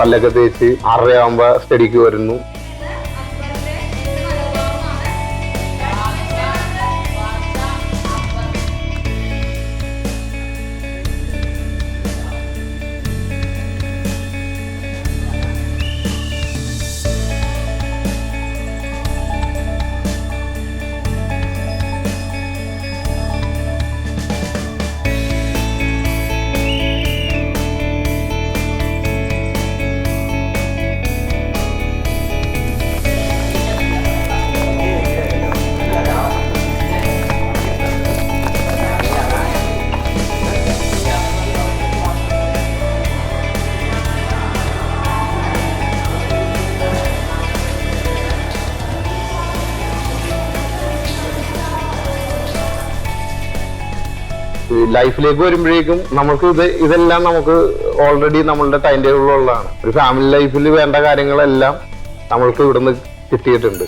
പല്ലൊക്കെ തേച്ച് 6:30 ആകുമ്പോൾ സ്റ്റഡിക്ക് വരുന്നു. ലൈഫിലേക്ക് വരുമ്പോഴേക്കും നമുക്ക് ഇതെല്ലാം നമുക്ക് ഓൾറെഡി നമ്മളുടെ ടൈം ടേബിളിലുള്ളതാണ്. ഒരു ഫാമിലി ലൈഫിൽ വേണ്ട കാര്യങ്ങളെല്ലാം നമ്മൾക്ക് ഇവിടുന്ന് കിട്ടിയിട്ടുണ്ട്.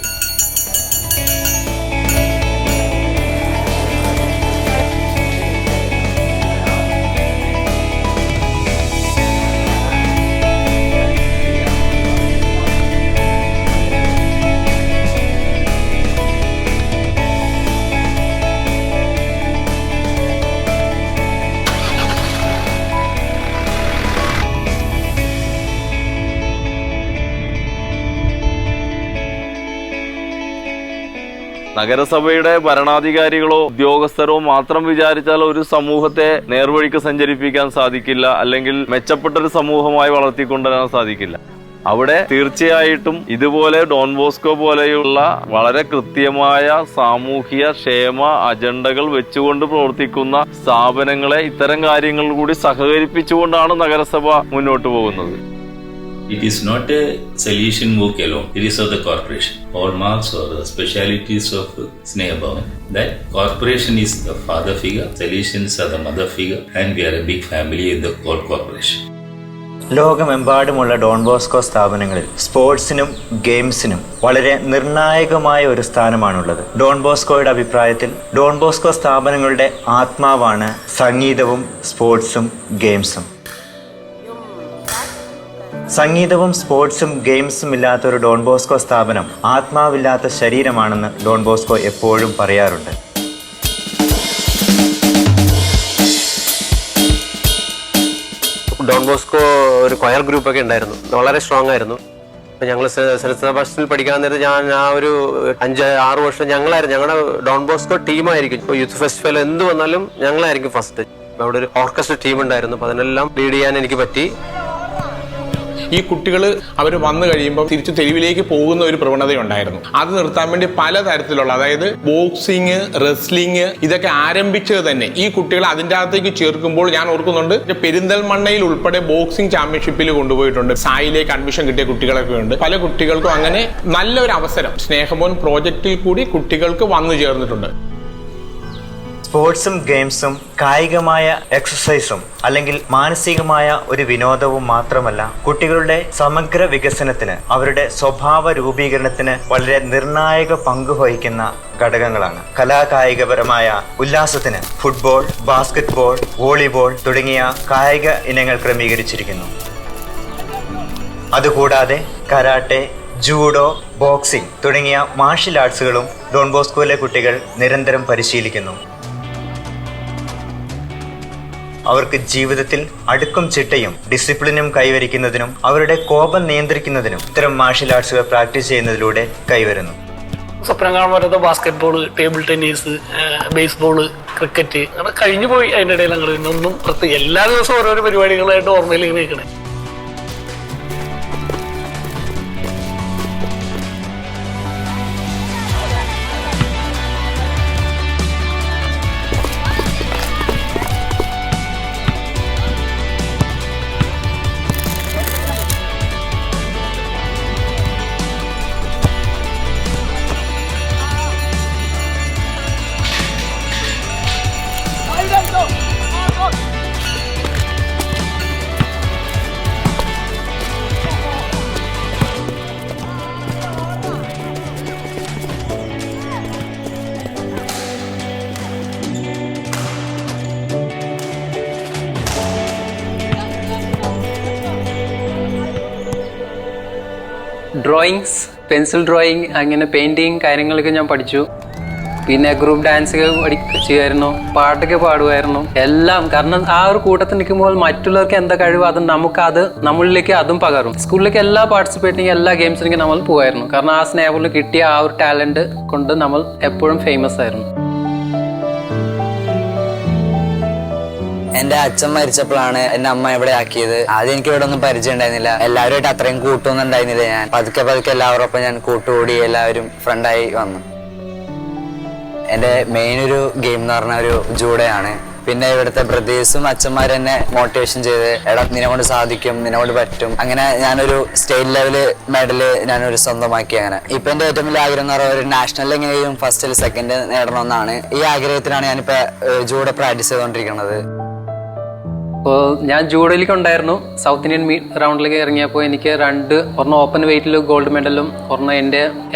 നഗരസഭയുടെ ഭരണാധികാരികളോ ഉദ്യോഗസ്ഥരോ മാത്രം വിചാരിച്ചാൽ ഒരു സമൂഹത്തെ നേർവഴിക്ക് സഞ്ചരിപ്പിക്കാൻ സാധിക്കില്ല, അല്ലെങ്കിൽ മെച്ചപ്പെട്ടൊരു സമൂഹമായി വളർത്തിക്കൊണ്ടുവരാൻ സാധിക്കില്ല. അവിടെ തീർച്ചയായിട്ടും ഇതുപോലെ ഡോൺ ബോസ്കോ പോലെയുള്ള വളരെ കൃത്യമായ സാമൂഹ്യ ക്ഷേമ അജണ്ടകൾ വെച്ചുകൊണ്ട് പ്രവർത്തിക്കുന്ന സ്ഥാപനങ്ങളെ ഇത്തരം കാര്യങ്ങൾ കൂടി സഹകരിപ്പിച്ചുകൊണ്ടാണ് നഗരസഭ മുന്നോട്ട് പോകുന്നത്. It is not a solution work alone. It is of the corporation. Hallmarks or the specialities of Sneha Bhavan. That corporation is the father figure, solutions are the mother figure, and we are a big family in the whole corporation. ലോകമെമ്പാടുമുള്ള Don Bosco സ്ഥാപനങ്ങളിൽ സ്പോർട്സിനും ഗെയിംസിനും വളരെ നിർണായകമായ ഒരു സ്ഥാനമാണുള്ളത്. Don ബോസ്കോയുടെ അഭിപ്രായത്തിൽ Don Bosco സ്ഥാപനങ്ങളുടെ ആത്മാവാണ് സംഗീതവും സ്പോർട്സും ഗെയിംസും. സംഗീതവും സ്പോർട്സും ഗെയിംസും ഇല്ലാത്ത ഒരു ഡോൺ ബോസ്കോ സ്ഥാപനം ആത്മാവില്ലാത്ത ശരീരമാണെന്ന് ഡോൺ ബോസ്കോ എപ്പോഴും പറയാറുണ്ട്. ബോസ്കോ ഒരു കൊയർ ഗ്രൂപ്പൊക്കെ ഉണ്ടായിരുന്നു, വളരെ സ്ട്രോങ് ആയിരുന്നു. ഇപ്പം ഞങ്ങൾ സെന്റ് സെബാസ്റ്റ്യനിൽ പഠിക്കാൻ നേരത്ത് ഞാൻ ആ ഒരു 5-6 വർഷം ഞങ്ങളുടെ ഡോൺ ബോസ്കോ ടീമായിരിക്കും. ഇപ്പോൾ യൂത്ത് ഫെസ്റ്റിവൽ എന്ത് വന്നാലും ഞങ്ങളായിരിക്കും ഫസ്റ്റ്. അവിടെ ഒരു ഓർക്കസ്ട്ര ടീം ഉണ്ടായിരുന്നു, അപ്പോൾ അതിനെല്ലാം ലീഡ് ചെയ്യാൻ എനിക്ക് പറ്റി. ഈ കുട്ടികൾ അവർ വന്നു കഴിയുമ്പോൾ തിരിച്ചു തെരുവിലേക്ക് പോകുന്ന ഒരു പ്രവണതയുണ്ടായിരുന്നു. അത് നിർത്താൻ വേണ്ടി പലതരത്തിലുള്ള, അതായത് ബോക്സിങ്, റെസ്ലിംഗ് ഇതൊക്കെ ആരംഭിച്ചത് തന്നെ ഈ കുട്ടികളെ അതിൻ്റെ അകത്തേക്ക് ചേർക്കുമ്പോൾ ഞാൻ ഓർക്കുന്നുണ്ട്, പെരിന്തൽമണ്ണയിൽ ഉൾപ്പെടെ ബോക്സിംഗ് ചാമ്പ്യൻഷിപ്പിൽ കൊണ്ടുപോയിട്ടുണ്ട്. സായിലേക്ക് അഡ്മിഷൻ കിട്ടിയ കുട്ടികളൊക്കെ ഉണ്ട്. പല കുട്ടികൾക്കും അങ്ങനെ നല്ലൊരു അവസരം സ്നേഹഭവൻ പ്രോജക്റ്റിൽ കൂടി കുട്ടികൾക്ക് വന്നു ചേർന്നിട്ടുണ്ട്. സ്പോർട്സും ഗെയിംസും കായികമായ എക്സസൈസും അല്ലെങ്കിൽ മാനസികമായ ഒരു വിനോദവും മാത്രമല്ല, കുട്ടികളുടെ സമഗ്ര വികസനത്തിന്, അവരുടെ സ്വഭാവ രൂപീകരണത്തിന് വളരെ നിർണായക പങ്ക് വഹിക്കുന്ന ഘടകങ്ങളാണ്. കലാകായികപരമായ ഉല്ലാസത്തിന് ഫുട്ബോൾ, ബാസ്കറ്റ്ബോൾ, വോളിബോൾ തുടങ്ങിയ കായിക ഇനങ്ങൾ ക്രമീകരിച്ചിരിക്കുന്നു. അതുകൂടാതെ കരാട്ടെ, ജൂഡോ, ബോക്സിംഗ് തുടങ്ങിയ മാർഷ്യൽ ആർട്സുകളും ഡോൺ ബോസ്കോയിലെ കുട്ടികൾ നിരന്തരം പരിശീലിക്കുന്നു. അവർക്ക് ജീവിതത്തിൽ അടുക്കും ചിട്ടയും ഡിസിപ്ലിനും കൈവരിക്കുന്നതിനും അവരുടെ കോപം നിയന്ത്രിക്കുന്നതിനും ഇത്തരം മാർഷ്യൽ ആർട്സുകൾ പ്രാക്ടീസ് ചെയ്യുന്നതിലൂടെ കൈവരുന്നു. സ്വപ്നം കാണാൻ പറ്റാത്ത basket ball, table tennis, baseball, cricket അങ്ങനെ കഴിഞ്ഞു പോയി. അതിൻ്റെ ഇടയിൽ അങ്ങനെ ഒന്നും എല്ലാ ദിവസവും ഓരോരോ പരിപാടികളായിട്ട് ഓർമ്മയിൽ ഇങ്ങനെ നിൽക്കണേ. ഡ്രോയിങ്സ്, പെൻസിൽ ഡ്രോയിങ്, അങ്ങനെ പെയിൻറ്റിങ് കാര്യങ്ങളൊക്കെ ഞാൻ പഠിച്ചു. പിന്നെ ഗ്രൂപ്പ് ഡാൻസ് ചെയ്യുമായിരുന്നു, പാട്ടൊക്കെ പാടുമായിരുന്നു, എല്ലാം. കാരണം ആ ഒരു കൂട്ടത്തിൽ നിൽക്കുമ്പോൾ മറ്റുള്ളവർക്ക് എന്താ കഴിവ് അത് നമ്മളിലേക്ക് അതും പകരും. സ്കൂളിലേക്ക് എല്ലാ പാർട്ടിസിപ്പേറ്റിംഗ്, എല്ലാ ഗെയിംസിലേക്ക് നമ്മൾ പോകുമായിരുന്നു. കാരണം ആ സ്നേഹത്തിൽ കിട്ടിയ ആ ഒരു ടാലന്റ് കൊണ്ട് നമ്മൾ എപ്പോഴും ഫേമസ് ആയിരുന്നു. എന്റെ അച്ഛൻ മരിച്ചപ്പോഴാണ് എന്റെ അമ്മ ഇവിടെ ആക്കിയത്. ആദ്യം എനിക്ക് ഇവിടെ ഒന്നും പരിചയം ഉണ്ടായിരുന്നില്ല, എല്ലാവരുമായിട്ട് അത്രയും കൂട്ടൊന്നും ഉണ്ടായിരുന്നില്ല. ഞാൻ പതുക്കെ എല്ലാവരോടൊപ്പം ഞാൻ കൂട്ടുകൂടി എല്ലാവരും ഫ്രണ്ടായി വന്നു. എന്റെ മെയിൻ ഒരു ഗെയിം എന്ന് പറഞ്ഞ ഒരു ജൂഡോയാണ്. പിന്നെ ഇവിടുത്തെ ബ്രദേഴ്സും അച്ഛന്മാരും എന്നെ മോട്ടിവേഷൻ ചെയ്ത്, എടാ നിന്നെ കൊണ്ട് സാധിക്കും, നിന്നെ കൊണ്ട് പറ്റും. അങ്ങനെ ഞാനൊരു സ്റ്റേറ്റ് ലെവല് മെഡല് ഞാനൊരു സ്വന്തമാക്കി. അങ്ങനെ ഇപ്പൊ എന്റെ ഏറ്റവും വലിയ ആഗ്രഹം എന്ന് പറയുന്നത് ഒരു നാഷണൽ എങ്ങനെയും ഫസ്റ്റിൽ സെക്കൻഡ് നേടണമെന്നാണ്. ഈ ആഗ്രഹത്തിനാണ് ഞാനിപ്പോ ജൂഡോ പ്രാക്ടീസ് ചെയ്തുകൊണ്ടിരിക്കുന്നത്. അപ്പോൾ ഞാൻ ജൂഡോയിലേക്ക് ഉണ്ടായിരുന്നു. സൗത്ത് ഇന്ത്യൻ റൗണ്ടിലേക്ക് ഇറങ്ങിയപ്പോൾ എനിക്ക് ഒരെണ്ണം ഓപ്പൺ വെയിറ്റിൽ ഗോൾഡ് മെഡലും, ഒരെണ്ണം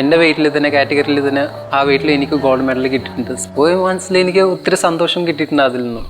എൻ്റെ വെയിറ്റിൽ തന്നെ കാറ്റഗറിയിൽ തന്നെ ആ വെയിറ്റിൽ എനിക്ക് ഗോൾഡ് മെഡൽ കിട്ടിയിട്ടുണ്ട്. പോയി മനസ്സിൽ എനിക്ക് ഒത്തിരി സന്തോഷം കിട്ടിയിട്ടുണ്ട് അതിൽ നിന്നും.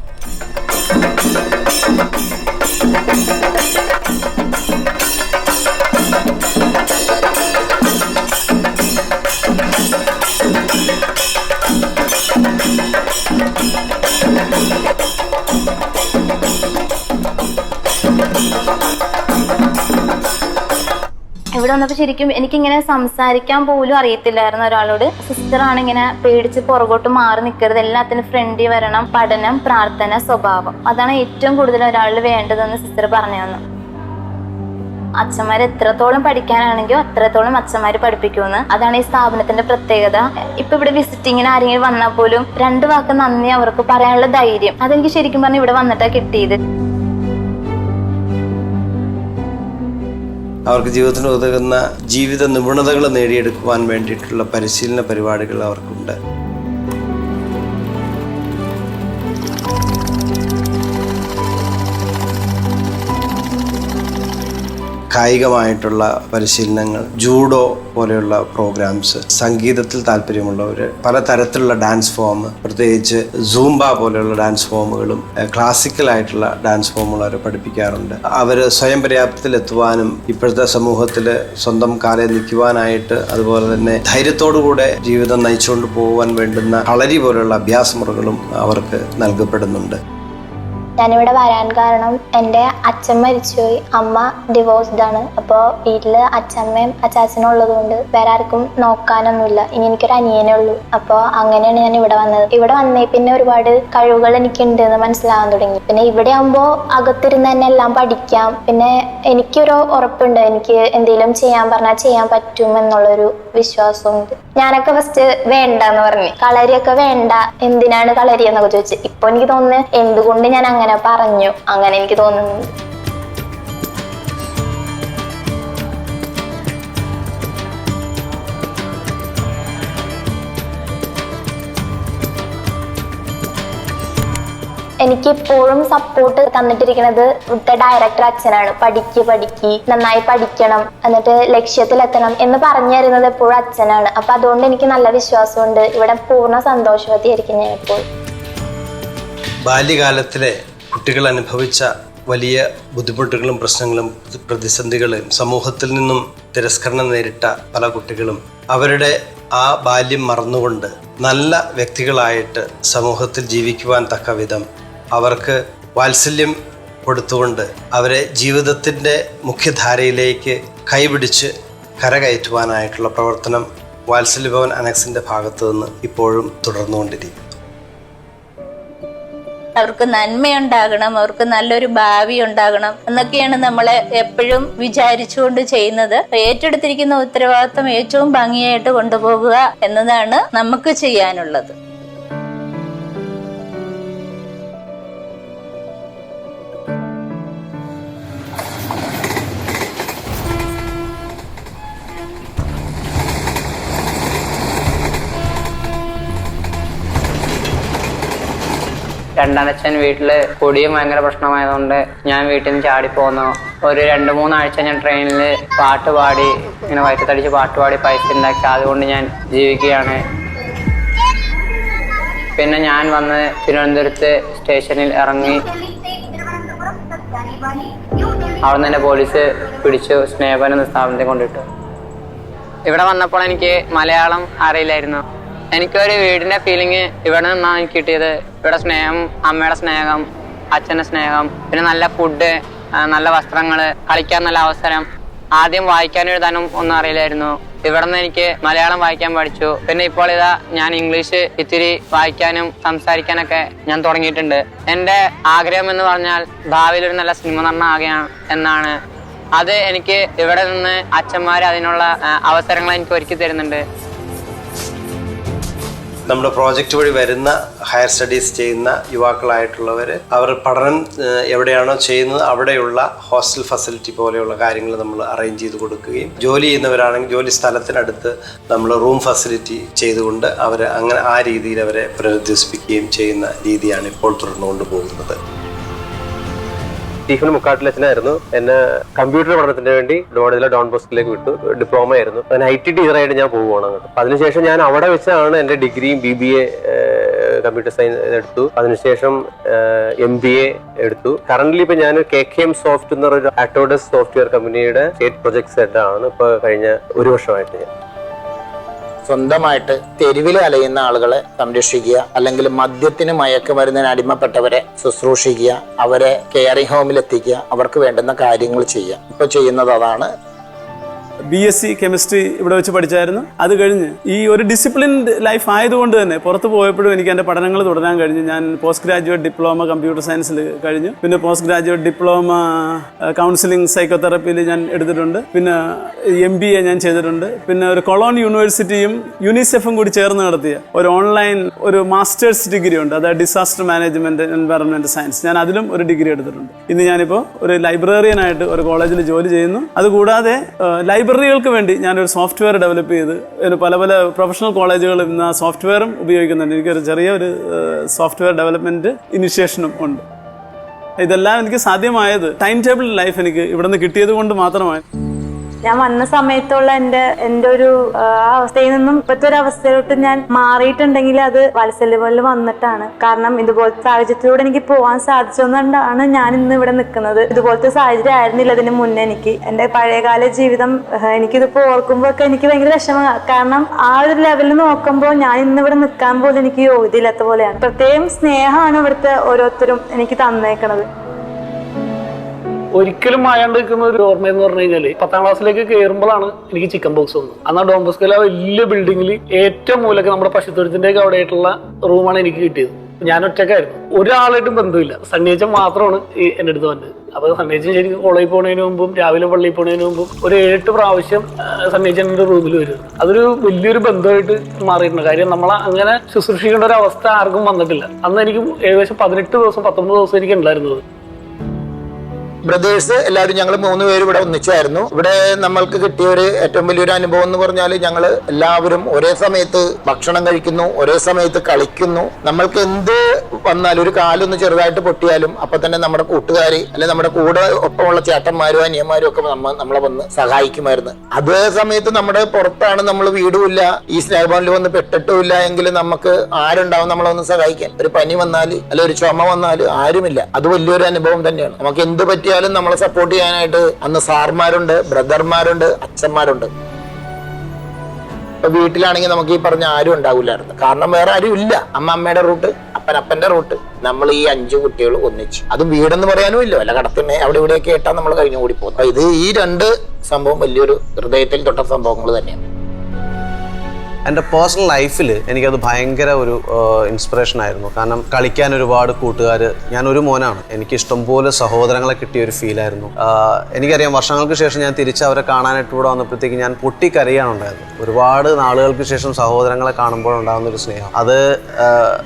ഇവിടെ വന്നപ്പോൾ ശരിക്കും എനിക്കിങ്ങനെ സംസാരിക്കാൻ പോലും അറിയത്തില്ലായിരുന്നു ഒരാളോട്. സിസ്റ്ററാണ് ഇങ്ങനെ പേടിച്ച് പുറകോട്ട് മാറി നിൽക്കരുത്, എല്ലാത്തിനും ഫ്രണ്ടിൽ വരണം, പഠനം, പ്രാർത്ഥന, സ്വഭാവം, അതാണ് ഏറ്റവും കൂടുതൽ ഒരാളിൽ വേണ്ടതെന്ന് സിസ്റ്റർ പറഞ്ഞു തന്നു. അച്ഛന്മാർ എത്രത്തോളം പഠിക്കാനാണെങ്കിലോ അത്രത്തോളം അച്ഛന്മാർ പഠിപ്പിക്കുമെന്ന്. അതാണ് ഈ സ്ഥാപനത്തിന്റെ പ്രത്യേകത. ഇപ്പൊ ഇവിടെ വിസിറ്റിങ്ങിന് ആരെങ്കിലും വന്നാൽ പോലും 2 വാക്ക് നന്ദി അവർക്ക് പറയാനുള്ള ധൈര്യം, അതെനിക്ക് ശരിക്കും പറഞ്ഞാൽ ഇവിടെ വന്നിട്ടാണ് കിട്ടിയത്. അവർക്ക് ജീവിതത്തിന് ഉതകുന്ന ജീവിത നിപുണതകൾ നേടിയെടുക്കുവാൻ വേണ്ടിയിട്ടുള്ള പരിശീലന പരിപാടികൾ അവർക്കുണ്ട്. കായികമായിട്ടുള്ള പരിശീലനങ്ങൾ, ജൂഡോ പോലെയുള്ള പ്രോഗ്രാംസ്, സംഗീതത്തിൽ താല്പര്യമുള്ളവർ പലതരത്തിലുള്ള ഡാൻസ് ഫോം, പ്രത്യേകിച്ച് സൂംബ പോലെയുള്ള ഡാൻസ് ഫോമുകളും ക്ലാസിക്കലായിട്ടുള്ള ഡാൻസ് ഫോമുകളും അവർ പഠിപ്പിക്കാറുണ്ട്. അവർ സ്വയം പര്യാപ്തത്തിലെത്തുവാനും ഇപ്പോഴത്തെ സമൂഹത്തിൽ സ്വന്തം കാലിൽ നിൽക്കുവാനായിട്ട്, അതുപോലെ തന്നെ ധൈര്യത്തോടുകൂടെ ജീവിതം നയിച്ചുകൊണ്ട് പോകുവാൻ വേണ്ടുന്ന കളരി പോലെയുള്ള അഭ്യാസമുറകളും അവർക്ക് നൽകപ്പെടുന്നുണ്ട്. ഞാനിവിടെ വരാൻ കാരണം എൻ്റെ അച്ഛൻ മരിച്ചുപോയി, അമ്മ ഡിവോഴ്സ്ഡ് ആണ്. അപ്പോൾ വീട്ടില് അച്ഛമ്മയും അച്ചാച്ചനും ഉള്ളതുകൊണ്ട് വേറെ ആർക്കും നോക്കാനൊന്നുമില്ല. ഇനി എനിക്കൊരു അനിയനേ ഉള്ളൂ. അപ്പോൾ അങ്ങനെയാണ് ഞാൻ ഇവിടെ വന്നത്. ഇവിടെ വന്നേ പിന്നെ ഒരുപാട് കഴിവുകൾ എനിക്കുണ്ട് എന്ന് മനസ്സിലാവാൻ തുടങ്ങി. പിന്നെ ഇവിടെ ആകുമ്പോൾ അകത്തിരുന്ന് തന്നെ എല്ലാം പഠിക്കാം. പിന്നെ എനിക്കൊരു ഉറപ്പുണ്ട്, എനിക്ക് എന്തെങ്കിലും ചെയ്യാൻ പറഞ്ഞാൽ ചെയ്യാൻ പറ്റും എന്നുള്ളൊരു വിശ്വാസമുണ്ട്. ഞാനൊക്കെ ഫസ്റ്റ് വേണ്ടെന്ന് പറഞ്ഞു, കളരിയൊക്കെ വേണ്ട, എന്തിനാണ് കളരി എന്നൊക്കെ ചോദിച്ചു. ഇപ്പൊ എനിക്ക് തോന്നുന്നു എന്തുകൊണ്ട് ഞാൻ അങ്ങനെ പറഞ്ഞു, അങ്ങനെ എനിക്ക് തോന്നുന്നുണ്ട്. എനിക്കിപ്പോഴും സപ്പോർട്ട് തന്നിട്ടിരിക്കുന്നത് ഇവിടുത്തെ ഡയറക്ടർ അച്ഛനാണ്. പഠിക്ക് നന്നായി പഠിക്കണം, എന്നിട്ട് ലക്ഷ്യത്തിലെത്തണം എന്ന് പറഞ്ഞു തരുന്നത് എപ്പോഴും അച്ഛനാണ്. അപ്പൊ അതുകൊണ്ട് എനിക്ക് നല്ല വിശ്വാസമുണ്ട്. ഇവിടെ പൂർണ്ണ സന്തോഷവതിയായിരിക്കും ഞാൻ ഇപ്പോൾ. ബാല്യകാലത്തിലെ കുട്ടികൾ അനുഭവിച്ച വലിയ ബുദ്ധിമുട്ടുകളും പ്രശ്നങ്ങളും പ്രതിസന്ധികളും സമൂഹത്തിൽ നിന്നും തിരസ്കരണം നേരിട്ട പല കുട്ടികളും അവരുടെ ആ ബാല്യം മറന്നുകൊണ്ട് നല്ല വ്യക്തികളായിട്ട് സമൂഹത്തിൽ ജീവിക്കുവാൻ തക്ക വിധം അവർക്ക് വാത്സല്യം കൊടുത്തുകൊണ്ട് അവരെ ജീവിതത്തിൻ്റെ മുഖ്യധാരയിലേക്ക് കൈപിടിച്ച് കരകയറ്റുവാനായിട്ടുള്ള പ്രവർത്തനം വാത്സല്യഭവൻ അനക്സിൻ്റെ ഭാഗത്തു നിന്ന് ഇപ്പോഴും തുടർന്നുകൊണ്ടിരിക്കും. അവർക്ക് നന്മയുണ്ടാകണം, അവർക്ക് നല്ലൊരു ഭാവി ഉണ്ടാകണം എന്നൊക്കെയാണ് നമ്മൾ എപ്പോഴും വിചാരിച്ചുകൊണ്ട് ചെയ്യുന്നത്. ഏറ്റെടുത്തിരിക്കുന്ന ഉത്തരവാദിത്വം ഏറ്റവും ഭംഗിയായിട്ട് കൊണ്ടുപോകുക എന്നതാണ് നമുക്ക് ചെയ്യാനുള്ളത്. രണ്ടാനച്ഛൻ വീട്ടില് പൊടിയും ഭയങ്കര പ്രശ്നമായതുകൊണ്ട് ഞാൻ വീട്ടിൽ നിന്ന് ചാടിപ്പോന്നു. ഒരു 2-3 ആഴ്ച ഞാൻ ട്രെയിനിൽ പാട്ട് പാടി, ഇങ്ങനെ വയറ്റത്തടിച്ച് പാട്ട് പാടി പൈസ ഉണ്ടാക്കി, അതുകൊണ്ട് ഞാൻ ജീവിക്കുകയാണ്. പിന്നെ ഞാൻ വന്ന് തിരുവനന്തപുരത്ത് സ്റ്റേഷനിൽ ഇറങ്ങി. അവിടെ നിന്ന് തന്നെ പോലീസ് പിടിച്ചു, സ്നേഹഭവൻ എന്ന സ്ഥാപനത്തിൽ കൊണ്ടിട്ടു. ഇവിടെ വന്നപ്പോൾ എനിക്ക് മലയാളം അറിയില്ലായിരുന്നു. എനിക്കൊരു വീടിന്റെ ഫീലിംഗ് ഇവിടെ നിന്നാണ് എനിക്ക് കിട്ടിയത്. ഇവിടെ സ്നേഹം, അമ്മയുടെ സ്നേഹം, അച്ഛൻ്റെ സ്നേഹം, പിന്നെ നല്ല ഫുഡ്, നല്ല വസ്ത്രങ്ങൾ, കളിക്കാൻ നല്ല അവസരം. ആദ്യം വായിക്കാനും എഴുതാനും ഒന്നും അറിയില്ലായിരുന്നു. ഇവിടെ നിന്ന് എനിക്ക് മലയാളം വായിക്കാൻ പഠിച്ചു. പിന്നെ ഇപ്പോൾ ഇതാ ഞാൻ ഇംഗ്ലീഷ് ഇത്തിരി വായിക്കാനും സംസാരിക്കാനൊക്കെ ഞാൻ തുടങ്ങിയിട്ടുണ്ട്. എൻ്റെ ആഗ്രഹം എന്ന് പറഞ്ഞാൽ ഭാവിയിൽ ഒരു നല്ല സിനിമ നടനാകുകയാണ് എന്നാണ്. അത് എനിക്ക് ഇവിടെ നിന്ന് അച്ഛന്മാർ അതിനുള്ള അവസരങ്ങൾ എനിക്ക് ഒരുക്കി തരുന്നുണ്ട്. നമ്മുടെ പ്രോജക്റ്റ് വഴി വരുന്ന ഹയർ സ്റ്റഡീസ് ചെയ്യുന്ന യുവാക്കളായിട്ടുള്ളവർ അവർ പഠനം എവിടെയാണോ ചെയ്യുന്നത് അവിടെയുള്ള ഹോസ്റ്റൽ ഫെസിലിറ്റി പോലെയുള്ള കാര്യങ്ങൾ നമ്മൾ അറേഞ്ച് ചെയ്ത് കൊടുക്കുകയും, ജോലി ചെയ്യുന്നവരാണെങ്കിൽ ജോലി സ്ഥലത്തിനടുത്ത് നമ്മൾ റൂം ഫെസിലിറ്റി ചെയ്തുകൊണ്ട് അവർ അങ്ങനെ ആ രീതിയിൽ അവരെ പുനരുദ്ധരിപ്പിക്കുകയും ചെയ്യുന്ന രീതിയാണ് ഇപ്പോൾ തുടർന്നുകൊണ്ട് പോകുന്നത്. സ്റ്റീഫൻ മുക്കാട്ടിലച്ഛനായിരുന്നു എന്നെ കമ്പ്യൂട്ടർ പഠനത്തിന് വേണ്ടി ഡോൺ ബോസ്കിലേക്ക് വിട്ടു. ഡിപ്ലോമ ആയിരുന്നു. ഞാൻ IT ടീച്ചറായിട്ട് ഞാൻ പോവുകയാണ് അങ്ങോട്ട്. അതിനുശേഷം ഞാൻ അവിടെ വെച്ചാണ് എൻ്റെ ഡിഗ്രിയും BBA കമ്പ്യൂട്ടർ സയൻസ് എടുത്തു. അതിനുശേഷം MBA എടുത്തു. കറന്റ്ലി ഇപ്പൊ ഞാൻ KKM സോഫ്റ്റ് എന്ന് പറയുന്ന ആട്ടോഡസ് സോഫ്റ്റ്വെയർ കമ്പനിയുടെ സ്റ്റേറ്റ് പ്രൊജക്ട് സെറ്റാണ് ഇപ്പൊ കഴിഞ്ഞ 1 വർഷമായിട്ട് ഞാൻ. സ്വന്തമായിട്ട് തെരുവിൽ അലയുന്ന ആളുകളെ സംരക്ഷിക്കുക, അല്ലെങ്കിൽ മദ്യത്തിന് മയക്കുമരുന്നിന് അടിമപ്പെട്ടവരെ ശുശ്രൂഷിക്കുക, അവരെ കെയറിംഗ് ഹോമിൽ എത്തിക്കുക, അവർക്ക് വേണ്ടുന്ന കാര്യങ്ങൾ ചെയ്യുക. ഇപ്പൊ ചെയ്യുന്നത് അതാണ്. BSc കെമിസ്ട്രി ഇവിടെ വെച്ച് പഠിച്ചായിരുന്നു. അത് കഴിഞ്ഞ് ഈ ഒരു ഡിസിപ്ലിൻഡ് ലൈഫ് ആയതുകൊണ്ട് തന്നെ പുറത്ത് പോയപ്പോഴും എനിക്ക് എൻ്റെ പഠനങ്ങൾ തുടരാൻ കഴിഞ്ഞു. ഞാൻ പോസ്റ്റ് ഗ്രാജുവേറ്റ് ഡിപ്ലോമ കമ്പ്യൂട്ടർ സയൻസിൽ കഴിഞ്ഞു. പിന്നെ പോസ്റ്റ് ഗ്രാജുവേറ്റ് ഡിപ്ലോമ കൗൺസിലിംഗ് സൈക്കോതെറപ്പിയിൽ ഞാൻ എടുത്തിട്ടുണ്ട്. പിന്നെ MBA ഞാൻ ചെയ്തിട്ടുണ്ട്. പിന്നെ ഒരു കൊളോൺ യൂണിവേഴ്സിറ്റിയും യുനിസെഫും കൂടി ചേർന്ന് നടത്തിയ ഒരു ഓൺലൈൻ ഒരു മാസ്റ്റേഴ്സ് ഡിഗ്രി ഉണ്ട്, അതായത് ഡിസാസ്റ്റർ മാനേജ്മെന്റ് എൻവയറൺമെന്റ് സയൻസ്. ഞാൻ അതിലും ഒരു ഡിഗ്രി എടുത്തിട്ടുണ്ട്. ഇന്ന് ഞാനിപ്പോൾ ഒരു ലൈബ്രറിയനായിട്ട് ഒരു കോളേജിൽ ജോലി ചെയ്യുന്നു. അതുകൂടാതെ ലൈബ്രറികൾക്ക് വേണ്ടി ഞാനൊരു സോഫ്റ്റ്വെയർ ഡെവലപ്പ് ചെയ്ത് പല പ്രൊഫഷണൽ കോളേജുകളും ഇന്ന് ആ സോഫ്റ്റ്വെയറും ഉപയോഗിക്കുന്നുണ്ട്. എനിക്കൊരു ചെറിയൊരു സോഫ്റ്റ്വെയർ ഡെവലപ്മെൻറ്റ് ഇനിഷ്യേഷനും ഉണ്ട്. ഇതെല്ലാം എനിക്ക് സാധ്യമായത് ടൈം ടേബിൾ ലൈഫ് എനിക്ക് ഇവിടെ നിന്ന് കിട്ടിയത് കൊണ്ട് മാത്രമാണ്. ഞാൻ വന്ന സമയത്തുള്ള എൻ്റെ ഒരു അവസ്ഥയിൽ നിന്നും ഇപ്പോഴത്തെ ഒരു അവസ്ഥയിലോട്ട് ഞാൻ മാറിയിട്ടുണ്ടെങ്കിൽ അത് വാത്സല്യങ്ങളിൽ വന്നിട്ടാണ്. കാരണം ഇതുപോലത്തെ സാഹചര്യത്തിലൂടെ എനിക്ക് പോകാൻ സാധിച്ചതുകൊണ്ടാണ് ഞാൻ ഇന്ന് ഇവിടെ നിൽക്കുന്നത്. ഇതുപോലത്തെ സാഹചര്യം ആയിരുന്നില്ല ഇതിന് മുന്നേ എനിക്ക്. എൻ്റെ പഴയകാല ജീവിതം എനിക്കിതിപ്പോൾ ഓർക്കുമ്പോൾ ഒക്കെ എനിക്ക് ഭയങ്കര വിഷമമാണ്. കാരണം ആ ഒരു ലെവലിൽ നോക്കുമ്പോൾ ഞാൻ ഇന്ന് ഇവിടെ നിൽക്കാൻ പോലും എനിക്ക് യോഗ്യതയില്ലാത്ത പോലെയാണ്. പ്രത്യേകം സ്നേഹമാണ് ഇവിടുത്തെ ഓരോരുത്തരും എനിക്ക് തന്നേക്കണത്. ഒരിക്കലും മായാണ്ട് നിൽക്കുന്ന ഒരു ഓർമ്മയെന്ന് പറഞ്ഞു കഴിഞ്ഞാല് 10ാം ക്ലാസ്സിലേക്ക് കയറുമ്പോഴാണ് എനിക്ക് ചിക്കൻ ബോക്സ് വന്നത്. അന്ന് ഡോൺ ബോസ്കോയിലെ വലിയ ബിൽഡിങ്ങിൽ ഏറ്റവും മൂലക്ക് നമ്മുടെ പശുത്തൊഴുത്തിന്റെ ഒക്കെ അവിടെ ആയിട്ടുള്ള റൂമാണ് എനിക്ക് കിട്ടിയത്. ഞാൻ ഒറ്റക്കായിരുന്നു, ഒരാളായിട്ടും ബന്ധമില്ല. സണ്ണിയച്ചൻ മാത്രമാണ് എൻ്റെ അടുത്ത് വന്നത്. അപ്പൊ സണ്ണിയച്ചൻ ശരിക്കും കോളേജിൽ പോകുന്നതിന് മുമ്പും രാവിലെ പള്ളിയിൽ പോകുന്നതിന് മുമ്പും ഒരു 7 പ്രാവശ്യം സണ്ണിയച്ചൻ എൻ്റെ റൂമിൽ വരും. അതൊരു വലിയൊരു ബന്ധമായിട്ട് മാറിയിട്ടുണ്ട്. കാര്യം നമ്മളെ അങ്ങനെ ശുശ്രൂഷിക്കേണ്ട ഒരു അവസ്ഥ ആർക്കും വന്നിട്ടില്ല. അന്ന് എനിക്ക് ഏകദേശം 18 ദിവസം 19 ദിവസം എനിക്ക് ഉണ്ടായിരുന്നത്. ബ്രദേഴ്സ് എല്ലാവരും ഞങ്ങൾ 3 പേരും ഇവിടെ ഒന്നിച്ചായിരുന്നു. ഇവിടെ നമ്മൾക്ക് കിട്ടിയ ഒരു ഏറ്റവും വലിയൊരു അനുഭവം എന്ന് പറഞ്ഞാൽ ഞങ്ങൾ എല്ലാവരും ഒരേ സമയത്ത് ഭക്ഷണം കഴിക്കുന്നു, ഒരേ സമയത്ത് കളിക്കുന്നു. നമ്മൾക്ക് എന്ത് വന്നാലും ഒരു കാലൊന്ന് ചെറുതായിട്ട് പൊട്ടിയാലും അപ്പൊ തന്നെ നമ്മുടെ കൂട്ടുകാരി അല്ലെങ്കിൽ നമ്മുടെ കൂടെ ഒപ്പമുള്ള ചേട്ടന്മാരും അനിയന്മാരും ഒക്കെ നമ്മളെ വന്ന് സഹായിക്കുമായിരുന്നു. അതേ സമയത്ത് നമ്മുടെ പുറത്താണ്, നമ്മൾ വീടുമില്ല, ഈ സ്നേഹഭവനിൽ വന്ന് പെട്ടിട്ടുമില്ല എങ്കിൽ നമുക്ക് ആരുണ്ടാവും നമ്മളെ ഒന്ന് സഹായിക്കാൻ? ഒരു പനി വന്നാൽ അല്ലെ ഒരു ചുമ വന്നാൽ ആരുമില്ല. അത് വലിയൊരു അനുഭവം തന്നെയാണ്. നമുക്ക് എന്ത് പറ്റിയാലും നമ്മളെ സപ്പോർട്ട് ചെയ്യാനായിട്ട് അന്ന് സാർമാരുണ്ട്, ബ്രദർമാരുണ്ട്, അച്ഛന്മാരുണ്ട്. ഇപ്പൊ വീട്ടിലാണെങ്കിൽ നമുക്ക് ഈ പറഞ്ഞ ആരും ഉണ്ടാവില്ലായിരുന്നു. കാരണം വേറെ ആരും ഇല്ല. അമ്മയുടെ റൂട്ട്, അപ്പന്റെ റൂട്ട്, നമ്മൾ ഈ 5 കുട്ടികൾ ഒന്നിച്ച്. അതും വീടെന്ന് പറയാനും ഇല്ല, വല്ല കടത്തിനെ അവിടെ ഇവിടെയൊക്കെ ഇട്ടാൽ നമ്മൾ കഴിഞ്ഞു കൂടി പോകും. ഇത് ഈ 2 സംഭവം വലിയൊരു ഹൃദയത്തിൽ തൊട്ട സംഭവങ്ങൾ തന്നെയാണ്. എൻ്റെ പേഴ്സണൽ ലൈഫിൽ എനിക്കത് ഭയങ്കര ഒരു ഇൻസ്പിറേഷൻ ആയിരുന്നു. കാരണം കളിക്കാൻ ഒരുപാട് കൂട്ടുകാർ, ഞാനൊരു മോനാണ്, എനിക്ക് ഇഷ്ടംപോലെ സഹോദരങ്ങളെ കിട്ടിയ ഒരു ഫീലായിരുന്നു. എനിക്കറിയാം വർഷങ്ങൾക്ക് ശേഷം ഞാൻ തിരിച്ച് അവരെ കാണാനായിട്ട് ഇവിടെ വന്നപ്പോഴത്തേക്ക് ഞാൻ പൊട്ടിക്കരയാണ് ഉണ്ടായത്. ഒരുപാട് നാളുകൾക്ക് ശേഷം സഹോദരങ്ങളെ കാണുമ്പോഴുണ്ടാകുന്ന ഒരു സ്നേഹം, അത്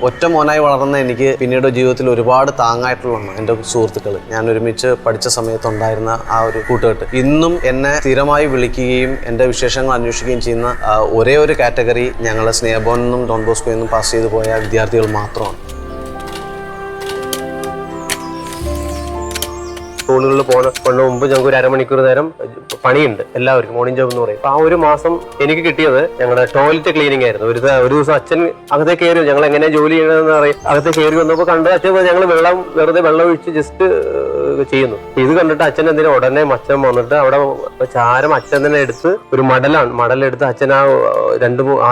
ഒറ്റ മോനായി വളർന്ന എനിക്ക് പിന്നീട് ജീവിതത്തിൽ ഒരുപാട് താങ്ങായിട്ടുള്ളതാണ് എൻ്റെ സുഹൃത്തുക്കൾ. ഞാൻ ഒരുമിച്ച് പഠിച്ച സമയത്തുണ്ടായിരുന്ന ആ ഒരു കൂട്ടുകെട്ട് ഇന്നും എന്നെ സ്ഥിരമായി വിളിക്കുകയും എൻ്റെ വിശേഷങ്ങൾ അന്വേഷിക്കുകയും ചെയ്യുന്ന ഒരേ ഒരു കാറ്റഗറി ഞങ്ങൾ സ്നേഹഭവനിൽ നിന്നും ഡോൺ ബോസ്കോയിൽ നിന്നും പാസ് ചെയ്തു പോയ വിദ്യാർത്ഥികൾ മാത്രമാണ്. സ്കൂളുകളിൽ പോകുന്ന മുമ്പ് ഞങ്ങൾക്ക് ഒരു അരമണിക്കൂർ നേരം പണിയുണ്ട് എല്ലാവർക്കും, മോർണിംഗ് ജോബ് എന്ന് പറയും. അപ്പൊ ആ ഒരു മാസം എനിക്ക് കിട്ടിയത് ഞങ്ങളുടെ ടോയ്ലറ്റ് ക്ലീനിങ് ആയിരുന്നു. ഒരു ദിവസം അച്ഛൻ അകത്തെ കയറി, ഞങ്ങൾ എങ്ങനെ ജോലി ചെയ്യണമെന്ന് അറിയാം, അകത്തെ കയറി വന്നപ്പോൾ കണ്ട് അച്ഛൻ ഞങ്ങൾ വെറുതെ വെള്ളം ഒഴിച്ച് ജസ്റ്റ് ചെയ്യുന്നു. ഇത് കണ്ടിട്ട് അച്ഛൻ എന്തിനാ ഉടനെ അച്ഛൻ വന്നിട്ട് അവിടെ ചാരം അച്ഛൻ തന്നെ എടുത്ത് ഒരു മടലെടുത്ത് അച്ഛൻ ആ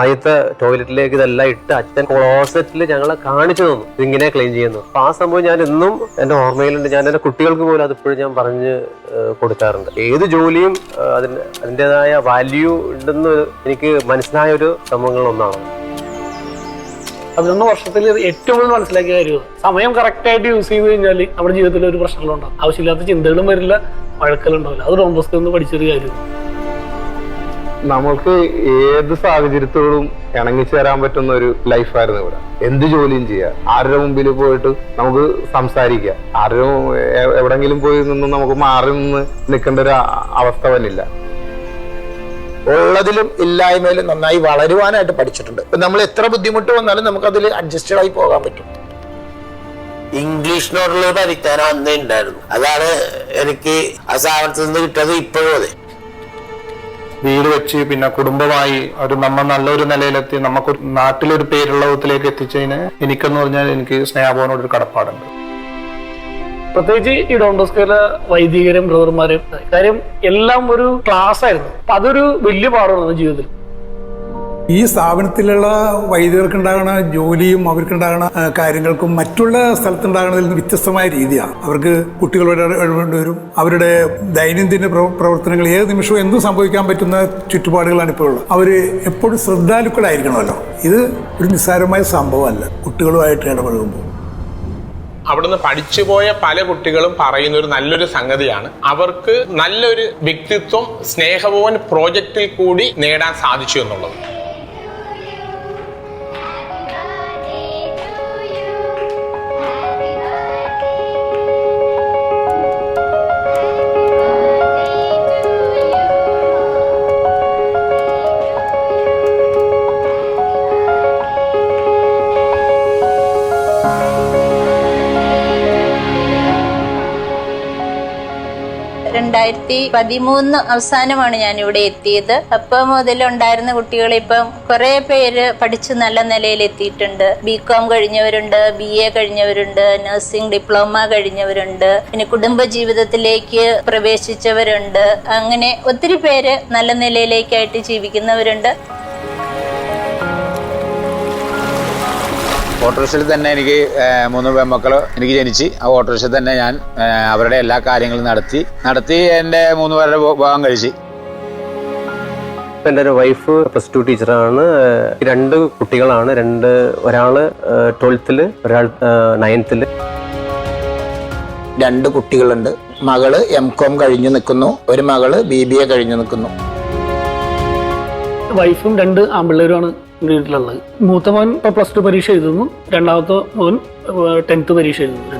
ആദ്യത്തെ ടോയ്ലറ്റിലേക്ക് ഇതെല്ലാം ഇട്ട് അച്ഛൻ ക്ലോസറ്റിൽ ഞങ്ങളെ കാണിച്ചു തന്നു ഇതിങ്ങനെ ക്ലീൻ ചെയ്യുന്നു. അപ്പൊ ആ സംഭവം ഞാൻ ഇന്നും എന്റെ ഓർമ്മയിലുണ്ട്. ഞാൻ എന്റെ കുട്ടികൾക്ക് പോലും അത് ഇപ്പോഴും ഞാൻ പറഞ്ഞ് കൊടുക്കാറുണ്ട്. ഏത് ജോലിയും അതിൻ്റെതായ വാല്യൂ ഉണ്ടെന്ന് എനിക്ക് മനസ്സിലായ ഒരു സംഭവങ്ങളൊന്നാണ്. 11 വർഷത്തിൽ ഏറ്റവും കൂടുതൽ മനസ്സിലാക്കിയ കാര്യം സമയം കറക്റ്റായിട്ട് യൂസ് ചെയ്ത് കഴിഞ്ഞാൽ നമ്മുടെ ജീവിതത്തിൽ ഒരു പ്രശ്നങ്ങളുണ്ടാവും. ആവശ്യമില്ലാത്ത ചിന്തകളും വരില്ല, വഴക്കലുണ്ടാവില്ല. അത് ഡോൺ ബോസ്കോയിൽ നിന്ന് പഠിച്ചൊരു കാര്യം. നമ്മൾക്ക് ഏത് സാഹചര്യത്തോടും ഇണങ്ങിച്ചേരാൻ പറ്റുന്ന ഒരു ലൈഫായിരുന്നു ഇവിടെ. എന്ത് ജോലിയും ചെയ്യാം, ആരുടെ മുമ്പിൽ പോയിട്ട് നമുക്ക് സംസാരിക്കാം, ആരും എവിടെങ്കിലും പോയി നിന്ന് നമുക്ക് മാറി നിന്ന് നിൽക്കേണ്ട ഒരു അവസ്ഥ വന്നില്ല. ഉള്ളതിലും ഇല്ലായ്മയിലും നന്നായി വളരുവാനായിട്ട് പഠിച്ചിട്ടുണ്ട്. നമ്മൾ എത്ര ബുദ്ധിമുട്ട് വന്നാലും നമുക്ക് അതിൽ അഡ്ജസ്റ്റഡ് ആയി പോകാൻ പറ്റും. ഇംഗ്ലീഷിനോടുള്ള ഒരു പരിജ്ഞാനം അന്നേ ഉണ്ടായിരുന്നു. അതാണ് എനിക്ക് ആ സ്ഥാപനത്തിൽ നിന്ന് കിട്ടിയത്. ഇപ്പോഴും അതെ. വീട് വെച്ച് പിന്നെ കുടുംബമായി നമ്മ നല്ലൊരു നിലയിലെത്തി നമുക്ക് നാട്ടിലൊരു പേരുള്ള വിധത്തിലേക്ക് എത്തിച്ചതിന് എനിക്കെന്ന് പറഞ്ഞാൽ എനിക്ക് സ്നേഹഭവനോടൊരു കടപ്പാടുണ്ട്. പ്രത്യേകിച്ച് ഈ ഡോൺ ബോസ്കോയിലെ വൈദികരും ബ്രദർമാരും കാര്യം എല്ലാം ഒരു ക്ലാസ് ആയിരുന്നു. അപ്പൊ അതൊരു വലിയ പാഠമാണ് ജീവിതത്തിൽ. ഈ സ്ഥാപനത്തിലുള്ള വൈദികർക്കുണ്ടാകുന്ന ജോലിയും അവർക്കുണ്ടാകുന്ന കാര്യങ്ങൾക്കും മറ്റുള്ള സ്ഥലത്തുണ്ടാകുന്നതിൽ നിന്ന് വ്യത്യസ്തമായ രീതിയാണ്. അവർക്ക് കുട്ടികളോട് ഇടപെടേണ്ടി വരും. അവരുടെ ദൈനംദിന പ്രവർത്തനങ്ങൾ ഏത് നിമിഷവും എന്തും സംഭവിക്കാൻ പറ്റുന്ന ചുറ്റുപാടുകളാണ് ഇപ്പോൾ ഉള്ളത്. അവർ എപ്പോഴും ശ്രദ്ധാലുക്കളായിരിക്കണമല്ലോ. ഇത് ഒരു നിസ്സാരമായ സംഭവമല്ല കുട്ടികളുമായിട്ട് ഇടപഴകുമ്പോൾ. അവിടുന്ന് പഠിച്ചുപോയ പല കുട്ടികളും പറയുന്ന ഒരു നല്ലൊരു സംഗതിയാണ്, അവർക്ക് നല്ലൊരു വ്യക്തിത്വം സ്നേഹഭവൻ പ്രോജക്റ്റിൽ കൂടി നേടാൻ സാധിച്ചു എന്നുള്ളത്. 2013 അവസാനമാണ് ഞാൻ ഇവിടെ എത്തിയത്. അപ്പൊ മുതലുണ്ടായിരുന്ന കുട്ടികൾ ഇപ്പം കുറെ പേര് പഠിച്ച് നല്ല നിലയിൽ എത്തിയിട്ടുണ്ട്. BCom കഴിഞ്ഞവരുണ്ട്, BA കഴിഞ്ഞവരുണ്ട്, നഴ്സിംഗ് ഡിപ്ലോമ കഴിഞ്ഞവരുണ്ട്, പിന്നെ കുടുംബ ജീവിതത്തിലേക്ക് പ്രവേശിച്ചവരുണ്ട്. അങ്ങനെ ഒത്തിരി പേര് നല്ല നിലയിലേക്കായിട്ട് ജീവിക്കുന്നവരുണ്ട്. ഓട്ടോറിക്ഷയിൽ തന്നെ എനിക്ക് 3 പെൺമക്കൾ എനിക്ക് ജനിച്ച് ആ ഓട്ടോറിക്ഷയിൽ തന്നെ ഞാൻ അവരുടെ എല്ലാ കാര്യങ്ങളും നടത്തി എൻ്റെ 3 പേരുടെ വിവാഹം കഴിച്ച്. എൻ്റെ ഒരു വൈഫ് +2 ടീച്ചറാണ്. 2 കുട്ടികളാണ്. ഒരാള് 12th, ഒരാൾ 9th. 2 കുട്ടികളുണ്ട്. മകള് MCom കഴിഞ്ഞു നിൽക്കുന്നു, ഒരു മകള് BBA കഴിഞ്ഞു നിൽക്കുന്നു. വൈഫും 2 ആൺപിള്ളേരുമാണ് വീട്ടിലുള്ളത്. മൂത്ത മോൻ ഇപ്പോൾ +2 പരീക്ഷ എഴുതുന്നു, രണ്ടാമത്തെ മോൻ 10th പരീക്ഷ എഴുതുന്നു.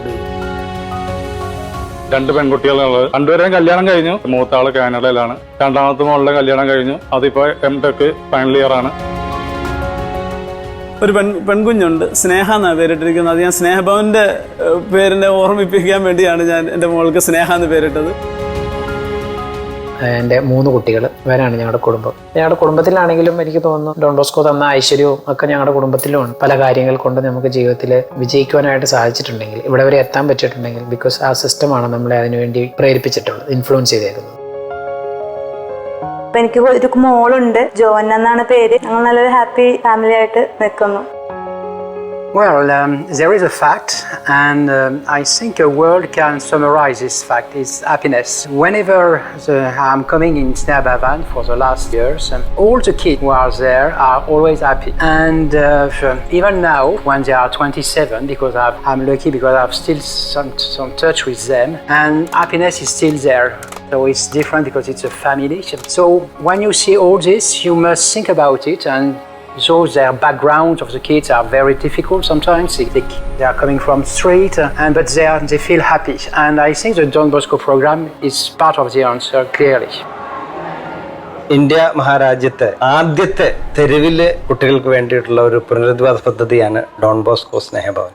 2 പെൺകുട്ടികളുള്ളത്. 2 പേരും കല്യാണം കഴിഞ്ഞു. മൂത്ത ആള് കാനഡയിലാണ്. രണ്ടാമത്തെ മോളുടെ കല്യാണം കഴിഞ്ഞു. അതിപ്പോ MTech ഫൈനൽ ഇയർ ആണ്. ഒരു പെൺകുഞ്ഞുണ്ട്, സ്നേഹ എന്നാണ് പേരിട്ടിരിക്കുന്നത്. അത് ഞാൻ സ്നേഹഭവന്റെ പേരിനെ ഓർമ്മിപ്പിക്കാൻ വേണ്ടിയാണ് ഞാൻ എൻ്റെ മോൾക്ക് സ്നേഹ എന്ന് പേരിട്ടത്. എൻ്റെ 3 കുട്ടികൾ, ഇവരാണ് ഞങ്ങളുടെ കുടുംബം. ഞങ്ങളുടെ കുടുംബത്തിലാണെങ്കിലും എനിക്ക് തോന്നുന്നു ഡോൺ ബോസ്കോ തന്ന ഐശ്വര്യവും ഒക്കെ ഞങ്ങളുടെ കുടുംബത്തിലുമാണ്. പല കാര്യങ്ങൾ കൊണ്ട് നമുക്ക് ജീവിതത്തിൽ വിജയിക്കുവാനായിട്ട് സാധിച്ചിട്ടുണ്ടെങ്കിൽ, ഇവിടെ വരെ എത്താൻ പറ്റിയിട്ടുണ്ടെങ്കിൽ, ബിക്കോസ് ആ സിസ്റ്റമാണ് നമ്മളെ അതിനുവേണ്ടി പ്രേരിപ്പിച്ചിട്ടുള്ളത്, ഇൻഫ്ലുവൻസ് ചെയ്തേക്കുന്നത്. എനിക്ക് ഒരു മോളുണ്ട്, ജോന എന്നാണ് പേര്. ഞങ്ങൾ നല്ലൊരു ഹാപ്പി ഫാമിലി ആയിട്ട് നിൽക്കുന്നു. Well, there is a fact, and I think a word can summarize this fact, is happiness. Whenever I'm coming in Snabavan for the last years, all the kids who are there are always happy. And even now, when they are 27, because I'm lucky because I've still some touch with them, and happiness is still there. So it's different because it's a family. So when you see all this, you must think about it, and so their backgrounds of the kids are very difficult sometimes. They are coming from street, but they feel happy. And I think the Don Bosco program is part of the answer, clearly. India മഹാരാജ്യത്തെ ആദ്യത്തെ തെരുവിലെ കുട്ടികൾക്ക് വേണ്ടിയിട്ടുള്ള ഒരു പുനരധിവാസ പദ്ധതിയാണ് Don Bosco Snehabhavan.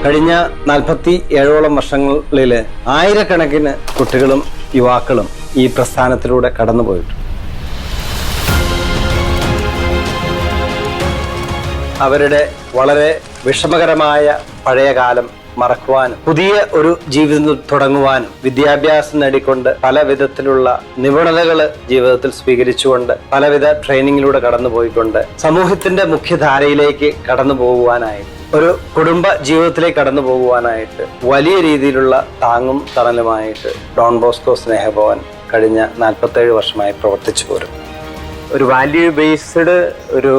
കഴിഞ്ഞ 47ഓളം വർഷങ്ങളിൽ ആയിരക്കണക്കിന് കുട്ടികളും യുവാക്കളും ഈ പ്രസ്ഥാനത്തിലൂടെ കടന്നുപോയിട്ടുണ്ട്. അവരുടെ വളരെ വിഷമകരമായ പഴയകാലം മറക്കുവാനും പുതിയ ഒരു ജീവിതം തുടങ്ങുവാനും വിദ്യാഭ്യാസം നേടിക്കൊണ്ട് പല വിധത്തിലുള്ള നിപുണതകൾ ജീവിതത്തിൽ സ്വീകരിച്ചുകൊണ്ട് പലവിധ ട്രെയിനിങ്ങിലൂടെ കടന്നുപോയിക്കൊണ്ട് സമൂഹത്തിന്റെ മുഖ്യധാരയിലേക്ക് കടന്നു പോകുവാനായി, ഒരു കുടുംബ ജീവിതത്തിലേക്ക് കടന്നു പോകുവാനായിട്ട് വലിയ രീതിയിലുള്ള താങ്ങും തണലുമായിട്ട് ഡോൺ ബോസ്കോ സ്നേഹഭവൻ കഴിഞ്ഞ 47 വർഷമായി പ്രവർത്തിച്ചു പോരും. ഒരു വാല്യൂ ബേസ്ഡ് ഒരു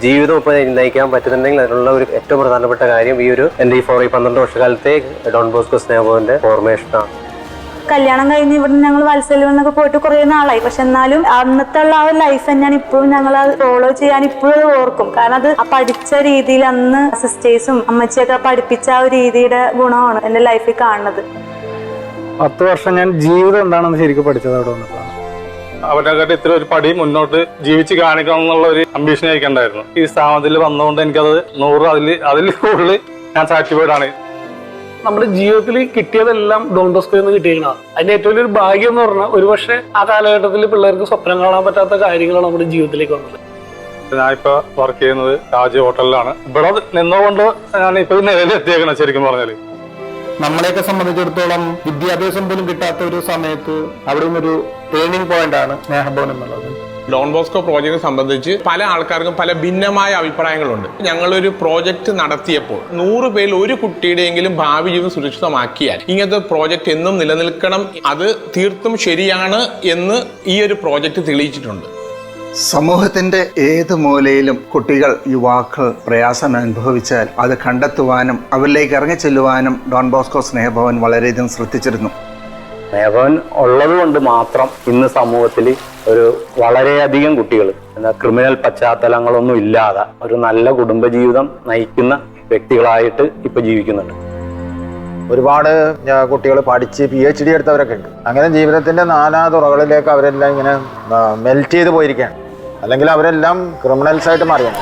ജീവിതം ഇപ്പോൾ നയിക്കാൻ പറ്റുന്നുണ്ടെങ്കിൽ അതിനുള്ള ഒരു ഏറ്റവും പ്രധാനപ്പെട്ട കാര്യം എൻ്റെ ഈ 12 വർഷക്കാലത്തെ ഡോൺ ബോസ്കോ സ്നേഹഭവന്റെ ഫോർമേഷനാണ്. കല്യാണം കഴിഞ്ഞ് ഇവിടെ ഞങ്ങൾ വത്സല്യമെന്നൊക്കെ പോയിട്ട് കുറേ നാളായി. പക്ഷെ എന്നാലും അന്നത്തെ ഉള്ള ആ ഒരു ലൈഫ് തന്നെയാണ് ഇപ്പോഴും ഞങ്ങൾ അത് ഫോളോ ചെയ്യാൻ ഇപ്പോഴും ഓർക്കും. കാരണം അത് ആ പഠിച്ച രീതിയിൽ അന്ന് സിസ്റ്റേഴ്സും അമ്മച്ചിയൊക്കെ പഠിപ്പിച്ച ആ ഒരു രീതിയുടെ ഗുണമാണ് എൻ്റെ ലൈഫിൽ കാണുന്നത്. 10 വർഷം ഞാൻ ജീവിതം എന്താണെന്ന് ശരിക്കും പഠിച്ചത് അവിടെ വന്നപ്പോഴാണ്. അവരുടെ ഇത്ര ഒരു പടി മുന്നോട്ട് ജീവിച്ച് കാണിക്കണം എന്നുള്ള ഒരു അംബീഷൻ എനിക്കുണ്ടായിരുന്നു. ഈ സ്ഥാപനത്തിൽ വന്നുകൊണ്ട് എനിക്കത് 100 അതിൽ കൂടുതൽ ഞാൻ സാറ്റിസ്ഫൈഡ് ആണ്. നമ്മുടെ ജീവിതത്തിൽ കിട്ടിയതെല്ലാം ഡോൺ ബോസ്കോയിൽ നിന്ന് കിട്ടിയിരിക്കണം. അതിന്റെ ഏറ്റവും വലിയൊരു ഭാഗ്യം എന്ന് പറഞ്ഞാൽ ഒരുപക്ഷെ ആ കാലഘട്ടത്തിൽ പിള്ളേർക്ക് സ്വപ്നം കാണാൻ പറ്റാത്ത കാര്യങ്ങളാണ് നമ്മുടെ ജീവിതത്തിലേക്ക് വന്നത്. ഞാനിപ്പോ വർക്ക് ചെയ്യുന്നത് താജ് ഹോട്ടലിലാണ്. ഇവിടെ നിന്നുകൊണ്ട് ഞാൻ ഇപ്പൊ നിലയിലെത്തിയേക്കണം. ശരിക്കും പറഞ്ഞാല് നമ്മളെയൊക്കെ സംബന്ധിച്ചിടത്തോളം വിദ്യാഭ്യാസം പോലും കിട്ടാത്ത ഒരു സമയത്ത് അവിടെ നിന്നൊരു ടേണിംഗ് പോയിന്റ് ആണ് സ്നേഹഭവൻ എന്നുള്ളത്. ഡോൺ ബോസ്കോ പ്രോജക്റ്റിനെ സംബന്ധിച്ച് പല ആൾക്കാർക്കും പല ഭിന്നമായ അഭിപ്രായങ്ങളുണ്ട്. ഞങ്ങളൊരു പ്രോജക്റ്റ് നടത്തിയപ്പോൾ 100 പേരിൽ ഒരു കുട്ടിയുടെയെങ്കിലും ഭാവി ജീവിതം സുരക്ഷിതമാക്കിയാൽ ഇങ്ങനത്തെ പ്രോജക്റ്റ് എന്നും നിലനിൽക്കണം, അത് തീർത്തും ശരിയാണ് എന്ന് ഈ ഒരു പ്രോജക്റ്റ് തെളിയിച്ചിട്ടുണ്ട്. സമൂഹത്തിന്റെ ഏത് മൂലയിലും കുട്ടികൾ, യുവാക്കൾ പ്രയാസം അനുഭവിച്ചാൽ അത് കണ്ടെത്തുവാനും അവരിലേക്ക് ഇറങ്ങിച്ചെല്ലുവാനും ഡോൺ ബോസ്കോ സ്നേഹഭവൻ വളരെയധികം ശ്രദ്ധിച്ചിരുന്നു. സ്നേഹഭവൻ ഉള്ളത് കൊണ്ട് മാത്രം ഇന്ന് സമൂഹത്തിൽ ഒരു വളരെയധികം കുട്ടികൾ ക്രിമിനൽ പശ്ചാത്തലങ്ങളൊന്നും ഇല്ലാതെ ഒരു നല്ല കുടുംബജീവിതം നയിക്കുന്ന വ്യക്തികളായിട്ട് ഇപ്പൊ ജീവിക്കുന്നുണ്ട്. ഒരുപാട് കുട്ടികൾ പഠിച്ച് PhD എടുത്തവരൊക്കെ ഉണ്ട്. അങ്ങനെ ജീവിതത്തിന്റെ നാനാ തുറകളിലേക്ക് അവരെല്ലാം ഇങ്ങനെ മെൽറ്റ് ചെയ്ത് പോയിരിക്കുകയാണ്. അല്ലെങ്കിൽ അവരെല്ലാം ക്രിമിനൽസ് ആയിട്ട് മാറിയാണ്.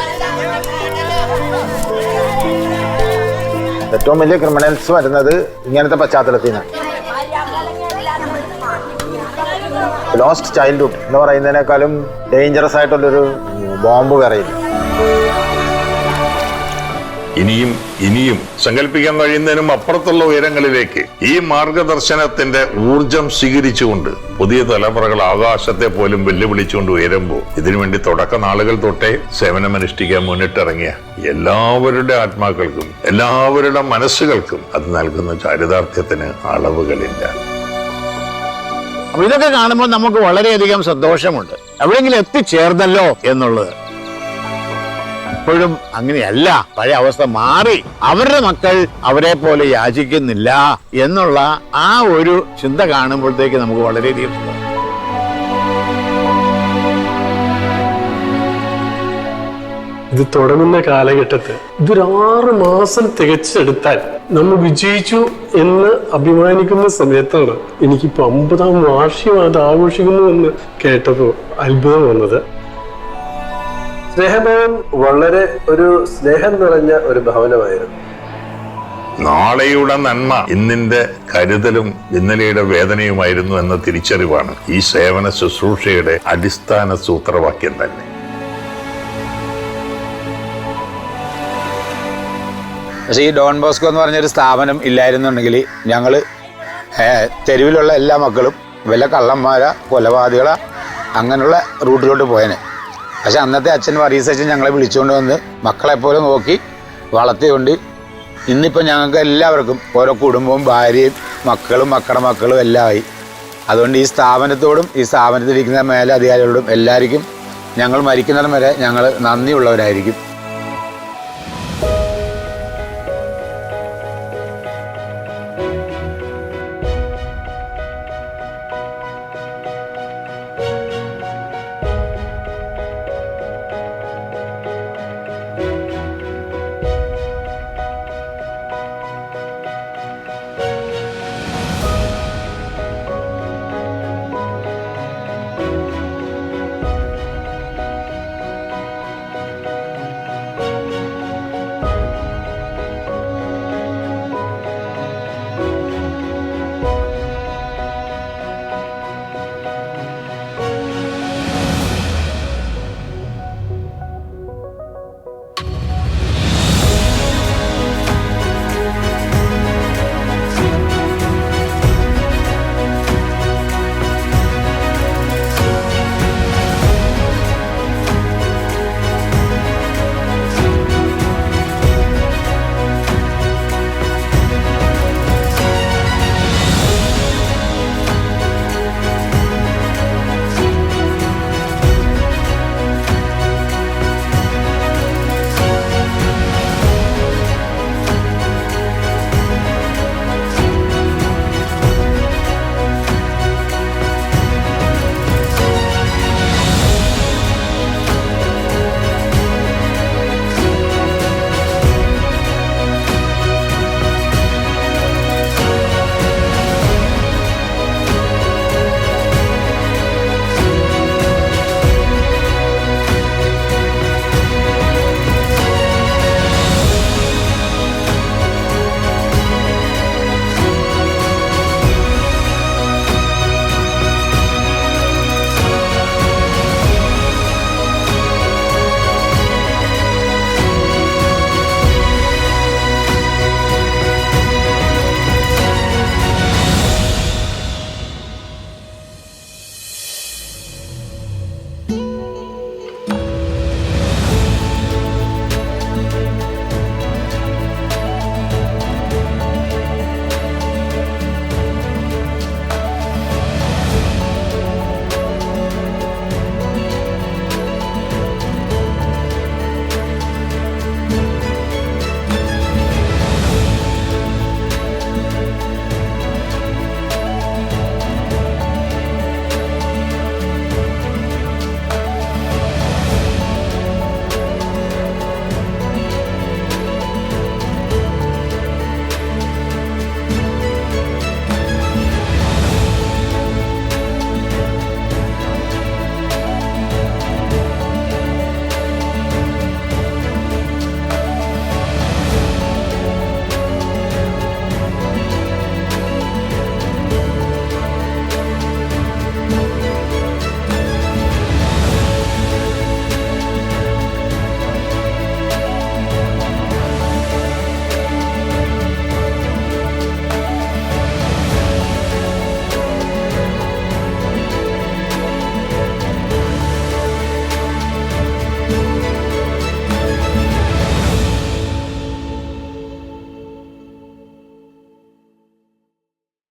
ഏറ്റവും വലിയ ക്രിമിനൽസ് വരുന്നത് ഇങ്ങനത്തെ പശ്ചാത്തലത്തിൽ നിന്നാണ്. ലോസ്റ്റ് ചൈൽഡ്ഹുഡ് എന്ന് പറയുന്നതിനേക്കാളും ഡേഞ്ചറസ് ആയിട്ടുള്ളൊരു ബോംബ് വേറെയില്ല. ഇനിയും ഇനിയും സങ്കല്പിക്കാൻ കഴിയുന്നതിനും അപ്പുറത്തുള്ള ഉയരങ്ങളിലേക്ക് ഈ മാർഗദർശനത്തിന്റെ ഊർജം സ്വീകരിച്ചുകൊണ്ട് പുതിയ തലമുറകൾ ആകാശത്തെ പോലും വെല്ലുവിളിച്ചുകൊണ്ട് ഉയരുമ്പോൾ ഇതിനുവേണ്ടി തുടക്ക നാളുകൾ തൊട്ടേ സേവനമനുഷ്ഠിക്കാൻ മുന്നിട്ടിറങ്ങിയ എല്ലാവരുടെ ആത്മാക്കൾക്കും എല്ലാവരുടെ മനസ്സുകൾക്കും അത് നൽകുന്ന ചാരിതാർത്ഥ്യത്തിന് അളവുകളില്ല. അപ്പൊ ഇതൊക്കെ കാണുമ്പോൾ നമുക്ക് വളരെയധികം സന്തോഷമുണ്ട്. എവിടെയെങ്കിലും എത്തിച്ചേർന്നല്ലോ എന്നുള്ളത്. ഇപ്പോഴും അങ്ങനെയല്ല, പഴയ അവസ്ഥ മാറി. അവരുടെ മക്കൾ അവരെ പോലെ യാചിക്കുന്നില്ല എന്നുള്ള ആ ഒരു ചിന്ത കാണുമ്പോഴത്തേക്ക് നമുക്ക് വളരെയധികം സന്തോഷം. ഇത് തുടങ്ങുന്ന കാലഘട്ടത്തിൽ ഇതൊരു 6 മാസം തികച്ചെടുത്താൽ നമ്മൾ വിജയിച്ചു എന്ന് അഭിമാനിക്കുന്ന സമയത്താണ് എനിക്കിപ്പോ 50ാം വാർഷികം അത് ആഘോഷിക്കുന്നു എന്ന് കേട്ടപ്പോൾ അത്ഭുതം വന്നത്. സ്നേഹഭവൻ വളരെ ഒരു സ്നേഹം നിറഞ്ഞ ഒരു ഭവനമായിരുന്നു. നാളെയുടെ നന്മ ഇന്നിന്റെ കരുതലും ഇന്നലെയുടെ വേദനയുമായിരുന്നു എന്ന തിരിച്ചറിവാണ് ഈ സേവന ശുശ്രൂഷയുടെ അടിസ്ഥാന സൂത്രവാക്യം തന്നെ. പക്ഷേ ഈ ഡോൺ ബോസ്കോ എന്ന് പറഞ്ഞൊരു സ്ഥാപനം ഇല്ലായിരുന്നുണ്ടെങ്കിൽ ഞങ്ങൾ തെരുവിലുള്ള എല്ലാ മക്കളും വല്ല കള്ളന്മാരാ കൊലപാതകളാ അങ്ങനെയുള്ള റൂട്ടിലോട്ട് പോയേനെ. പക്ഷെ അന്നത്തെ അച്ഛൻ വർഗീസ് അച്ഛൻ ഞങ്ങളെ വിളിച്ചുകൊണ്ട് വന്ന് മക്കളെപ്പോലെ നോക്കി വളർത്തിക്കൊണ്ട് ഇന്നിപ്പോൾ ഞങ്ങൾക്ക് എല്ലാവർക്കും ഓരോ കുടുംബവും ഭാര്യയും മക്കളും മക്കളുടെ മക്കളും എല്ലാം ആയി. അതുകൊണ്ട് ഈ സ്ഥാപനത്തോടും ഈ സ്ഥാപനത്തിലിരിക്കുന്ന മേലധികാരികളോടും എല്ലാവർക്കും ഞങ്ങൾ മരിക്കുന്നിടം വരെ ഞങ്ങൾ നന്ദിയുള്ളവരായിരിക്കും.